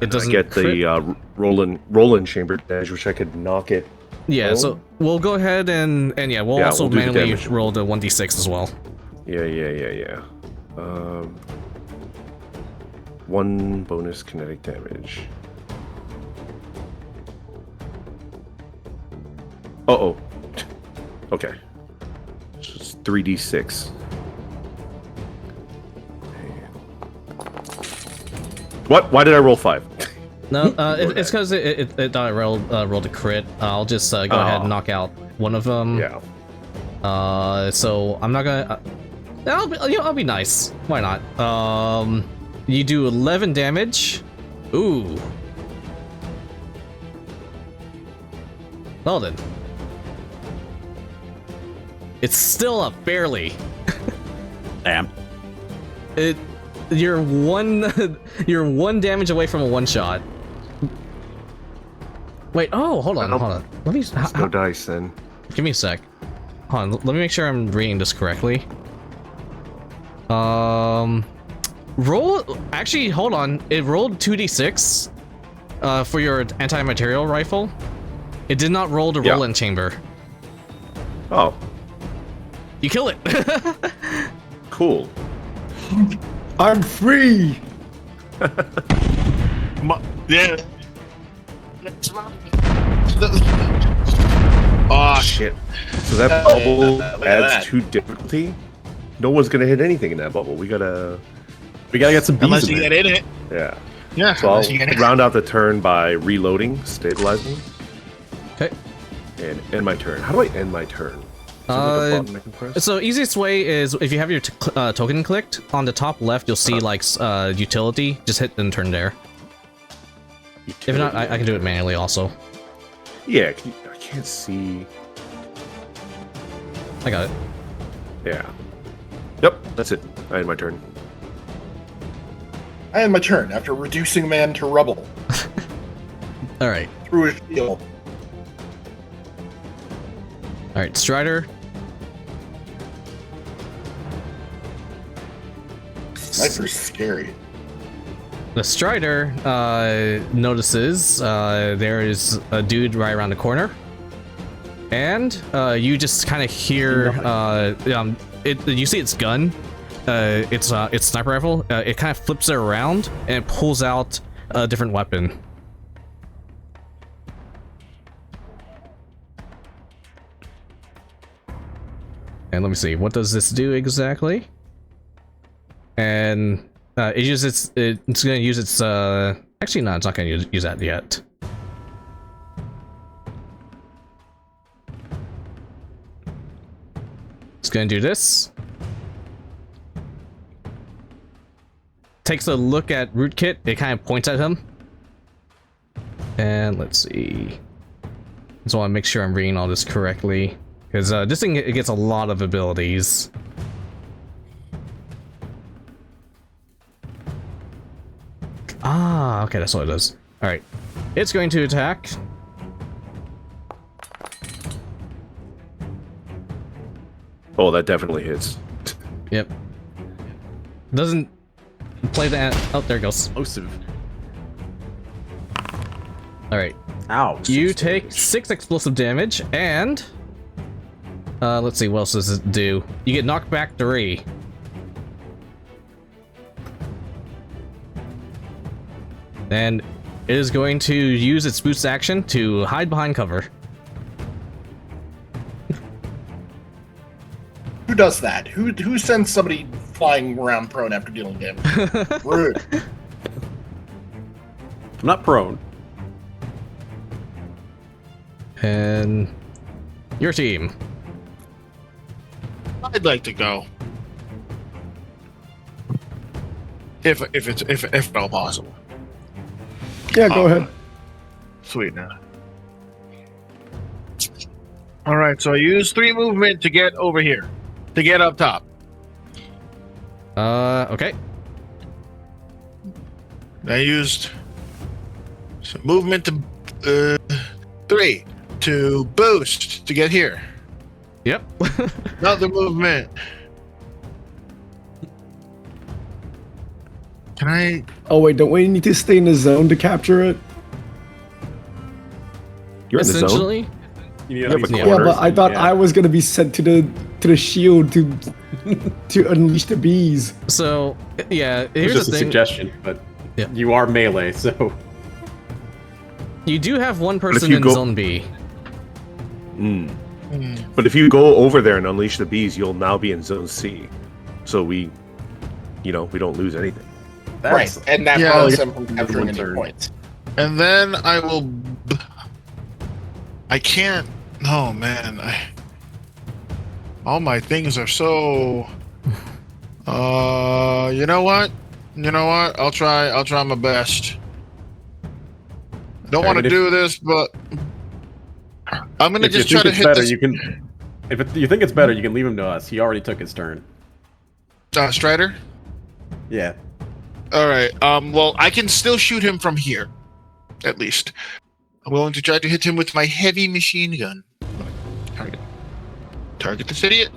It doesn't I get crit. the roll-in chamber damage, which I could knock it. Yeah, roll. so we'll go ahead and yeah, we'll Yeah, also we'll do the manually damage. roll the 1d6 as well. Yeah. 1 bonus kinetic damage. Uh-oh. Okay. So it's 3d6. What? Why did I roll 5? No, it's because it thought I rolled a crit. I'll just go ahead and knock out one of them. Yeah. So I'm not gonna. I'll be nice. Why not? You do 11 damage. Ooh. Well then. It's still a barely. Damn. You're one damage away from a one shot. Wait, hold on. Let me Let's go dice then. give me a sec. Hold on, let me make sure I'm reading this correctly. Roll. Actually, hold on. It rolled 2d6 for your anti-material rifle. It did not roll the Yeah. roll-in chamber. Oh, You kill it. cool. I'm free. Yeah. Oh shit. Shit. So that Yeah, bubble look at adds that. 2 difficulty? No one's gonna hit anything in that bubble. We gotta get some bees Unless in you there. get in it. Yeah. Yeah. So unless you get I'll in it. round out the turn by reloading, stabilizing, Okay. and end my turn. How do I end my turn? Is there like a button I can press? So easiest way is if you have your token clicked on the top left, you'll see like utility. Just hit and turn there. If not, I can do it manually also. Yeah, I can't see. I got it. Yeah. Yep, that's it. I end my turn. I end my turn after reducing man to rubble All right. through a shield. All right, Strider. Sniper's scary. The Strider notices there is a dude right around the corner, and you just kind of hear you see its gun, its sniper rifle. It kind of flips it around and it pulls out a different weapon. And let me see, what does this do exactly? And it's gonna use its actually no, it's not gonna use that yet. It's gonna do this. Takes a look at Rootkit, it kind of points at him. And let's see. So I want to make sure I'm reading all this correctly. Because this thing, it gets a lot of abilities. Ah, okay, that's what it is. Alright. It's going to attack. Oh, that definitely hits. Yep. Doesn't play that. Oh, there it goes. Explosive. Alright. Ow. You 6 take damage. 6 explosive damage, and... let's see, what else does it do? You get knocked back 3. And it is going to use its boost action to hide behind cover. Who does that? Who sends somebody flying around prone after dealing damage. Rude. I'm not prone. And your team. I'd like to go. If at all possible. Yeah, go ahead. Sweet now. All right, so I use 3 movement to get over here, to get up top. Okay. I used some movement to 3 to boost to get here. Yep. Another movement. Can I? Oh wait, don't we need to stay in the zone to capture it? You're in the zone. Essentially. You have a these Yeah, corner. but I thought yeah. I was gonna be sent to the shield to to unleash the bees. So yeah, It's here's just the a thing. suggestion, but Yeah. you are melee, so You do have one person you in go- Zone B. But if you go over there and unleash the bees, you'll now be in Zone C. So we don't lose anything. Right, and that Yeah, prevents like- him from capturing any turn. points. And then I will. I can't. Oh man, all my things are so. You know what? I'll try my best. I don't want to do this, but I'm gonna if you just try think to it's hit better, this. you can. You think it's better, you can leave him to us. He already took his turn. Strider. Yeah. All right. Well, I can still shoot him from here, at least. I'm willing to try to hit him with my heavy machine gun. Target this idiot.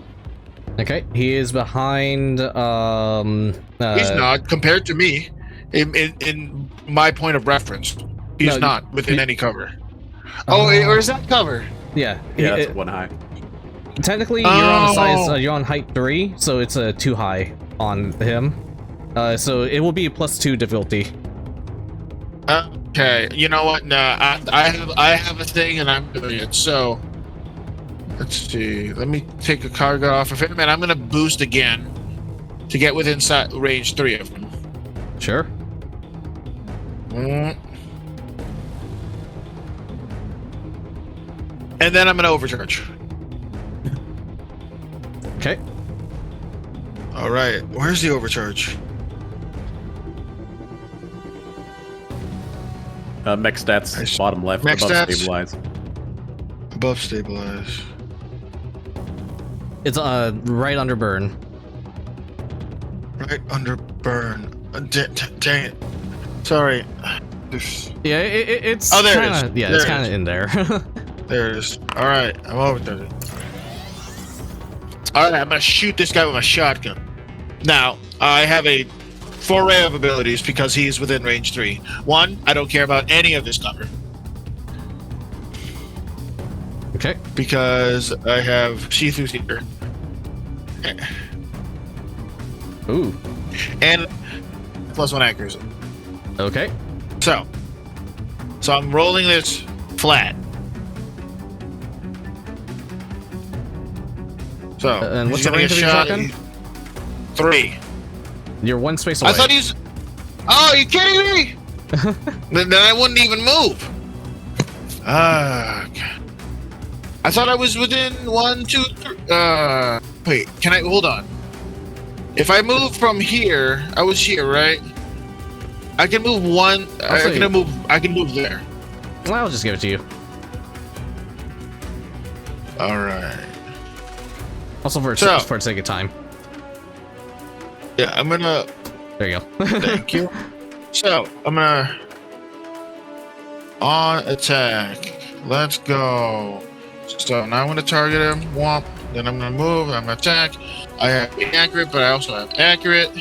Okay, he is behind. He's not compared to me. In my point of reference, he's No, not within you- any cover. Oh, or is that cover? Yeah. Yeah, he- that's 1 high. Technically, you're on a size. Oh. You're on height 3, so it's a 2 high on him. So it will be a +2 difficulty. Okay. You know what? Nah, I have a thing, and I'm doing it. So let's see. Let me take a cargo off of him, and I'm gonna boost again to get within range 3 of him. Sure. And then I'm gonna overcharge. Okay. All right. Where's the overcharge? Mech stats, Nice. bottom left, Mech above stats. stabilize. Above stabilize. It's right under burn. Right under burn. Dang it. Sorry. Yeah, it's Oh, there it kinda, is. Yeah, There it's it kind of is. in there. There it is. All right. I'm over there. All right. I'm gonna shoot this guy with my shotgun. Now I have a foray of abilities because he's within range 3. 1, I don't care about any of this cover Okay. because I have see-through seeker Ooh. and +1 accuracy. Okay. So I'm rolling this flat. So And what's he's the gonna range get of your shot shotgun? 3. You're 1 space away. I thought he's. Oh, are you kidding me? then I wouldn't even move. God. I thought I was within 1, 2, 3. Wait, can I hold on? If I move from here, I was here, right? I can move 1. I say- can move. I can move there. I'll just give it to you. All right. Also for So- the sake of time. Yeah, I'm gonna. There you go. Thank you. So I'm gonna on attack. Let's go. So now I'm gonna target him. Womp. Then I'm gonna move. I'm gonna attack. I have inaccurate, but I also have accurate.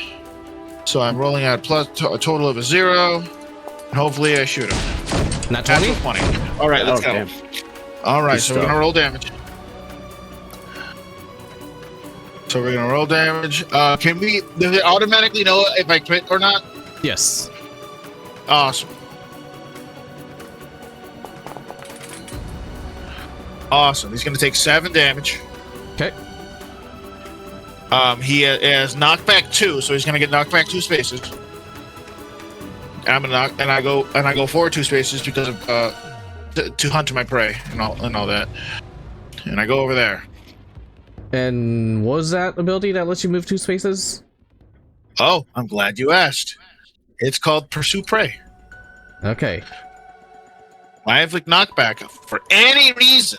So I'm rolling out plus a total of a 0. And hopefully I shoot him. Not That's 20? a 20. All right, let's Oh, go. damn. All right, Good so we're stuff. gonna roll damage. So we're gonna roll damage. Can we? Does it automatically know if I crit or not? Yes. Awesome. Awesome. He's going to take 7 damage. Okay. He has knockback 2, so he's gonna get knockback 2 spaces. And I'm gonna I go forward 2 spaces because of to hunt my prey and all that. And I go over there. And what was that ability that lets you move 2 spaces? Oh, I'm glad you asked. It's called Pursue Prey. Okay. I inflict knockback for any reason.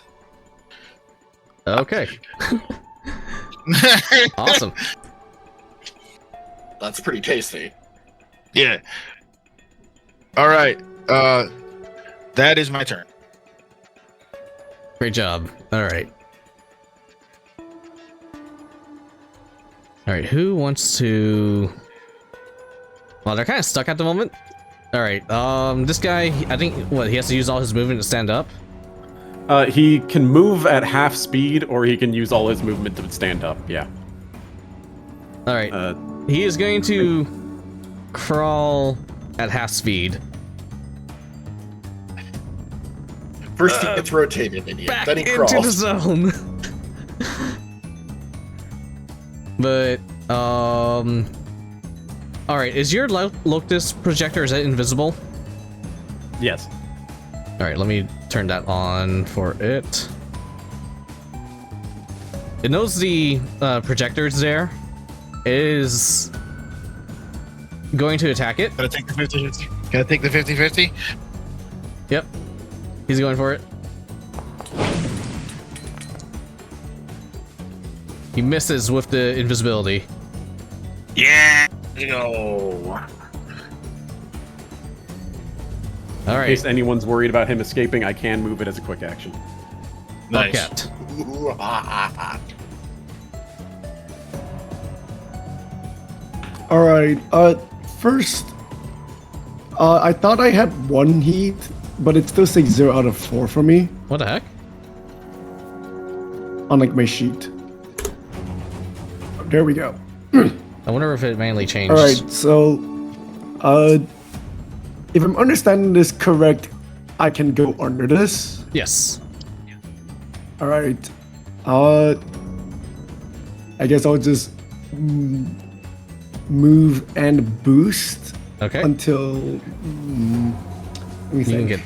Okay. Awesome. That's pretty tasty. Yeah. All right. That is my turn. Great job. Alright. Alright, who wants to... Well, they're kind of stuck at the moment. Alright, this guy, I think, what, he has to use all his movement to stand up? He can move at half speed, or he can use all his movement to stand up. Yeah. Alright, he is going to crawl at half speed. First he gets rotated, idiot. Back Then he into crawls. the zone. But, alright, is your Locust projector, is that invisible? Yes. Alright, let me turn that on for it. It knows the projector's there. It is going to attack it. Gotta take the 50-50. Gotta take the 50-50. Yep. He's going for it. He misses with the invisibility. Yeah. Let's go. In Alright. case anyone's worried about him escaping, I can move it as a quick action. Nice. Bobcat. Ooh, ha, ha, ha. All right. First, I thought I had 1 heat, but it still says 0 out of 4 for me What the heck? on like my sheet. There we go. I wonder if it manually changed. All right. So, if I'm understanding this correct, I can go under this. Yes. All right. I guess I'll just move and boost Okay. until. Let me You can think. get...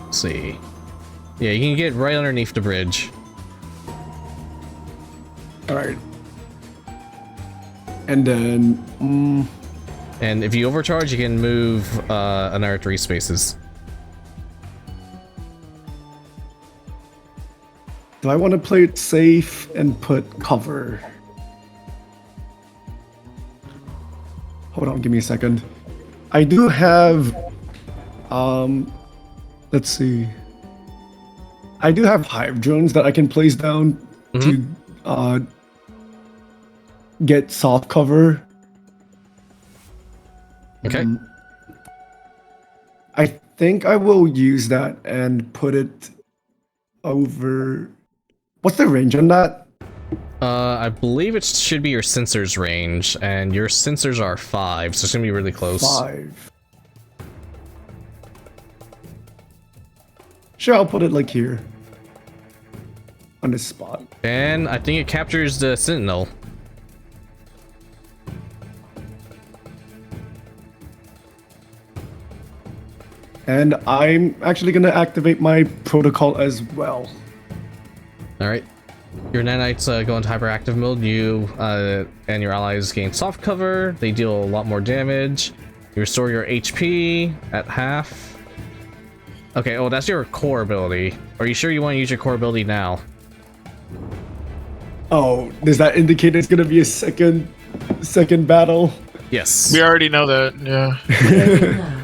Let's see. Yeah, you can get right underneath the bridge. All right. And then. And if you overcharge, you can move another 3 spaces. Do I want to play it safe and put cover? Hold on, give me a second. I do have, let's see. I do have hive drones that I can place down to get soft cover. Okay. I think I will use that and put it over. What's the range on that? I believe it should be your sensor's range, and your sensors are 5, so it's gonna be really close. 5. Sure, I'll put it like here. On this spot. And I think it captures the sentinel. And I'm actually gonna activate my protocol as well. Alright. Your nanites go into hyperactive mode. You and your allies gain soft cover. They deal a lot more damage. You restore your HP at half. Okay, oh, that's your core ability. Are you sure you want to use your core ability now? Oh, does that indicate it's gonna be a second battle? Yes. We already know that. Yeah.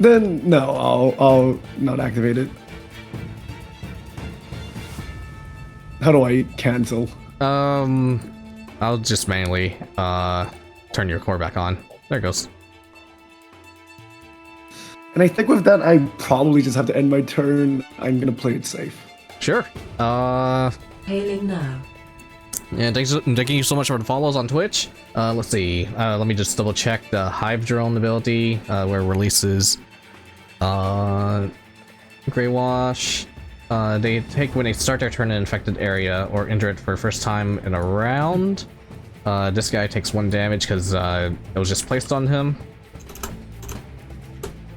Then no, I'll not activate it. How do I cancel? I'll just manually turn your core back on. There it goes. And I think with that, I probably just have to end my turn. I'm gonna play it safe. Sure. Hailing now. And thank you so much for the follows on Twitch. Let's see. Let me just double check the Hive Drone ability, where it releases Grey Wash. they take when they start their turn in an infected area or enter it for the first time in a round. This guy takes 1 damage because it was just placed on him.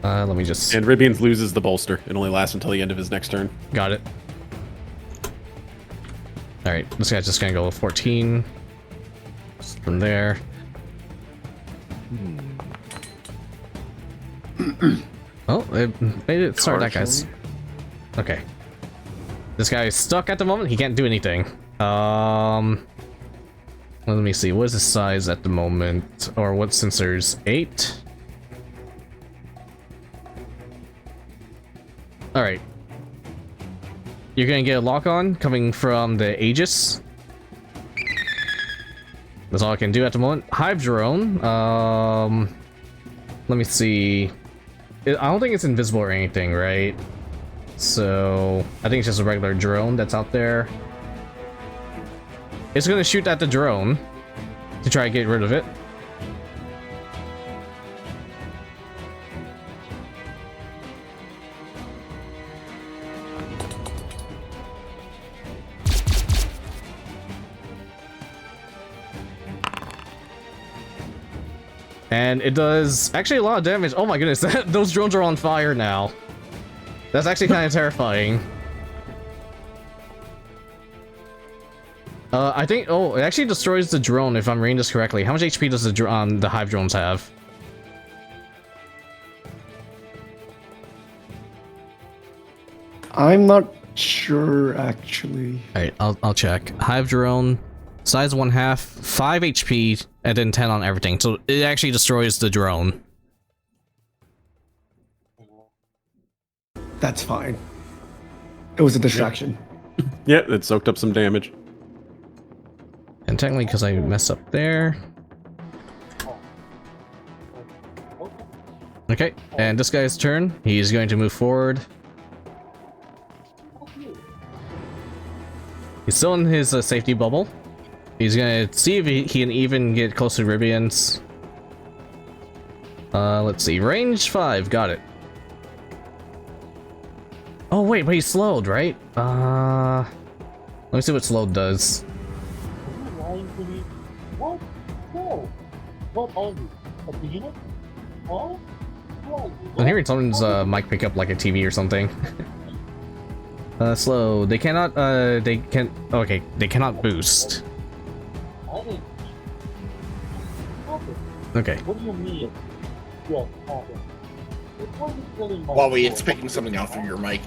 Let me just... And Ribians loses the bolster. It only lasts until the end of his next turn. Got it. Alright, this guy's just gonna go 14. Just from there. Oh, it made it start that guy's. Okay. This guy is stuck at the moment. He can't do anything. Let me see. What is his size at the moment? Or what sensors? 8? Alright. You're gonna get a lock on coming from the Aegis. That's all I can do at the moment. Hive drone. Let me see. I don't think it's invisible or anything, right? So I think it's just a regular drone that's out there. It's gonna shoot at the drone to try to get rid of it. And it does actually a lot of damage. Oh my goodness, those drones are on fire now. That's actually kind of terrifying. I think, oh, it actually destroys the drone if I'm reading this correctly. How much HP does the hive drones have? I'm not sure actually. Alright, I'll check. Hive drone, size 1/2, 5 HP, and then 10 on everything. So it actually destroys the drone. That's fine. It was a distraction. Yeah, it soaked up some damage. And technically, because I messed up there. Okay, and this guy's turn. He's going to move forward. He's still in his safety bubble. He's gonna see if he can even get close to Ribians. Let's see. Range 5, got it. Oh wait, but he's slowed, right? Let me see what slowed does. I'm hearing someone's mic pick up like a TV or something. Slow. They cannot, okay, they cannot boost. Okay. Huawei, it's picking something out through your mic.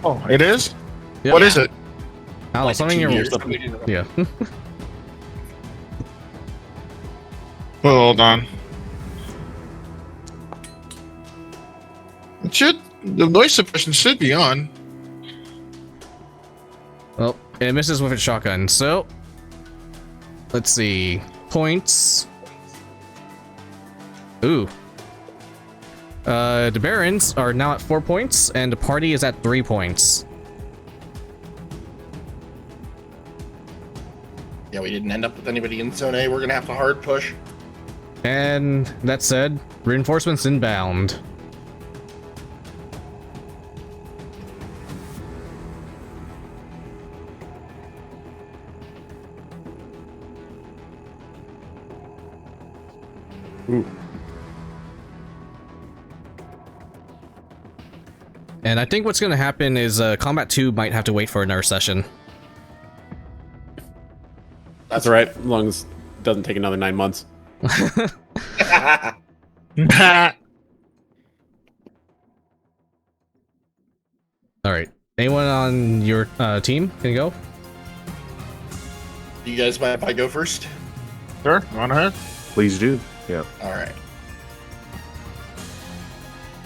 Oh, it is? Yeah. What is it? Oh, Like something TV your... or something. Yeah. Hold on. The noise suppression should be on. Well, it misses with its shotgun, so... Let's see. Points. Ooh. The Barons are now at 4 points, and the party is at 3 points. Yeah, we didn't end up with anybody in Zone A. We're gonna have to hard push. And that said, reinforcements inbound. Ooh. And I think what's going to happen is Combat 2 might have to wait for another session. That's all right, as long as it doesn't take another 9 months. Alright. Anyone on your team can go? Do you guys mind if I go first? Sure, run ahead. Please do. Yeah. All right.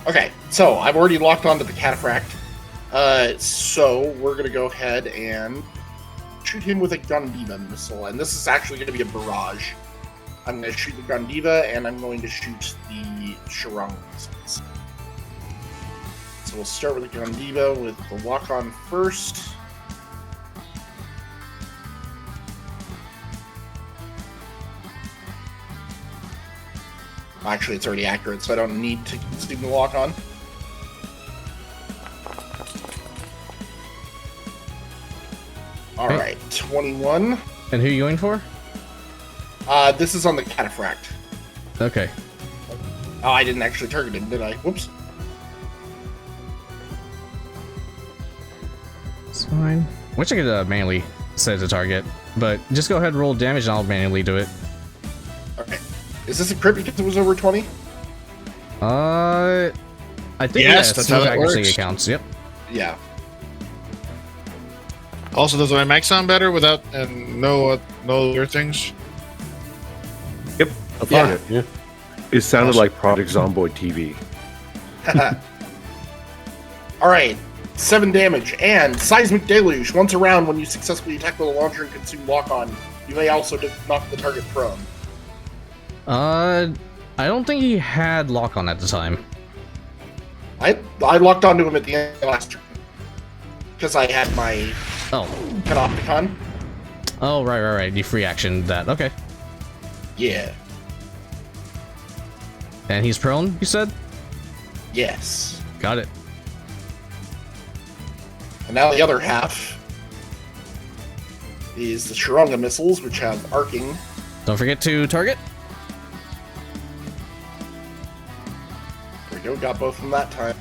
Okay, so I've already locked onto the cataphract. So we're gonna go ahead and shoot him with a Gondiva missile, and this is actually going to be a barrage. I'm going to shoot the Gondiva, and I'm going to shoot the Sharang missiles. So we'll start with the Gondiva with the lock-on first. Actually, it's already accurate, so I don't need to consume the lock-on. All right, 21. And who are you going for? This is on the cataphract. Okay. Oh, I didn't actually target him, did I? Whoops. It's fine. Wish I could manually set the target, but just go ahead and roll damage and I'll manually do it. Okay. Is this a crit because it was over 20? I think Yes, that's how that accuracy works. accounts. Yep. Yeah. Also, does my mic sound better without and no other things? Yep. I found it. Yeah. It sounded like Project Zomboid TV. All right. 7 damage and seismic deluge. Once around, when you successfully tackle the launcher and consume lock-on, you may also knock the target prone. I don't think he had lock on at the time. I locked onto him at the end of last turn because I had my Panopticon. Oh, right. You free actioned that. Okay. Yeah. And he's prone, you said? Yes. Got it. And now the other half is the Sharonga missiles, which have arcing. Don't forget to target. There we go, got both of them that time.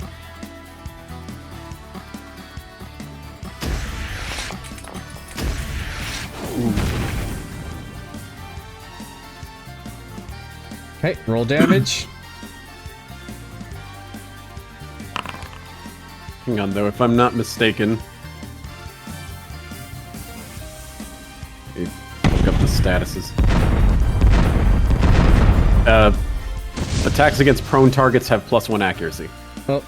Okay, roll damage. Hang on, though. If I'm not mistaken, look up the statuses. Attacks against prone targets have +1 accuracy. Well,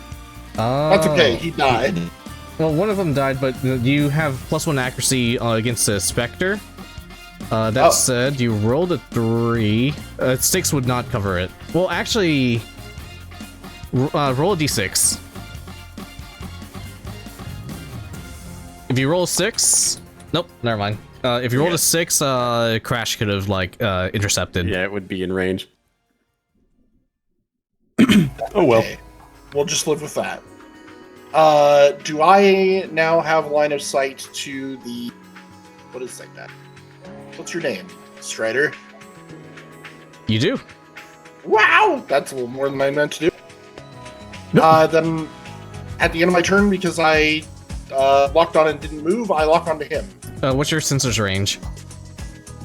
That's okay, he died. Well, one of them died, but you have +1 accuracy against a Spectre. That said, you rolled a 3. 6 would not cover it. Well, actually, roll a d6. If you roll a 6... Nope, never mind. If you rolled a 6, Crash could have, intercepted. Yeah, it would be in range. Oh well. Okay. We'll just live with that. Do I now have line of sight to the... What is that? What's your name? Strider? You do. Wow! That's a little more than I meant to do. Then, at the end of my turn, because I locked on and didn't move, I lock onto him. What's your sensor's range?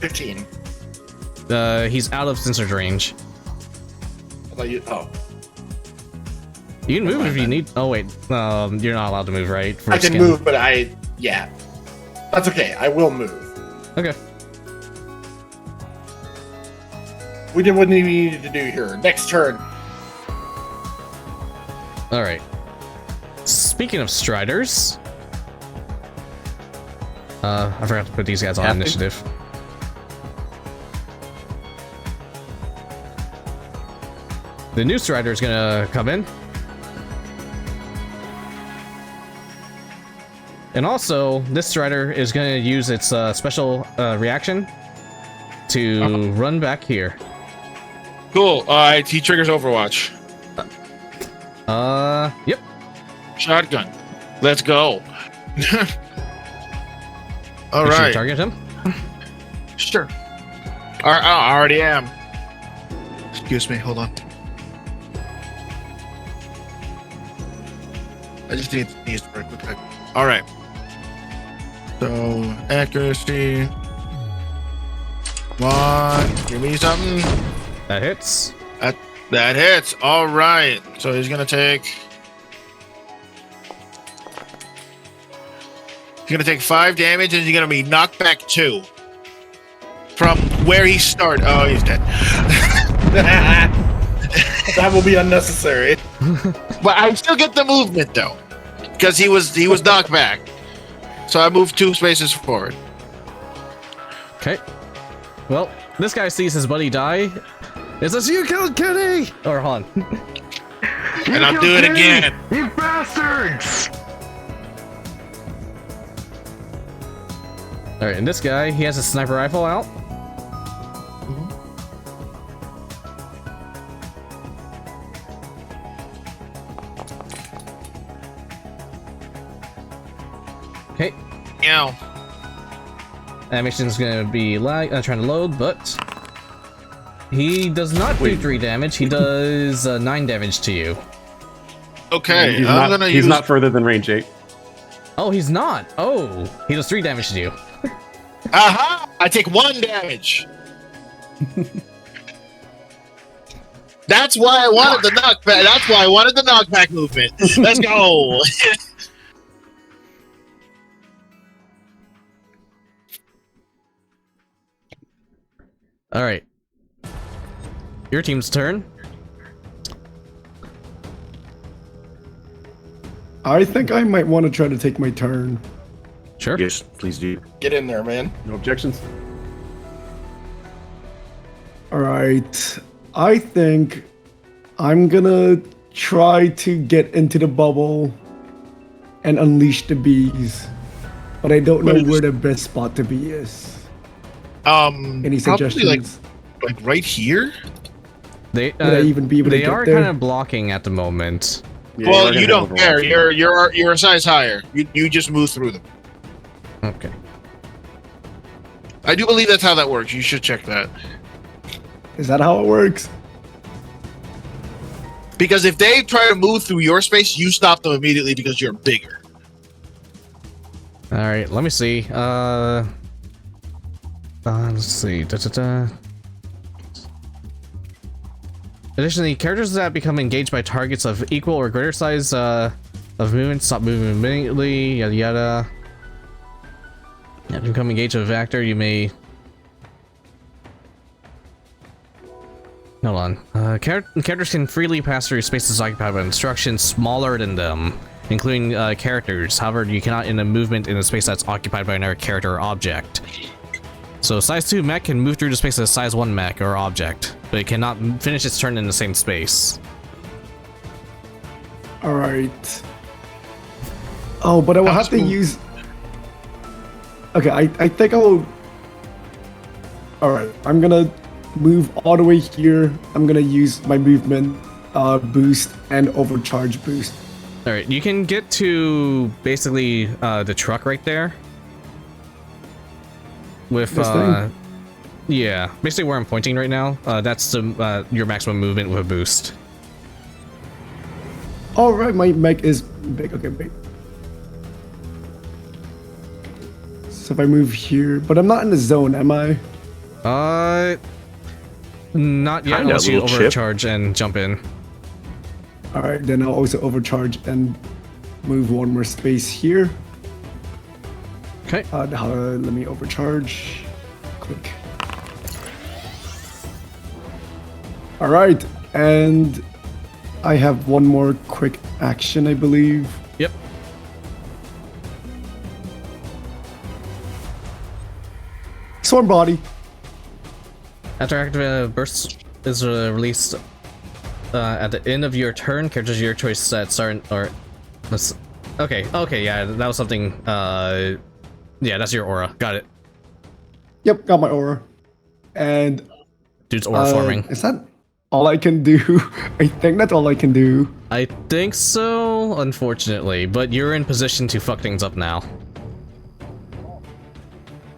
15. He's out of sensor's range. I thought you... Oh. You can move if you need... Oh, wait. You're not allowed to move, right? For I can skin. move, but yeah. That's okay, I will move. Okay. We did what we needed to do here. Next turn. Alright. Speaking of Striders... I forgot to put these guys on initiative. The new Strider is gonna come in. And also, this Strider is gonna use its special reaction to run back here. Cool. He triggers Overwatch. Yep. Shotgun. Let's go. All You should right. target him. Sure. I already am. Excuse me. Hold on. I just need to sneeze for a quick second. All right. So accuracy. Come on, give me something. That hits. That hits. All right. So he's gonna take. He's gonna take 5 damage, and he's gonna be knocked back 2 from where he started. Oh, he's dead. That will be unnecessary. But I still get the movement though, because he was knocked back. So I moved 2 spaces forward. Okay. Well, this guy sees his buddy die. It says, "You killed Kenny!" Or Han. And I'll do it again. You bastards! Alright, and this guy, he has a sniper rifle out. Okay. Meow. animation's gonna be trying to load, but he does not do 3 damage. He does 9 damage to you. Okay, He's not further than range 8. Oh, he's not. Oh, he does 3 damage to you. Aha! I take 1 damage. That's why I wanted the knockback. That's why I wanted the knockback movement. Let's go. All right. Your team's turn. I think I might want to try to take my turn. Sure. Yes, please do. Get in there, man. No objections. All right. I think I'm gonna try to get into the bubble and unleash the bees, but I don't know where the best spot to be is. Any suggestions? Like right here? They Would I even be able to they get are there? kind of blocking at the moment. Yeah, Well, we're gonna you don't have care. overwatch. You're a size higher. You just move through them. Okay. I do believe that's how that works. You should check that. Is that how it works? Because if they try to move through your space, you stop them immediately because you're bigger. All right. Let me see. Let's see. Additionally, characters that become engaged by targets of equal or greater size of movement stop moving immediately. Yada yada. If you become engaged with an actor, you may. Hold on. Characters can freely pass through spaces occupied by instructions smaller than them, including characters. However, you cannot end a movement in a space that's occupied by another character or object. So, size 2 mech can move through the space of a size 1 mech or object, but it cannot finish its turn in the same space. All right. Oh, but I will have to use. Okay, I think I will. All right, I'm gonna move all the way here. I'm gonna use my movement boost and overcharge boost. All right, you can get to basically the truck right there. With This thing? yeah, basically where I'm pointing right now. That's the your maximum movement with a boost. All right, my mech is big. Okay, big. So if I move here, but I'm not in the zone, am I? Not yet, Kinda, unless you little chip. overcharge and jump in. All right, then I'll also overcharge and move one more space here. Okay. Let me overcharge. Click. All right, and I have one more quick action, I believe. Yep. Swarm body. After active burst is released at the end of your turn, characters of your choice that start or let's. Okay, yeah, that was something. Yeah, that's your aura. Got it. Yep, got my aura. And Dude's aura forming. is that all I can do? I think that's all I can do. I think so, unfortunately, but you're in position to fuck things up now.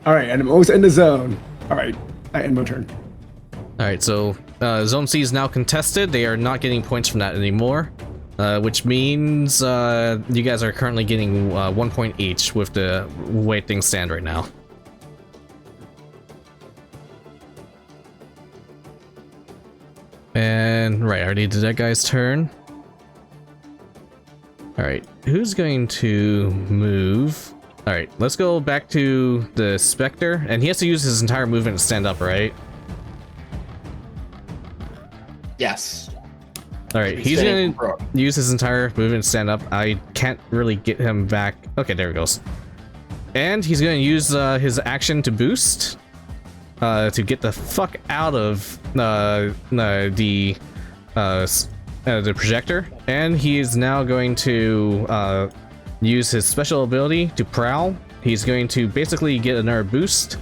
All right, and I'm almost in the zone. All right, I end my turn. Alright, so Zone C is now contested. They are not getting points from that anymore, which means you guys are currently getting 1 point each with the way things stand right now. And right, I already did that guy's turn. Alright, who's going to move? Alright, let's go back to the Spectre, and he has to use his entire movement to stand up, right? Yes. Alright, He's he's standing gonna prone. use his entire movement to stand up. I can't really get him back. Okay, there he goes. And he's gonna use his action to boost to get the fuck out of the projector. And he is now going to use his special ability to prowl. He's going to basically get another boost.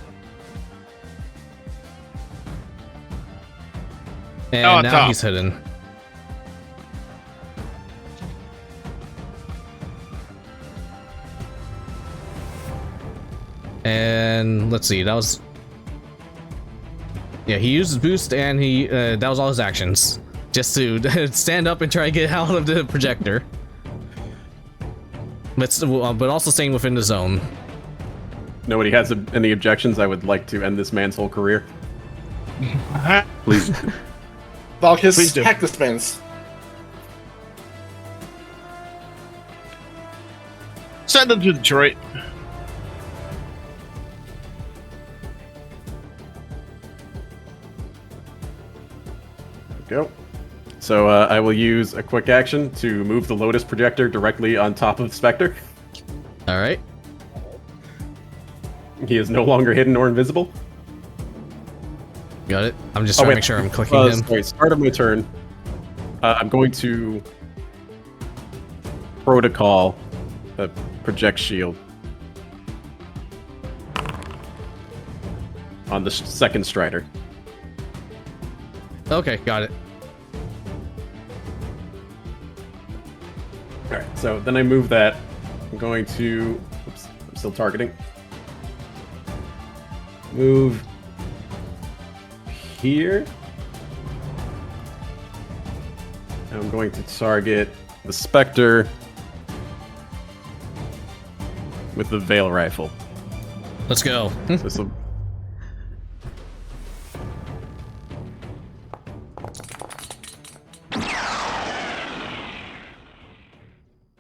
And now he's hidden. And then let's see. That was. Yeah, he used his boost, and that was all his actions, just to stand up and try to get out of the projector. But also staying within the zone. Nobody has any objections. I would like to end this man's whole career. Please. Valkis, Please do. hack the spins. Send them to Detroit. Go. So I will use a quick action to move the Lotus projector directly on top of Spectre. All right. He is no longer hidden or invisible. Got it. I'm just trying to make sure I'm clicking him. Sorry, start of my turn. I'm going to protocol the project shield on the second Strider. Okay, got it. All right, so then I move that. I'm going to. Oops, I'm still targeting. Move here. And I'm going to target the Spectre with the Veil Rifle. Let's go. So this will.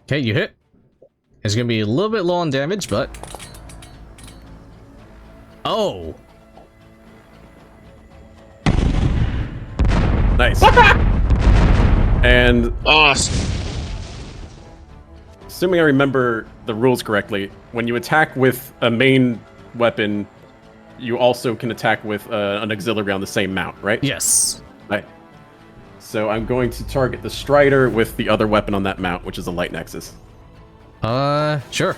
Okay, you hit. It's gonna be a little bit low on damage, but oh, Nice. And Awesome. assuming I remember the rules correctly, when you attack with a main weapon, you also can attack with an auxiliary on the same mount, right? yes. Right. So I'm going to target the Strider with the other weapon on that mount, which is a Light Nexus. Sure.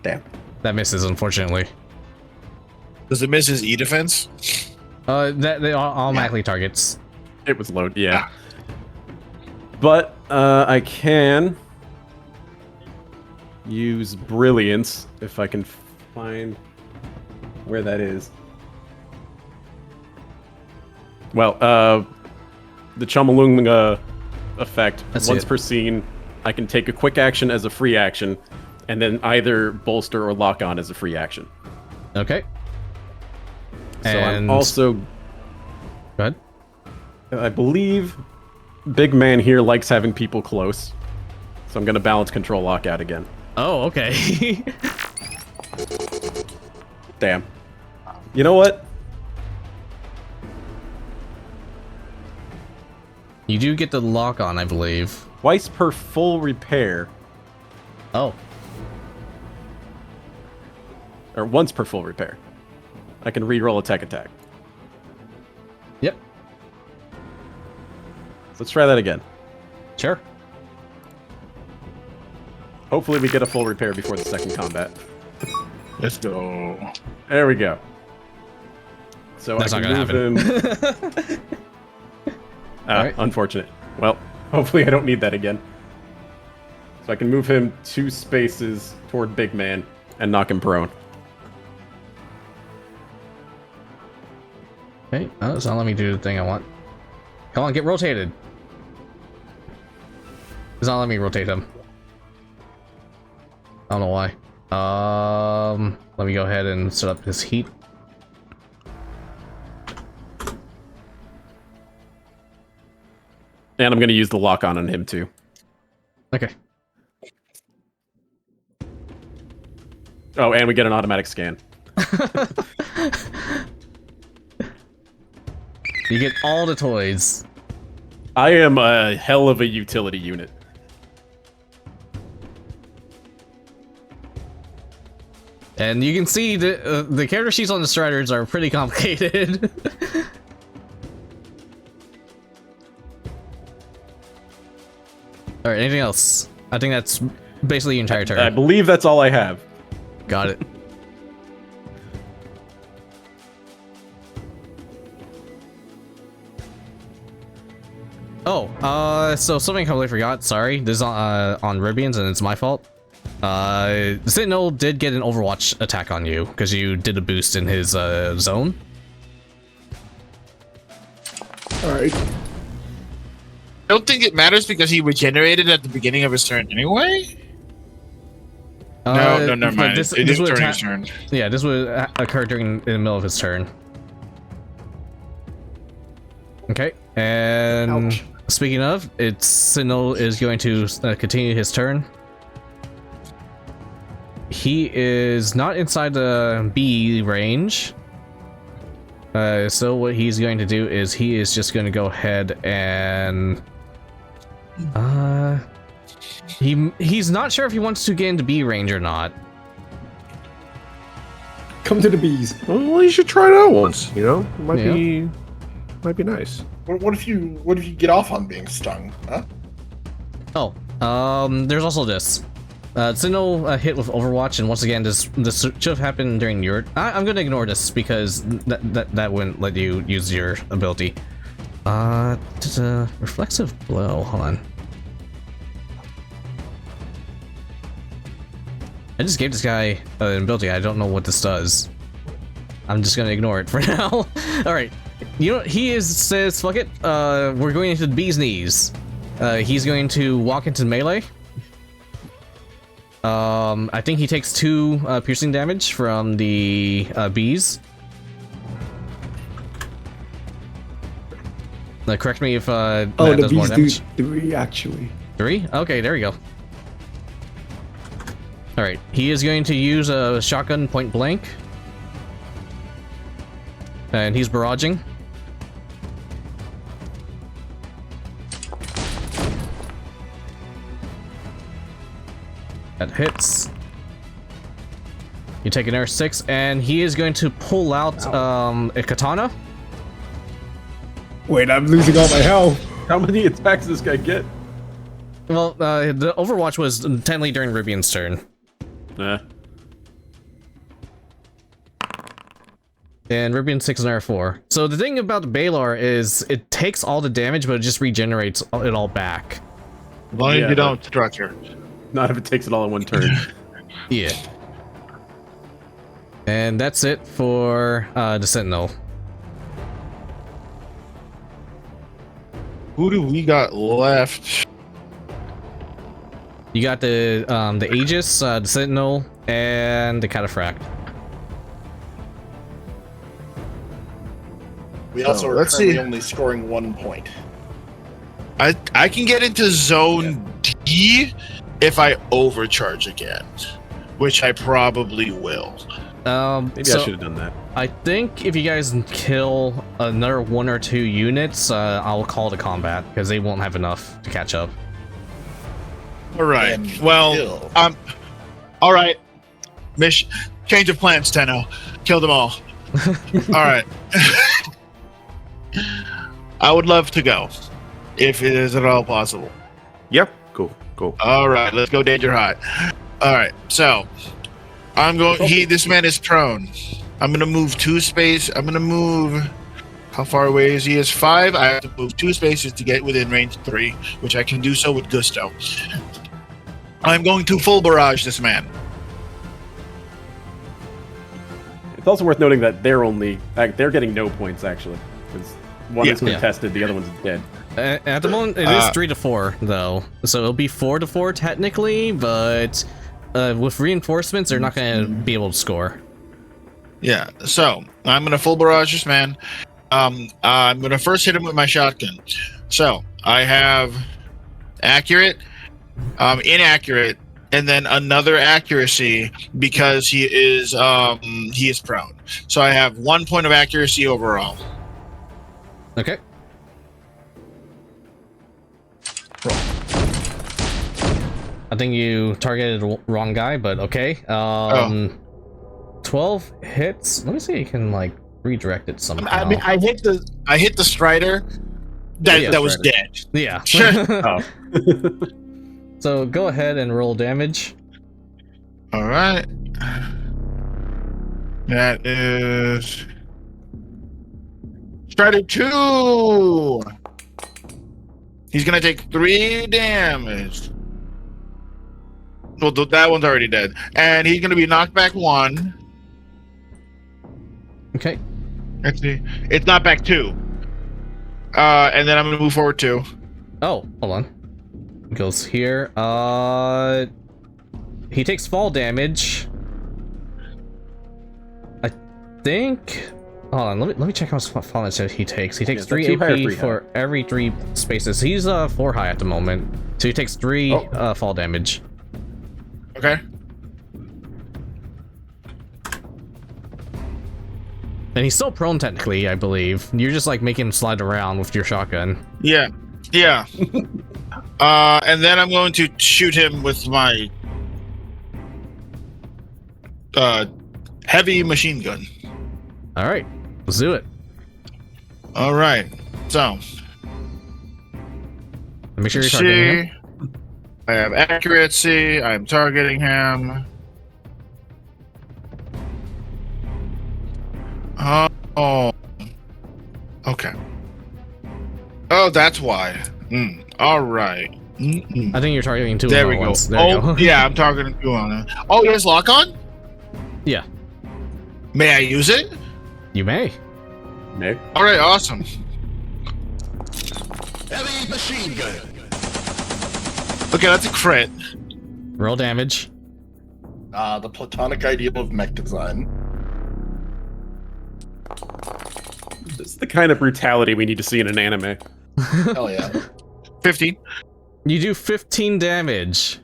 Damn. That misses, unfortunately. Does it miss his E defense? That they automatically targets. It was low, yeah. But I can use Brilliance if I can find where that is. Well, the Chomalung effect, That's once it. per scene, I can take a quick action as a free action, and then either bolster or lock on as a free action. Okay. So I'm And- also, Go ahead. I believe, Big Man here likes having people close, so I'm going to balance control lockout again. Oh, okay. Damn. You know what? You do get the lock on, I believe. Twice per full repair, Oh, or once per full repair, I can reroll a tech attack. yep. Let's try that again. Sure. Hopefully we get a full repair before the second combat. Let's go. There we go. So That's I not can gonna move happen. him. Alright. Unfortunate. Well, hopefully I don't need that again. So I can move him 2 spaces toward Big Man and knock him prone. Okay. Oh, it's not letting me do the thing I want. Come on, get rotated. It's not letting me rotate him. I don't know why. Let me go ahead and set up this heat. And I'm going to use the lock on him too. Okay. Oh, and we get an automatic scan. You get all the toys. I am a hell of a utility unit. And you can see the character sheets on the Striders are pretty complicated. Alright, anything else? I think that's basically your entire turn. I believe that's all I have. Got it. Oh, so something I completely forgot. Sorry, this is on Ribians, and it's my fault. Sentinel did get an Overwatch attack on you because you did a boost in his zone. Alright. I don't think it matters because he regenerated at the beginning of his turn anyway. No, never mind. This It is would during his turn. Yeah, this would occur in the middle of his turn. Okay, and Ouch. speaking of, Sentinel is going to continue his turn. He is not inside the B range. So what he's going to do is he is just going to go ahead and he's not sure if he wants to get into B range or not. Come to the bees. Well, you should try it out once. You know, Yeah. might be nice. What if you get off on being stung? Huh? Oh, there's also this. Sentinel hit with Overwatch, and once again, this should have happened during your. I'm gonna ignore this because that wouldn't let you use your ability. Just a reflexive blow. Hold on. I just gave this guy an ability. I don't know what this does. I'm just gonna ignore it for now. All right. You know, says fuck it. We're going into the bee's knees. He's going to walk into melee. I think he takes 2 piercing damage from the bees. Correct me if that Oh, the does more bees damage. do 3 actually. 3? Okay, there we go. Alright, he is going to use a shotgun point blank. And he's barraging. That hits. You take an air 6, and he is going to pull out a katana. Wait, I'm losing all my health. How many attacks does this guy get? Well, the Overwatch was technically during Rivian's turn. And Rivian 6 and R4. So the thing about the Balar is it takes all the damage, but it just regenerates it all back. As long as you don't structure. Not if it takes it all in one turn. Yeah. And that's it for the Sentinel. Who do we got left? You got the Aegis, the Sentinel, and the Cataphract. We also are let's currently see. only scoring 1 point. I can get into zone D if I overcharge again, which I probably will. Maybe I should have done that. I think if you guys kill another 1 or 2 units, I'll call it a combat because they won't have enough to catch up. All right. And Well, kill. all right. Mission change of plans, Tenno. Kill them all. All right. I would love to go, if it is at all possible. Yep. Cool. All right, let's go danger hot. All right, so I'm going. This man is prone. I'm gonna move 2 space. I'm gonna move. How far away is he? Is 5. I have to move 2 spaces to get within range 3, which I can do so with gusto. I'm going to full barrage this man. It's also worth noting that they're getting no points actually, because one is contested, the other one's dead. At the moment, it is 3 to 4 though, so it'll be 4 to 4 technically, but with reinforcements, they're not going to be able to score. Yeah, so I'm gonna full barrage this man. I'm gonna first hit him with my shotgun. So I have accurate, inaccurate, and then another accuracy because he is prone. So I have 1 point of accuracy overall. Okay. Roll. I think you targeted the wrong guy, but okay. 12 hits. Let me see if you can like redirect it somehow. I mean, I hit the Strider that was dead. Yeah. Oh. So go ahead and roll damage. All right. That is Strider 2. He's gonna take 3 damage. Well, that one's already dead, and he's gonna be knocked back 1. Okay. Actually, it's not back 2. And then I'm gonna move forward 2. Oh, hold on. Goes here. He takes fall damage. I think. Hold on. Let me check how much fall damage he takes. He takes 3 AP for every 3 spaces. He's 4 high at the moment, so he takes 3 fall damage. Okay. And he's still prone technically, I believe. You're just like making him slide around with your shotgun. Yeah. And then I'm going to shoot him with my heavy machine gun. All right, let's do it. All right. So Make sure you're targeting him. I have accuracy. I'm targeting him. Oh. Okay. Oh, that's why. All right. I think you're targeting 2 There at we go. once. There you go. Yeah, I'm targeting 2 on it. Oh, he has lock on? Yeah, May I use it? you may. Nick? All right, awesome. Heavy machine gun. Okay, that's a crit. Roll damage. The platonic ideal of mech design. This is the kind of brutality we need to see in an anime. Hell yeah. 15. You do 15 damage.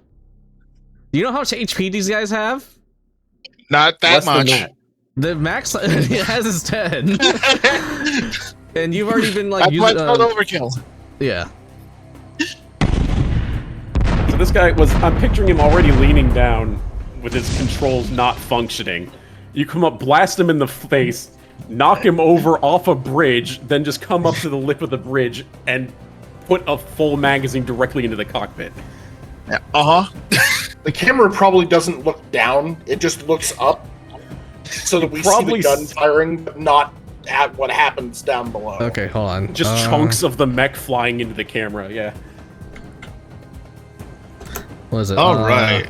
Do you know how much HP these guys have? Not that Less than much. that. The max it has is 10. And you've already been like That's why using. it's called overkill. Yeah. So this guy was, I'm picturing him already leaning down with his controls not functioning. You come up, blast him in the face, knock him over off a bridge, then just come up to the lip of the bridge and put a full magazine directly into the cockpit. Yeah. Uh-huh. The camera probably doesn't look down, it just looks up. So that we see the gun firing, but not at what happens down below. Okay, hold on. Just chunks of the mech flying into the camera, yeah. What is it? All right.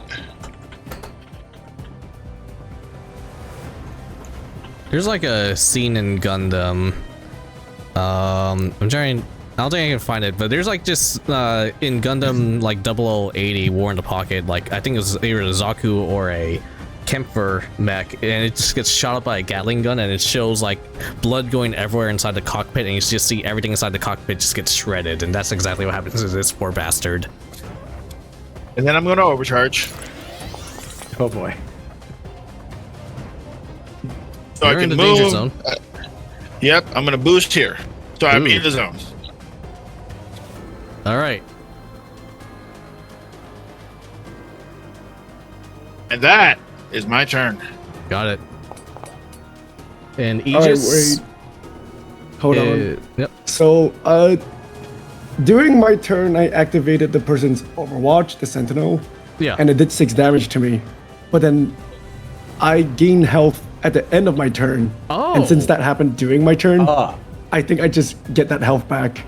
There's like a scene in Gundam. I'm trying. I don't think I can find it, but there's like just in Gundam like 0080 War in the Pocket. Like I think it was either a Zaku or a Kemper mech, and it just gets shot up by a Gatling gun, and it shows like blood going everywhere inside the cockpit, and you just see everything inside the cockpit just gets shredded, and that's exactly what happens to this poor bastard. And then I'm going to overcharge. Oh boy. So You're I in can the move. danger zone. Yep, I'm going to boost here. So I'm Ooh. in the zone. All right. And that is my turn. Got it. And All right, Aegis. wait. Hold on. Yep. So, during my turn, I activated the person's Overwatch, the Sentinel, Yeah. and it did 6 damage to me. But then I gain health at the end of my turn. Oh. And since that happened during my turn, Ah. I think I just get that health back.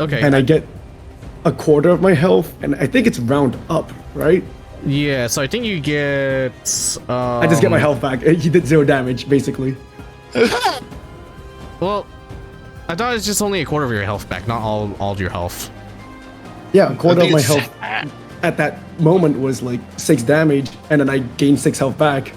Okay. And I get a quarter of my health, and I think it's round up, right? Yeah. So I think you get. I just get my health back. He did 0 damage, basically. Well, I thought it's just only a quarter of your health back, not all of your health. Yeah, a quarter of my it's- health at that moment was like 6 damage, and then I gained 6 health back.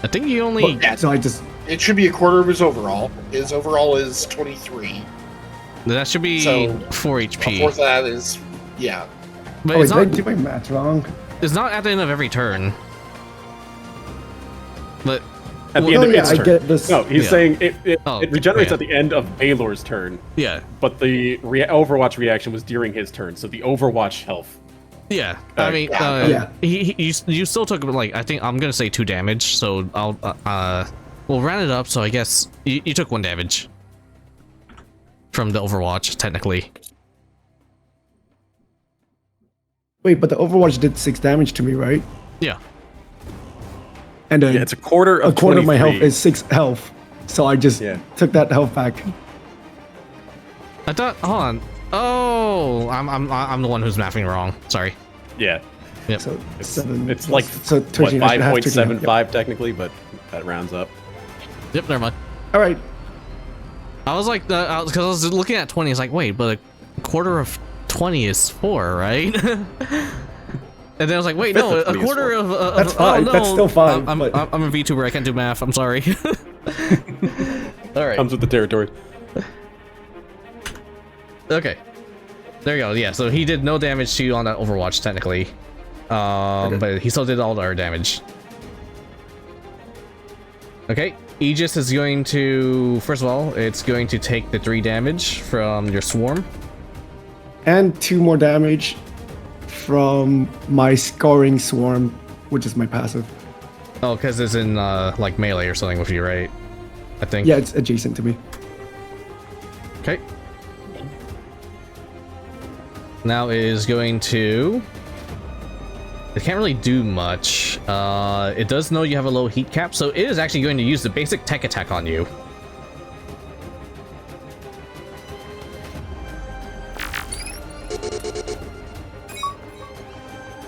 I think you only. Yeah, So I just it should be a quarter of his overall. His overall is 23. That should be So, 4 A HP. fourth of that is, yeah. But oh, it's wait, did I not. do my math wrong? It's not at the end of every turn. But At the Oh end of yeah, its I turn. get this. No, he's Yeah. saying it Oh, regenerates yeah. at the end of Baylor's turn, yeah, but the Overwatch reaction was during his turn, so the Overwatch health. yeah. I mean, Yeah. you still took like I think I'm gonna say 2 damage. So I'll we'll round it up. So I guess you took 1 damage from the Overwatch technically. Wait, but the Overwatch did 6 damage to me, right? Yeah. And then Yeah, it's a quarter of a quarter of my health 23. is 6 health. So I just Yeah. took that health back. I thought. Hold on. Oh, I'm the one who's mathing wrong. Sorry. Yeah. Yep. So It's, 7. it's like so what, 13, I should have 13, 5.75 technically, but that rounds up. Yep. Never mind. All right. I was like, because I was looking at 20. It's like, wait, but a quarter of 20 is 4, right? And then I was like, wait, no, a quarter of That's fine. Oh, no, That's still fine. I'm but... a VTuber. I can't do math. I'm sorry. All right. Comes with the territory. Okay. There you go. Yeah. So he did no damage to you on that Overwatch technically, but he still did all our damage. Okay. Aegis is going to, first of all, it's going to take the 3 damage from your swarm. And 2 more damage from my scoring swarm, which is my passive. Oh, because it's in like melee or something with you, right? I think. Yeah, it's adjacent to me. Okay. Now is going to. It can't really do much. It does know you have a low heat cap, so it is actually going to use the basic tech attack on you.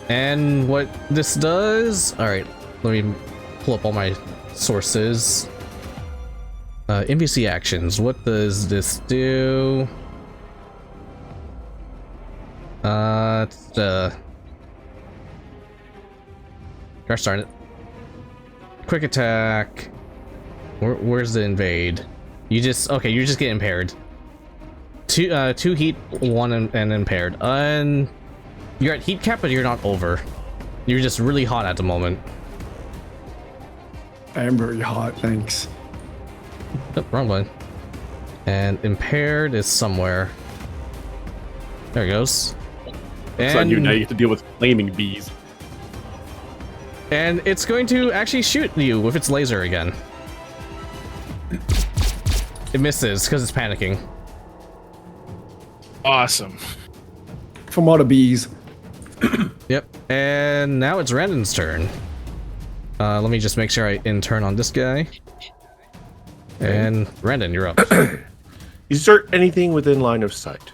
And what this does... Alright, let me pull up all my sources. NPC actions. What does this do? Gosh darn it. Quick attack. Where's the invade? You just... Okay, you just get impaired. 2 heat, 1 and impaired. And... You're at heat cap, but you're not over. You're just really hot at the moment. I am very hot, thanks. Oh, wrong one. And impaired is somewhere. There it goes. It's on you now. You have to deal with flaming bees. And it's going to actually shoot you with its laser again. It misses because it's panicking. Awesome. From all the bees. Yep. And now it's Randon's turn. Let me just make sure I in-turn on this guy. And Randon, you're up. Insert anything within line of sight.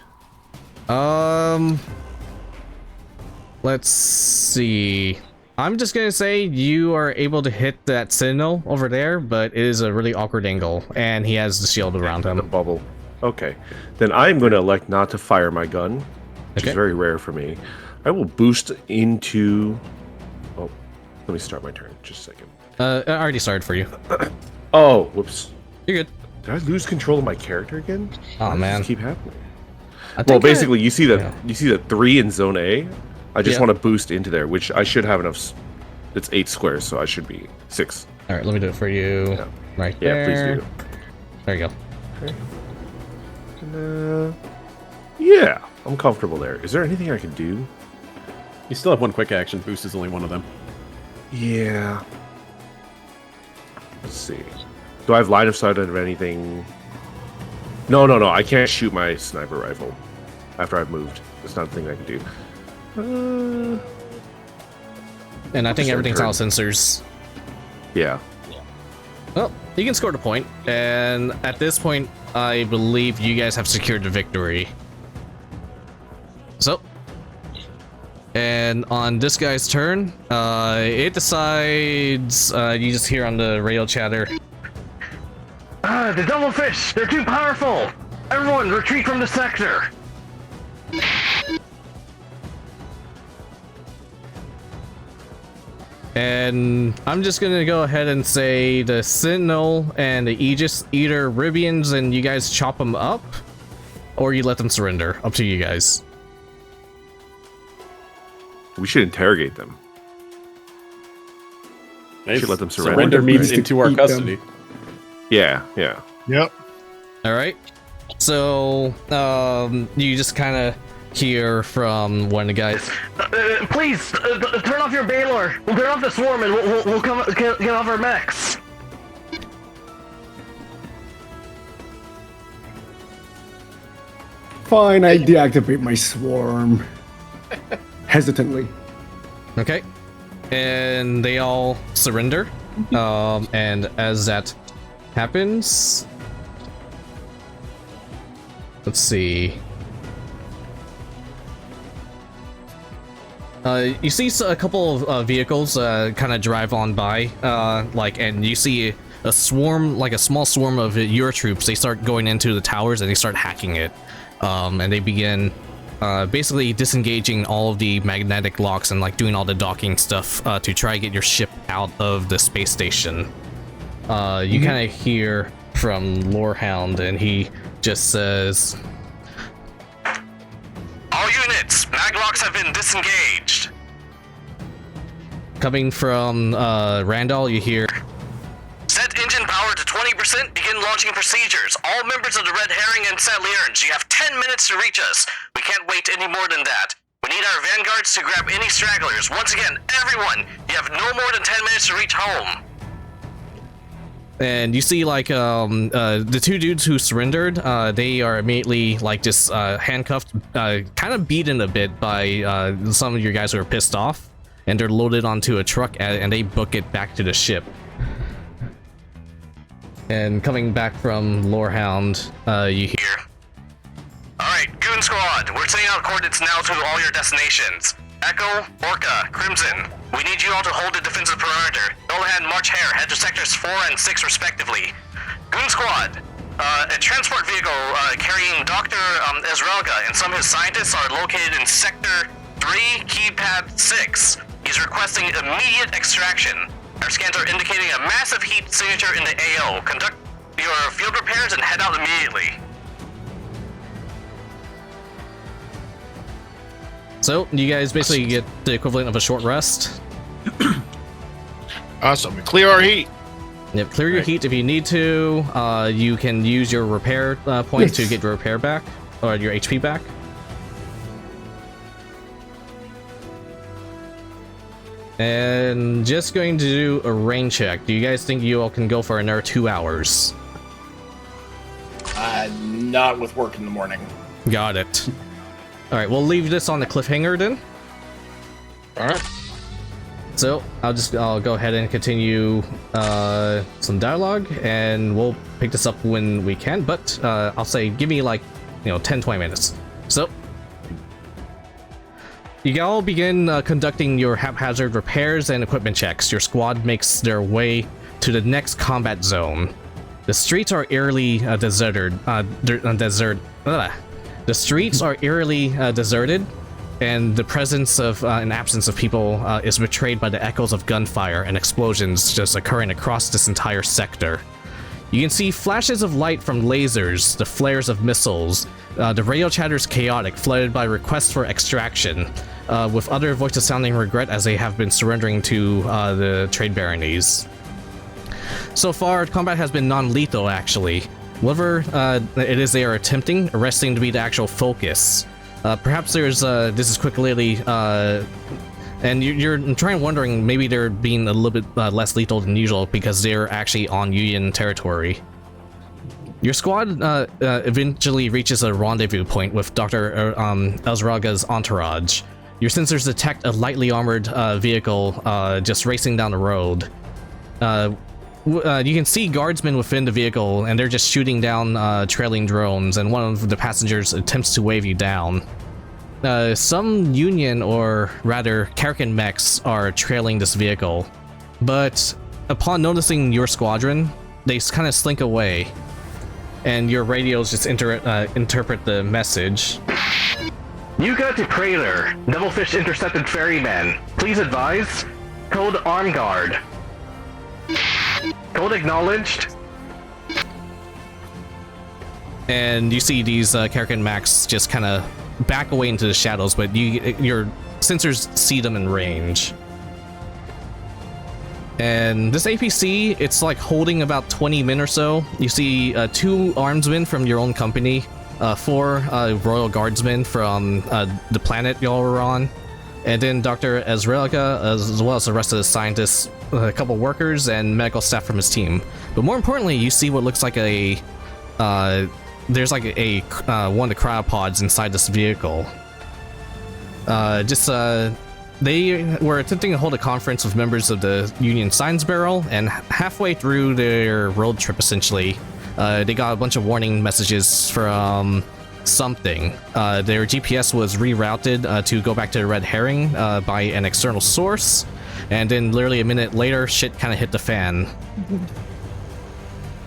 Let's see. I'm just gonna say you are able to hit that Sentinel over there, but it is a really awkward angle, and he has the shield around The him. bubble. Okay. Then I'm going to elect not to fire my gun, which Okay. is very rare for me. I will boost into... Oh, let me start my turn. Just a second. I already started for you. Oh, whoops. You're good. Did I lose control of my character again? Aw, Why does man. this keep happening? I think Well, basically, you see that yeah. you see that 3 in zone A. I just Yeah. want to boost into there, which I should have enough. It's 8 squares, so I should be 6. All right, let me do it for you. Yeah. Right Yeah, there. please do. There you go. Yeah, I'm comfortable there. Is there anything I can do? You still have 1 quick action. Boost is only one of them. Yeah. Let's see. Do I have line of sight of anything? No. I can't shoot my sniper rifle after I've moved. That's not a thing I can do. And I think Just everything's turn. out of sensors. Yeah. Well, you can score the point, and at this point, I believe you guys have secured the victory. So, and on this guy's turn, it decides, you just hear on the radio chatter, the devilfish, they're too powerful! Everyone, retreat from the sector! And I'm just gonna go ahead and say the Sentinel and the Aegis either Ribians and you guys chop them up, or you let them surrender. Up to you guys. We should interrogate them. Nice. should let them surrender. Surrender means To into our eat them. custody. Yeah. Yep. All right. So you just kind of hear from one of the guys. Please turn off your Baylor. We'll turn off the swarm and we'll come get off our mechs. Fine, I deactivate my swarm. Hesitantly. Okay. And they all surrender. And as that happens, let's see. You see a couple of vehicles kind of drive on by, and you see a swarm, like a small swarm of your troops. They start going into the towers and they start hacking it, and they begin basically disengaging all of the magnetic locks and like doing all the docking stuff to try to get your ship out of the space station. You kind of hear from Lorehound, and he just says, "All units, maglocks have been disengaged." Coming from Randall, you hear, "Set engine power to 20%, begin launching procedures. All members of the Red Herring and Satlierns, you have 10 minutes to reach us. We can't wait any more than that. We need our vanguards to grab any stragglers. Once again, everyone, you have no more than 10 minutes to reach home." and you see like the two dudes who surrendered. They are immediately like just handcuffed, kind of beaten a bit by some of your guys who are pissed off, and they're loaded onto a truck and they book it back to the ship. And coming back from Lorehound, you hear, "Alright, Goon Squad, we're sending out coordinates now to all your destinations. Echo, Orca, Crimson, we need you all to hold the defensive perimeter. Nolan, March Hare, head to sectors 4 and 6 respectively. Goon Squad, a transport vehicle carrying Dr. Ezrelga and some of his scientists are located in Sector 3, Keypad 6. He's requesting immediate extraction. Our scans are indicating a massive heat signature in the AO. Conduct your field repairs and head out immediately." so you guys basically get the equivalent of a short rest. Awesome. We clear our heat. Yep, clear your heat if you need to. You can use your repair points to get your repair back, or your HP back. And just going to do a rain check. Do you guys think you all can go for another 2 hours? Not with work in the morning. Got it. Alright, we'll leave this on the cliffhanger then. Alright. So, I'll go ahead and continue some dialogue, and we'll pick this up when we can, but I'll say give me like, 10-20 minutes. So, you all begin conducting your haphazard repairs and equipment checks. Your squad makes their way to the next combat zone. The streets are eerily deserted. The streets are eerily deserted, and the presence of an absence of people is betrayed by the echoes of gunfire and explosions just occurring across this entire sector. You can see flashes of light from lasers, the flares of missiles. The radio chatter is chaotic, flooded by requests for extraction, with other voices sounding regret as they have been surrendering to the trade baronies. So far, combat has been non-lethal, actually. Whatever it is they are attempting, arresting to be the actual focus. Perhaps there's this is quickly, and you're wondering maybe they're being a little bit less lethal than usual because they're actually on Union territory. Your squad eventually reaches a rendezvous point with Dr. Ezraga's entourage. Your sensors detect a lightly armored vehicle just racing down the road. You can see guardsmen within the vehicle, and they're just shooting down trailing drones, and one of the passengers attempts to wave you down. Some Union, or rather Karkin mechs, are trailing this vehicle, but upon noticing your squadron, they kind of slink away, and your radios just interpret the message. "You got to Praetor. Devilfish intercepted ferryman. Please advise. Code Arm Guard. Code acknowledged." And you see these Karkin mechs just kind of back away into the shadows, but your sensors see them in range. And this APC, it's like holding about 20 men or so. You see 2 armsmen from your own company, 4 Royal Guardsmen from the planet y'all were on, and then Dr. Ezrelga, as well as the rest of the scientists, a couple workers, and medical staff from his team. But more importantly, you see what looks like a there's like a one of the cryopods inside this vehicle. They were attempting to hold a conference with members of the Union Science Bureau, and halfway through their road trip, essentially, they got a bunch of warning messages from something. Their GPS was rerouted to go back to the Red Herring by an external source, and then literally a minute later, shit kind of hit the fan.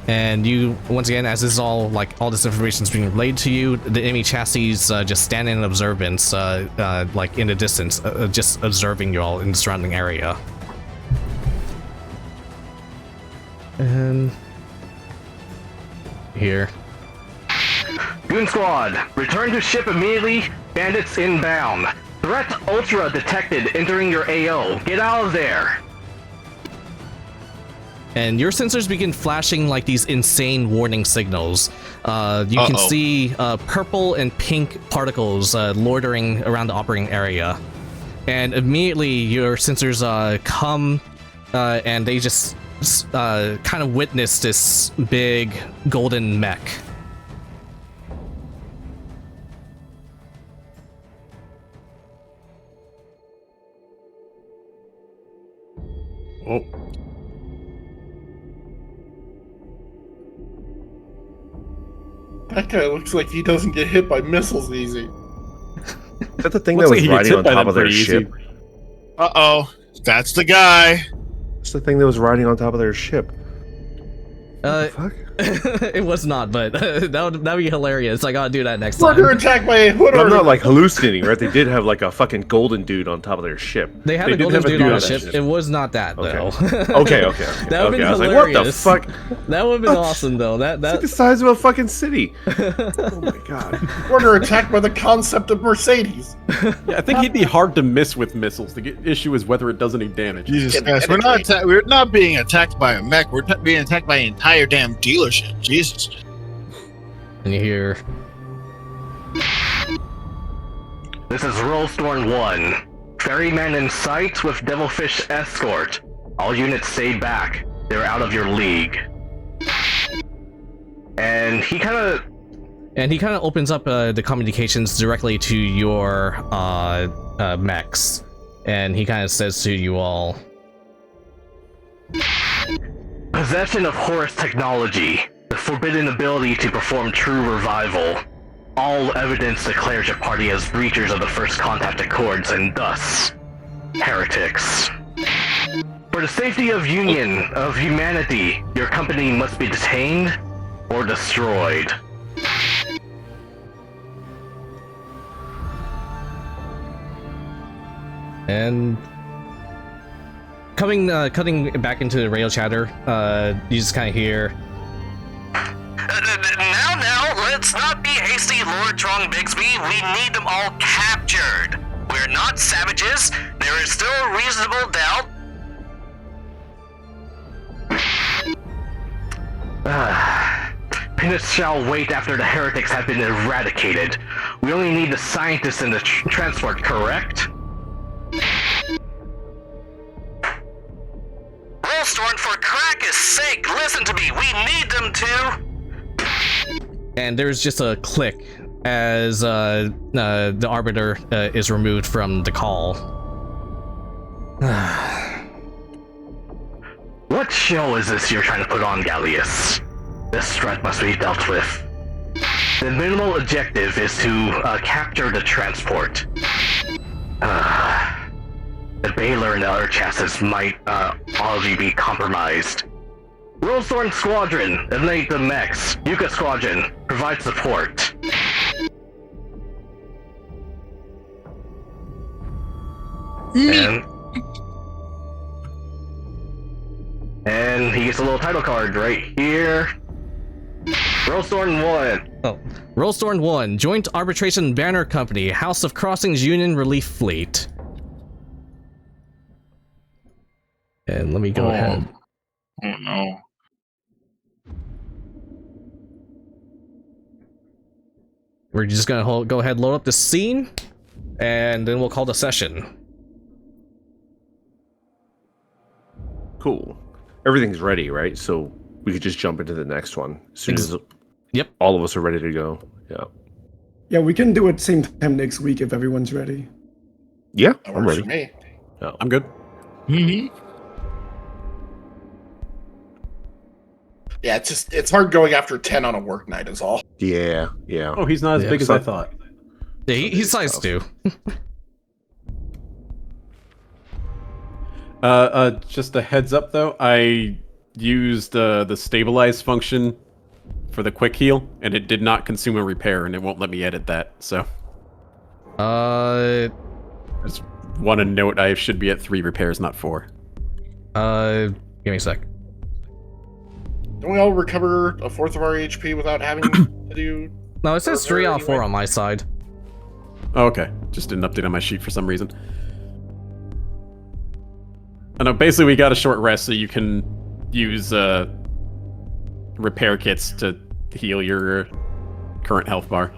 And you, once again, as this is all this information is being relayed to you, the enemy chassis just stand in observance, like in the distance, just observing you all in the surrounding area. And here. Goon Squad, return to ship immediately. Bandits inbound. Threat Ultra detected entering your AO. Get out of there. And your sensors begin flashing like these insane warning signals. You can see purple and pink particles loitering around the operating area. And immediately your sensors come and they just kind of witness this big golden mech. Oh. That guy looks like he doesn't get hit by missiles easy. Is that the thing Looks that like was he gets riding hit on by top them of their pretty easy. ship? Uh-oh. That's the guy. It's the thing that was riding on top of their ship. Fuck? It was not, but that'd be hilarious. I gotta do that next We're time. attacked by a hood. But I'm not like hallucinating, right? They did have like a fucking golden dude on top of their ship. They had They a did golden have a dude dude on on the that ship. ship. It was not that Okay. though. Okay. That would've been I was like, hilarious. what the fuck? That would've been awesome though. It's like the size of a fucking city. Oh my god. We're under attack by the concept of Mercedes. Yeah, I think he'd be hard to miss with missiles. The issue is whether it does any damage. Jesus Can Christ. We're not being attacked by a mech. We're being attacked by an entire damn dealership. Jesus. And you hear, This is Rollstorm 1. Ferryman in sight with Devilfish escort. All units stay back. They're out of your league. And he kind of opens up the communications directly to your mechs, and he kind of says to you all, Possession of Horus technology. The forbidden ability to perform true revival. All evidence declares your party as breachers of the First Contact Accords and thus heretics. For the safety of humanity, your company must be detained or destroyed. and cutting back into the radio chatter, you just kind of hear, Now, let's not be hasty, Lord Trong Bigsby. We need them all captured. We're not savages. There is still a reasonable doubt. Penance shall wait after the heretics have been eradicated. We only need the scientists in the transport, correct? Rollstorm, for Crackus' sake, listen to me. We need them to. and there's just a click as the arbiter is removed from the call. What show is this you're trying to put on, Gallius? This threat must be dealt with. The minimal objective is to capture the transport. The Baylor and the other chassis might already be compromised. Rollstorm Squadron, eliminate the mechs. Yuka Squadron, provide support. And he gets a little title card right here. Rollstorm 1. Oh, Rollstorm 1, Joint Arbitration Banner Company, House of Crossings Union Relief Fleet. And let me go ahead. Oh no. We're just gonna go ahead and load up the scene, and then we'll call the session. Cool. Everything's ready, right? So we could just jump into the next one as soon as Yep. all of us are ready to go. Yeah. Yeah, we can do it same time next week if everyone's ready. Yeah, That I'm works ready. for me. Yeah. I'm good. Mm-hmm. Yeah, it's hard going after 10 on a work night is all. Yeah. Oh, he's not as Yeah, big as I thought. Yeah, he's size 2. Just a heads up though, I used the stabilize function for the quick heal, and it did not consume a repair, and it won't let me edit that. So, just want to note I should be at 3 repairs, not 4. Give me a sec. Don't we all recover a fourth of our HP without having to do... No, it says 3 out of 4 on my side. Oh, okay, just didn't update on my sheet for some reason. I know, basically we got a short rest so you can use repair kits to heal your current health bar.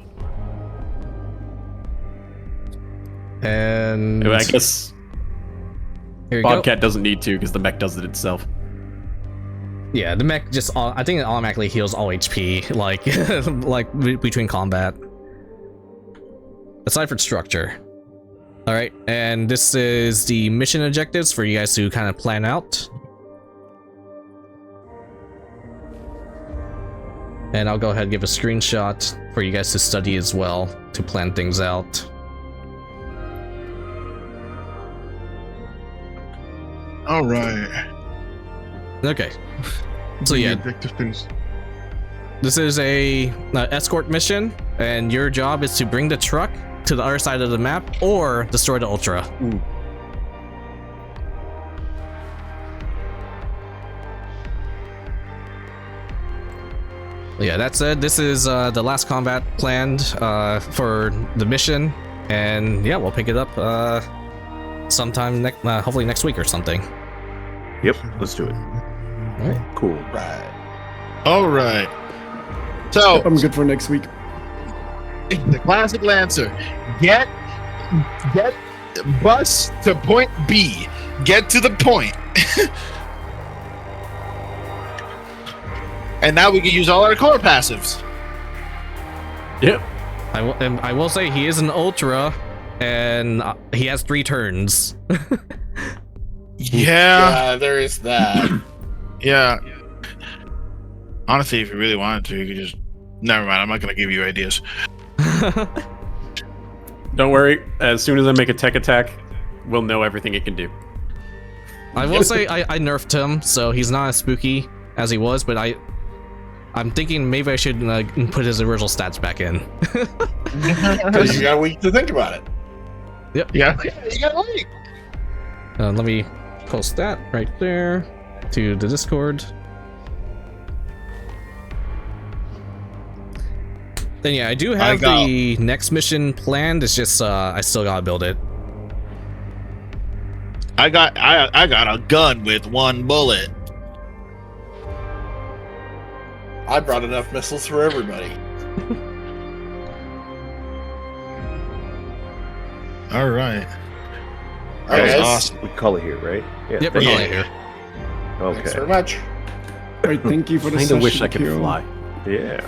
And I guess here you Bobcat doesn't need to because the mech does it itself. Yeah, the mech just I think it automatically heals all HP, like between combat. Aside from structure. Alright, and this is the mission objectives for you guys to kind of plan out. And I'll go ahead and give a screenshot for you guys to study as well, to plan things out. All right. Okay. So yeah, this is a escort mission, and your job is to bring the truck to the other side of the map or destroy the Ultra. Ooh. Yeah, that's it. This is the last combat planned for the mission, and yeah, we'll pick it up sometime hopefully next week or something. Yep, let's do it. Alright. Cool. Right. All right. So I'm good for next week. the classic Lancer: get bus to point B. Get to the point. And now we can use all our core passives. Yep. I will say he is an Ultra, and he has 3 turns. Yeah. There is that. Yeah. Honestly, if you really wanted to, you could just... Never mind, I'm not going to give you ideas. Don't worry. As soon as I make a tech attack, we'll know everything it can do. I will say I nerfed him, so he's not as spooky as he was, but I'm thinking maybe I should put his original stats back in. Because you got a week to think about it. Yep. Yeah. You got a week. Let me post that right there to the Discord. Then yeah, I do have the next mission planned. It's just I still gotta build it. I got a gun with 1 bullet. I brought enough missiles for everybody. All right. All right, guys. Awesome. We call it here, right? Yeah. Yep, we're calling it here. Thanks Okay. very much. Alright, thank you for the I session. wish I could Kiro. fly. Yeah.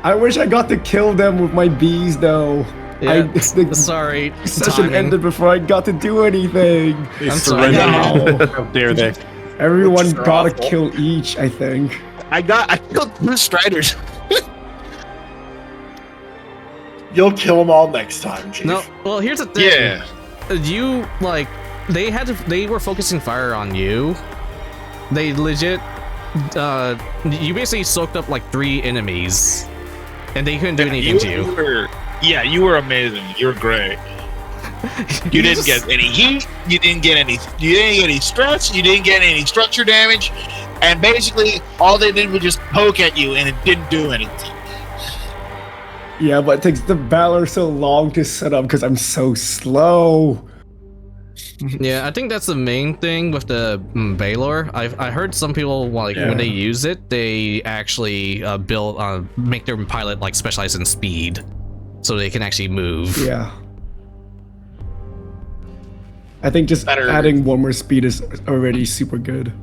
I wish I got to kill them with my bees, though. Yeah, The sorry. session timing. ended before I got to do anything. I'm sorry. No. How dare they? Everyone Which is got to awful. kill each, I think. I killed 2 Striders. You'll kill them all next time, Chief. No, well, here's the thing. Yeah. You they were focusing fire on you. They legit you basically soaked up like 3 enemies, and they couldn't do anything to you. You were amazing. You were great. You didn't get any heat. You didn't get any stress. You didn't get any structure damage. And basically, all they did was just poke at you, and it didn't do anything. Yeah, but it takes the Valor so long to set up because I'm so slow. Yeah, I think that's the main thing with the Valor. I heard some people when they use it, they actually make their pilot like specialize in speed, so they can actually move. Yeah. I think just Better. adding 1 more speed is already super good.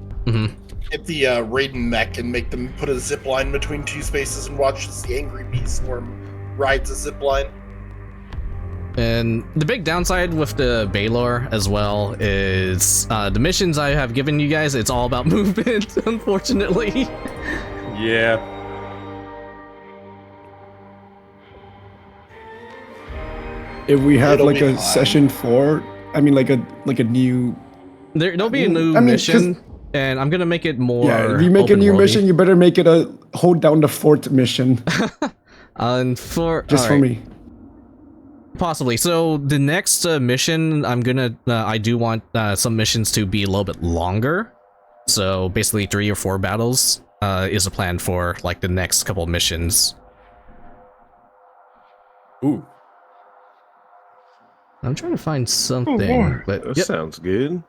Get the Raiden mech and make them put a zip line between 2 spaces and watch as the angry bee swarm rides a zip line. And the big downside with the Baylor as well is the missions I have given you guys, it's all about movement, unfortunately. Yeah. If we have It'll like be a fine. session 4, I mean like a new. There'll be a new I mean, mission, and I'm gonna make it more. Yeah, if you make a open new worldy. mission, you better make it a hold down the fort mission. And for Just for alright, me. possibly. So the next mission, I'm gonna. I do want some missions to be a little bit longer. So basically, 3 or 4 battles is a plan for like the next couple of missions. Ooh. I'm trying to find something, but That yep. sounds good.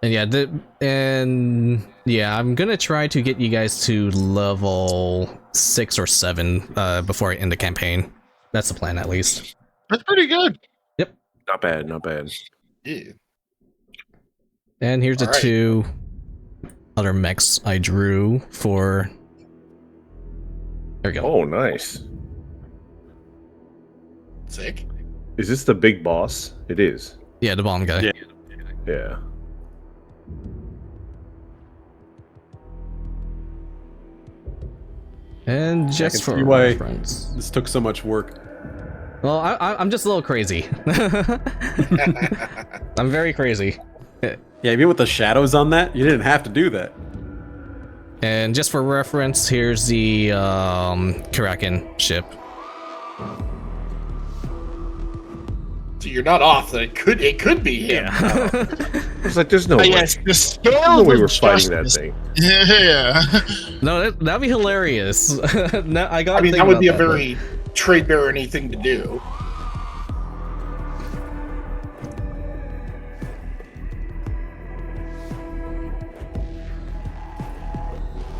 And yeah, I'm gonna try to get you guys to level 6 or 7 before I end the campaign. That's the plan, at least. That's pretty good. Not bad, not bad. Yeah. And here's the Alright. 2 other mechs I drew for. There we go. Oh, nice. Sick. Is this the big boss? It is. Yeah, the bomb guy. Yeah. Yeah. And just can for see why- reference. This took so much work. Well, I'm just a little crazy. I'm very crazy. Yeah, even with the shadows on that, you didn't have to do that. And just for reference, here's the Kraken ship. So you're not off. That it could be him. It's like there's no way. Yes, the No scale way of we're fighting that justice. thing. Yeah. No, that'd be hilarious. No, I got. I mean, that would be a very trade barony thing to do.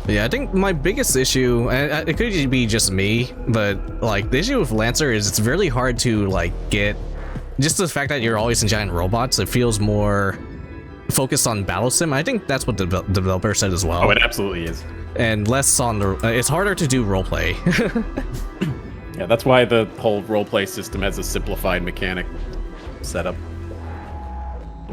Yeah, I think my biggest issue, and it could be just me, but like the issue with Lancer is it's really hard to like get. Just the fact that you're always in giant robots, it feels more focused on battle sim. I think that's what the developer said as well. Oh, it absolutely is. And less on the. It's harder to do roleplay. Yeah, that's why the whole roleplay system has a simplified mechanic setup.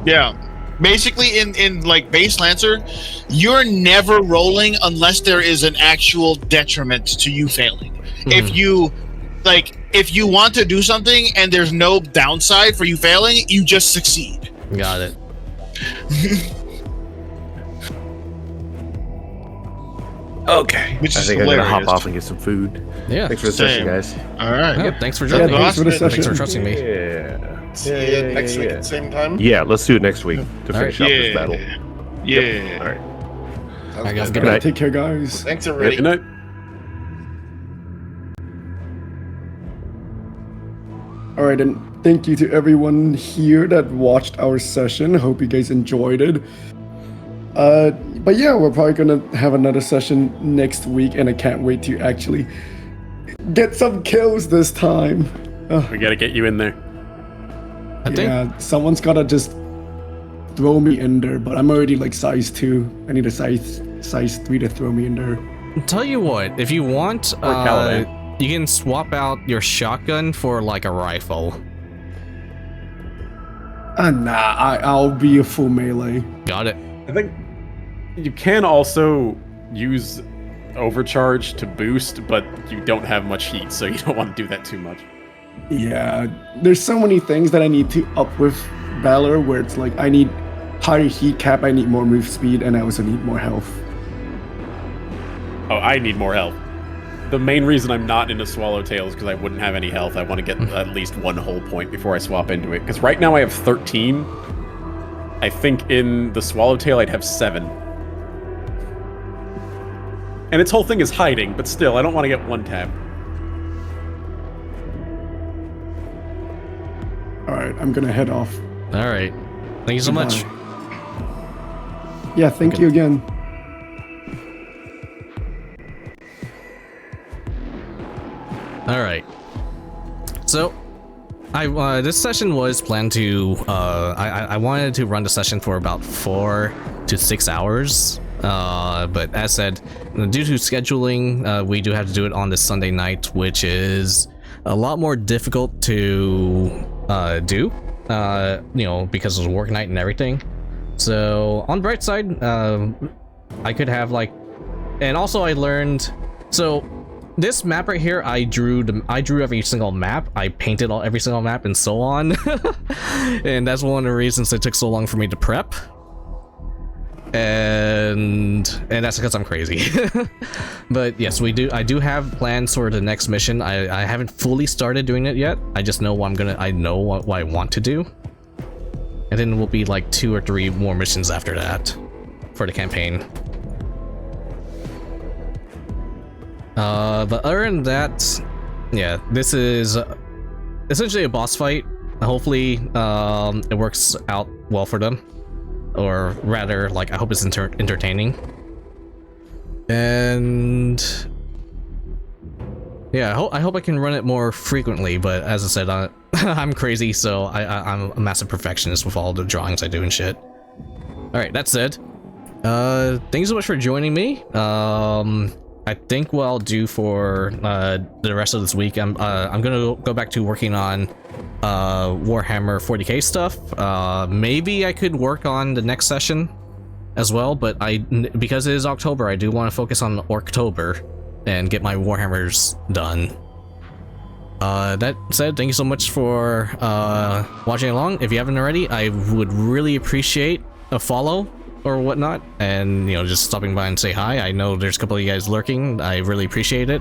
Yeah. Basically, in like base Lancer, you're never rolling unless there is an actual detriment to you failing. If you want to do something and there's no downside for you failing, you just succeed. Got it. Okay. Which I is think I'm gonna hop hilarious. off and get some food. Yeah. Thanks for the session, Same. guys. All right. Yeah, thanks for Yeah, joining me. thanks for the Thanks Thanks for session. trusting me. Yeah. See you next week at the same time. Yeah, let's do it next week to All finish right. up Yeah. this battle. Yeah. All right. Sounds All right, guys. good. Good Good night. night. Take care, guys. Thanks, everybody. Good night. All right, and thank you to everyone here that watched our session. Hope you guys enjoyed it. But yeah, we're probably gonna have another session next week, and I can't wait to actually get some kills this time. We gotta get you in there. I think. Yeah, someone's gotta just throw me in there, but I'm already like size 2. I need a size 3 to throw me in there. Tell you what, if you want, Caliban. you can swap out your shotgun for like a rifle. Nah, I'll be a full melee. Got it. I think you can also use overcharge to boost, but you don't have much heat, so you don't want to do that too much. Yeah, there's so many things that I need to up with Valor, where it's like I need higher heat cap, I need more move speed, and I also need more health. Oh, I need more health. The main reason I'm not into Swallowtail is because I wouldn't have any health. I want to get at least 1 whole point before I swap into it. Because right now I have 13. I think in the Swallowtail I'd have 7. And its whole thing is hiding, but still, I don't want to get 1 tap. All right, I'm gonna head off. All right. Thank you so much. Yeah, thank you again. All right. So, this session was planned to. I wanted to run the session for about 4 to 6 hours. But as said, due to scheduling, we do have to do it on this Sunday night, which is a lot more difficult to do, you know, because it was work night and everything. So on the bright side, I could have like, and also I learned, so this map right here, I drew every single map, I painted every single map and so on. And that's one of the reasons it took so long for me to prep. And that's because I'm crazy. But yes, I do have plans for the next mission. I haven't fully started doing it yet. I just know what I know what I want to do. And then will be like 2 or 3 more missions after that for the campaign. But other than that, yeah, this is essentially a boss fight. Hopefully, it works out well for them. Or rather, like, I hope it's entertaining. And yeah, I hope I can run it more frequently, but as I said, I'm crazy, so I'm a massive perfectionist with all the drawings I do and shit. Alright, that said, thank you so much for joining me. I think what I'll do for the rest of this week, I'm gonna go back to working on Warhammer 40k stuff. Maybe I could work on the next session as well, but because it is October, I do want to focus on Orktober and get my Warhammers done. That said, thank you so much for watching along. If you haven't already, I would really appreciate a follow or whatnot, and you know, just stopping by and say hi. I know there's a couple of you guys lurking. I really appreciate it.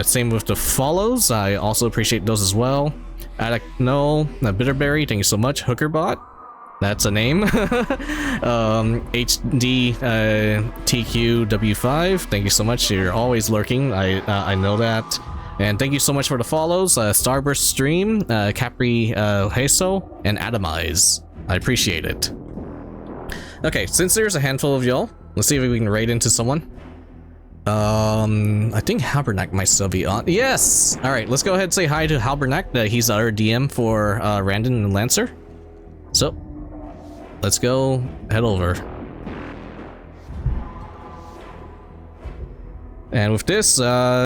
Same with the follows. I also appreciate those as well. Addict No, Bitterberry, thank you so much. Hookerbot, that's a name. HD TQW5, thank you so much. You're always lurking. I know that. And thank you so much for the follows. Starburst Stream, Capri Heso, and Atomize. I appreciate it. Okay, since there's a handful of y'all, let's see if we can raid into someone. I think Halbernack might still be on. Yes! Alright, let's go ahead and say hi to Halbernack. He's our DM for Randon and Lancer. So, let's go head over. And with this,